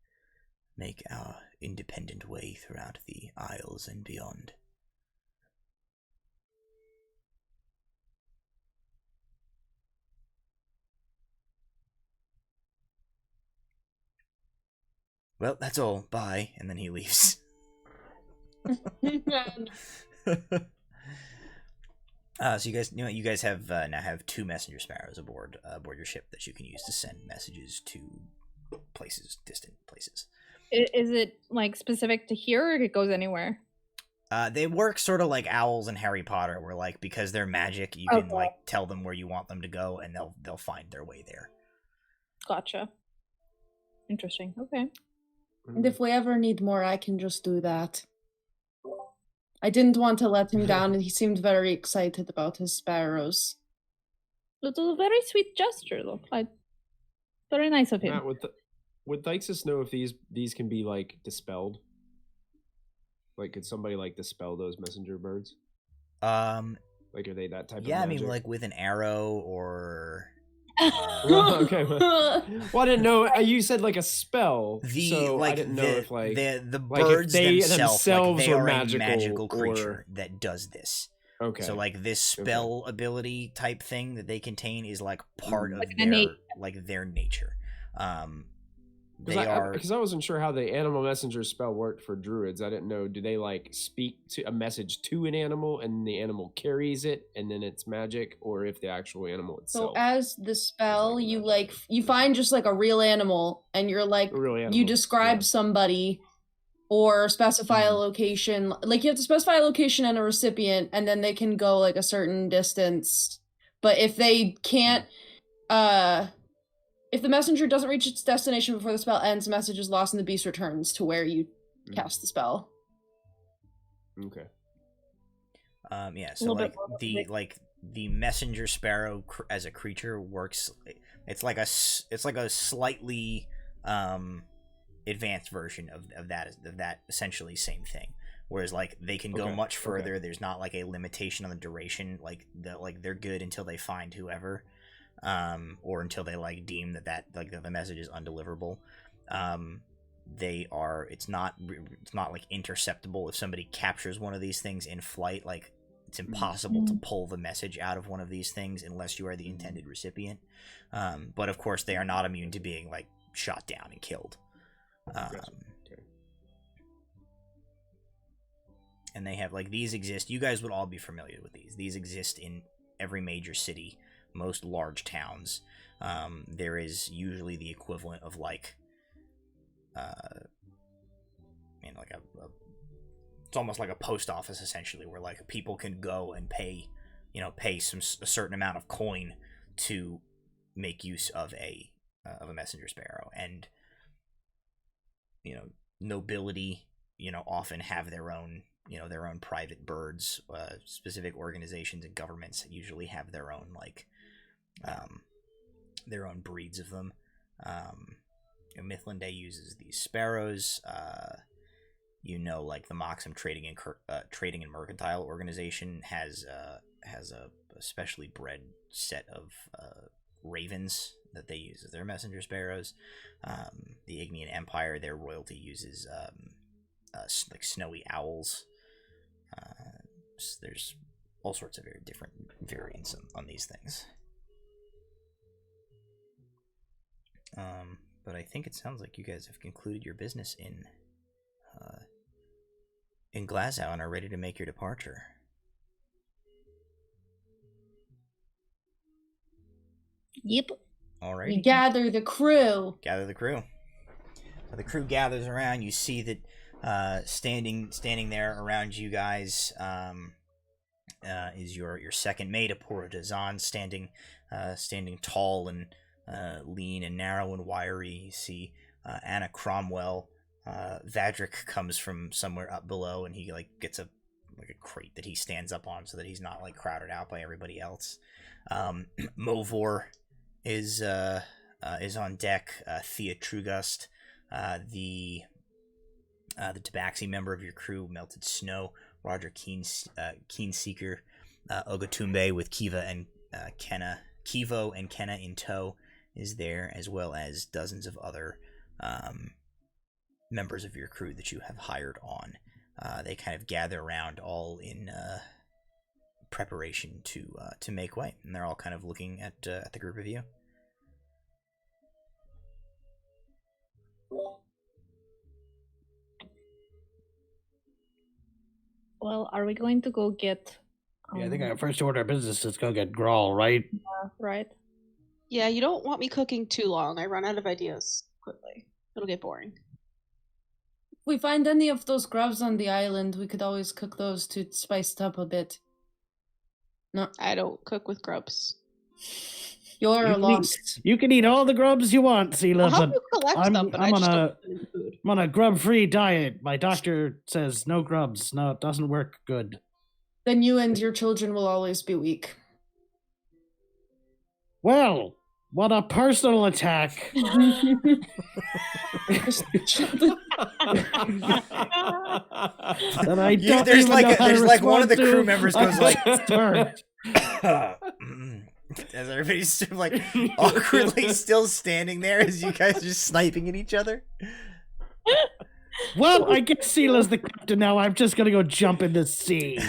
make our independent way throughout the Isles and beyond." Well, that's all. Bye. And then he leaves. So you guys have now have two messenger sparrows aboard your ship that you can use to send messages to distant places. Is it like specific to here, or it goes anywhere? They work sort of like owls in Harry Potter, where like because they're magic, you can like tell them where you want them to go, and they'll find their way there. Gotcha. Interesting. Okay. And if we ever need more, I can just do that. I didn't want to let him down, and he seemed very excited about his sparrows. It's a very sweet gesture, though. Very nice of him. Matt, would Thyxes know if these can be like dispelled? Like, could somebody like dispel those messenger birds? Like, are they that type of magic? I mean, like with an arrow or. Okay. Well, I didn't know. You said like a spell, so I didn't know if like the like birds if themselves they are magical, a magical creature that does this. Okay. So like this spell ability type thing that they contain is like part of their nature. Because I wasn't sure how the animal messenger spell worked for druids. I didn't know. Do they like speak to a message to an animal and the animal carries it and then it's magic, or if the actual animal itself? So as the spell, you find just like a real animal, and you're like you describe somebody or specify a location. Like you have to specify a location and a recipient, and then they can go like a certain distance. But if they can't, if the messenger doesn't reach its destination before the spell ends, the message is lost and the beast returns to where you cast the spell. Okay. So like the messenger sparrow as a creature works. It's like a slightly advanced version of that essentially same thing. Whereas like they can go much further. There's not like a limitation on the duration. Like they're good until they find whoever. Or until they like deem that the message is undeliverable. It's not like interceptable. If somebody captures one of these things in flight, like it's impossible to pull the message out of one of these things unless you are the intended recipient. But of course they are not immune to being like shot down and killed. And they have, like, these exist. You guys would all be familiar with these. These exist in every major city, most large towns. There is usually the equivalent of, like, it's almost like a post office, essentially, where, like, people can go and pay a certain amount of coin to make use of a messenger sparrow. And, nobility, often have their own private birds. Specific organizations and governments usually have their own, like, their own breeds of them. Mithlinde uses these sparrows. Like the Moxham Trading and Mercantile Organization has a specially bred set of ravens that they use as their messenger sparrows. The Ignean Empire, their royalty uses like snowy owls. There's all sorts of very different variants on these things. But I think it sounds like you guys have concluded your business in Glasgow and are ready to make your departure. Yep. All right. We gather the crew. Gather the crew. So the crew gathers around. You see that standing there around you guys is your second mate, Apora Dazan, standing tall and lean and narrow and wiry. You see Anna Cromwell. Vadric comes from somewhere up below, and he like gets a crate that he stands up on so that he's not like crowded out by everybody else. Movor is on deck. Thea Trugust, the Tabaxi member of your crew, Melted Snow. Roger Keenseeker, Ogatumbe with Kiva and Kivo and Kenna in tow is there, as well as dozens of other members of your crew that you have hired on. They kind of gather around, all in preparation to make way, and they're all kind of looking at the group of you. Well, are we going to go get... Yeah, I think our first order of business is go get Grawl, right? Right. Yeah, you don't want me cooking too long. I run out of ideas quickly. It'll get boring. If we find any of those grubs on the island, we could always cook those to spice it up a bit. No, I don't cook with grubs. You're lost. You can eat all the grubs you want, Scylla, I'll help but you collect I'm them, but I just don't put them in food. I'm on a grub-free diet. My doctor says no grubs. No, it doesn't work good. Then you and your children will always be weak. Well, what a personal attack. That I don't There's even like know how to there's like one of the respond crew to. members I'm goes like concerned. as everybody's sort of like awkwardly still standing there as you guys are just sniping at each other. Well, I guess Scylla's the captain now. I'm just gonna go jump in the sea.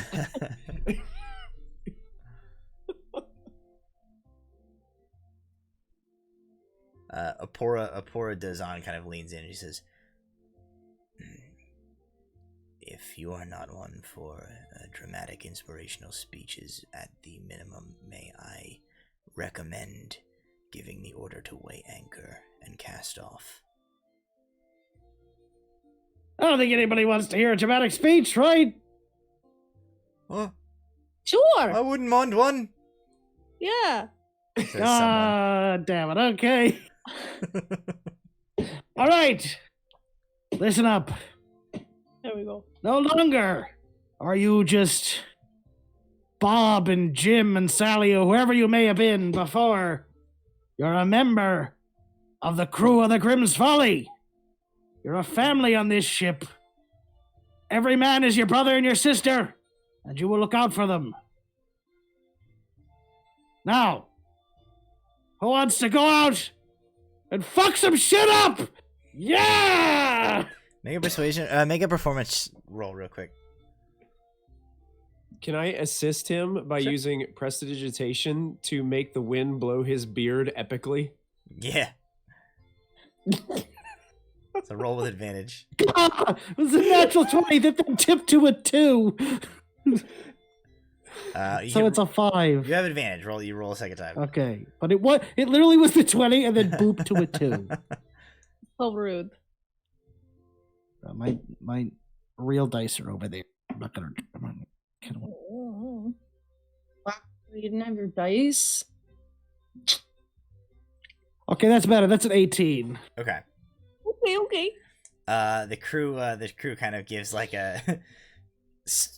Apora Dazan kind of leans in and she says, "If you are not one for dramatic, inspirational speeches, at the minimum, may I recommend giving the order to weigh anchor and cast off?" I don't think anybody wants to hear a dramatic speech, right? Oh, Sure. I wouldn't mind one. Yeah. Says someone. Ah, damn it. Okay. All right. Listen up. There we go. No longer are you just Bob and Jim and Sally or whoever you may have been before. You're a member of the crew of the Grimm's Folly. You're a family on this ship. Every man is your brother and your sister, and you will look out for them. Now, who wants to go out and fuck some shit up? Yeah! Make a persuasion. Make a performance roll real quick. Can I assist him by Sure. using prestidigitation to make the wind blow his beard epically? Yeah. So roll with advantage. It was a natural 20 that then tipped to a 2. So it's a 5. You have advantage. You roll a second time. Okay, but it literally was the 20 and then booped to a 2. So rude. My real dice are over there. I'm not gonna. Wow, you didn't have your dice. Okay, that's better. That's an 18. Okay. Okay. The crew kind of gives like a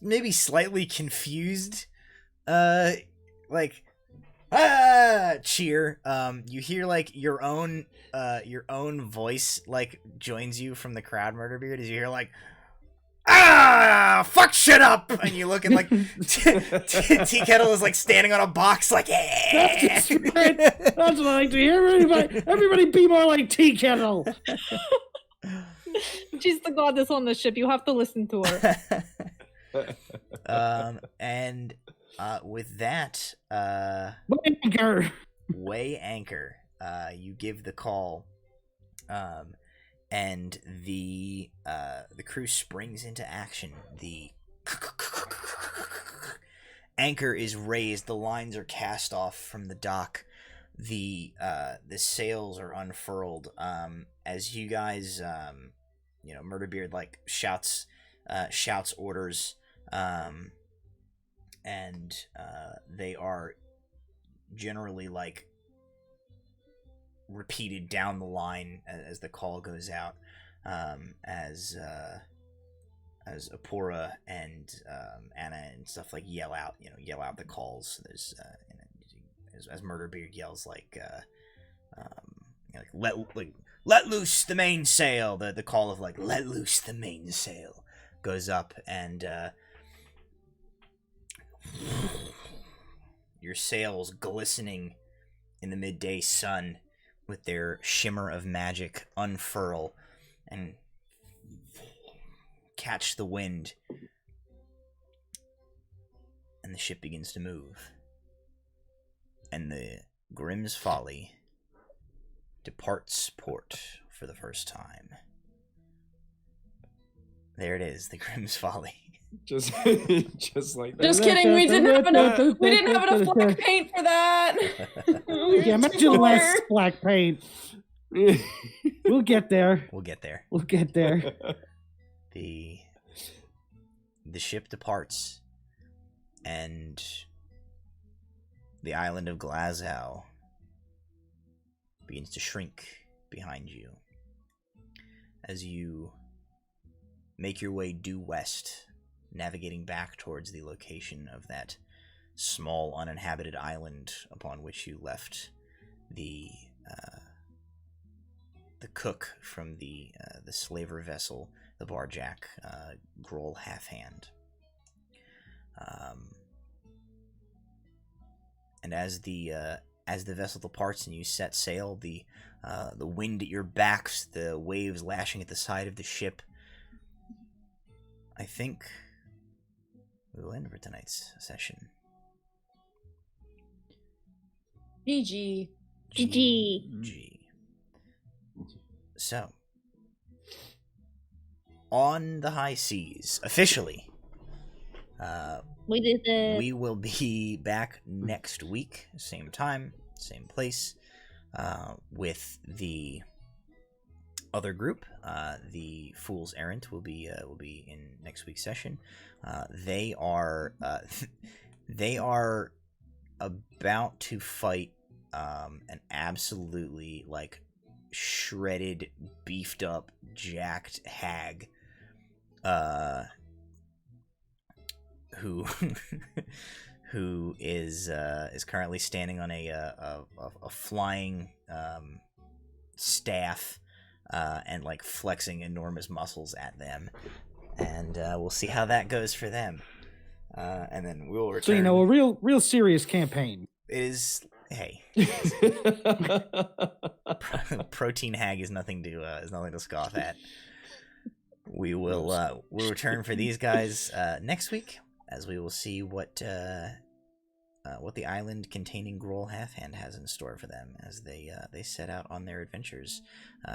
maybe slightly confused like cheer. You hear like your own voice like joins you from the crowd, Murderbeard, as you hear like fuck shit up, and you look and like Tea Kettle is like standing on a box like That's right. That's what I like to hear. Everybody be more like Tea Kettle. She's the goddess on the ship. You have to listen to her. And with that, weigh anchor. You give the call, and the crew springs into action. The anchor is raised. The lines are cast off from the dock. The sails are unfurled. As you guys, Murderbeard like shouts orders. And they are generally like repeated down the line as the call goes out, as Apora and Anna and stuff like yell out the calls. There's as Murderbeard yells like let loose the mainsail. The call of like let loose the mainsail goes up, and your sails glistening in the midday sun with their shimmer of magic unfurl and catch the wind, and the ship begins to move, and the Grimm's Folly departs port for the first time. There it is, the Grimm's Folly. Just like that. Just kidding. We didn't have enough black paint for that. Yeah, imagine less black paint. We'll get there. The ship departs, and the island of Glasgow begins to shrink behind you as you make your way due west, navigating back towards the location of that small uninhabited island upon which you left the cook from the slaver vessel, the barjack, Groll Halfhand. And as the vessel departs and you set sail, the wind at your backs, the waves lashing at the side of the ship, I think we will end for tonight's session. GG. GG. So, on the high seas, officially, We did it. we will be back next week, same time, same place, with the other group. The Fool's Errant will be in next week's session. They are about to fight an absolutely like shredded, beefed up, jacked hag, who is currently standing on a flying staff, and like flexing enormous muscles at them, and we'll see how that goes for them, and then we'll return. So a real serious campaign. It is. Hey, protein hag is nothing to scoff at. We'll return for these guys next week, as we will see what what the island containing Grohl Halfhand has in store for them as they set out on their adventures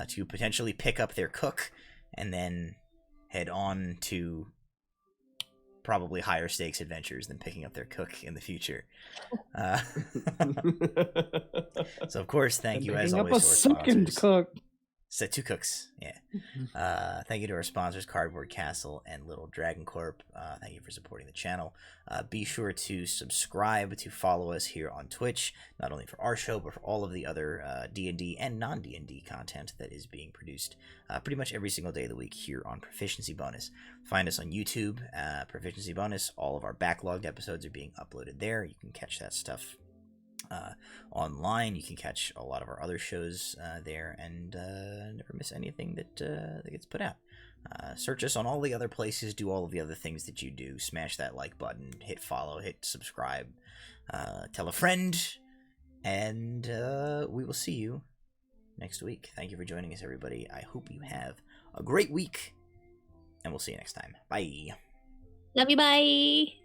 to potentially pick up their cook and then head on to probably higher stakes adventures than picking up their cook in the future. So of course, thank you as Picking always up a to our second sponsors. cook. So 2 cooks, yeah. Thank you to our sponsors, Cardboard Castle and Little Dragon Corp. Thank you for supporting the channel. Be sure to subscribe to follow us here on Twitch, not only for our show, but for all of the other D&D and non-D&D content that is being produced pretty much every single day of the week here on Proficiency Bonus. Find us on YouTube, Proficiency Bonus. All of our backlogged episodes are being uploaded there. You can catch that stuff online. You can catch a lot of our other shows there and never miss anything that gets put out. Search us on all the other places, do all of the other things that you do. Smash that like button, hit follow, hit subscribe, tell a friend, and we will see you next week. Thank you for joining us, everybody. I hope you have a great week, and we'll see you next time. Bye. Love you, bye.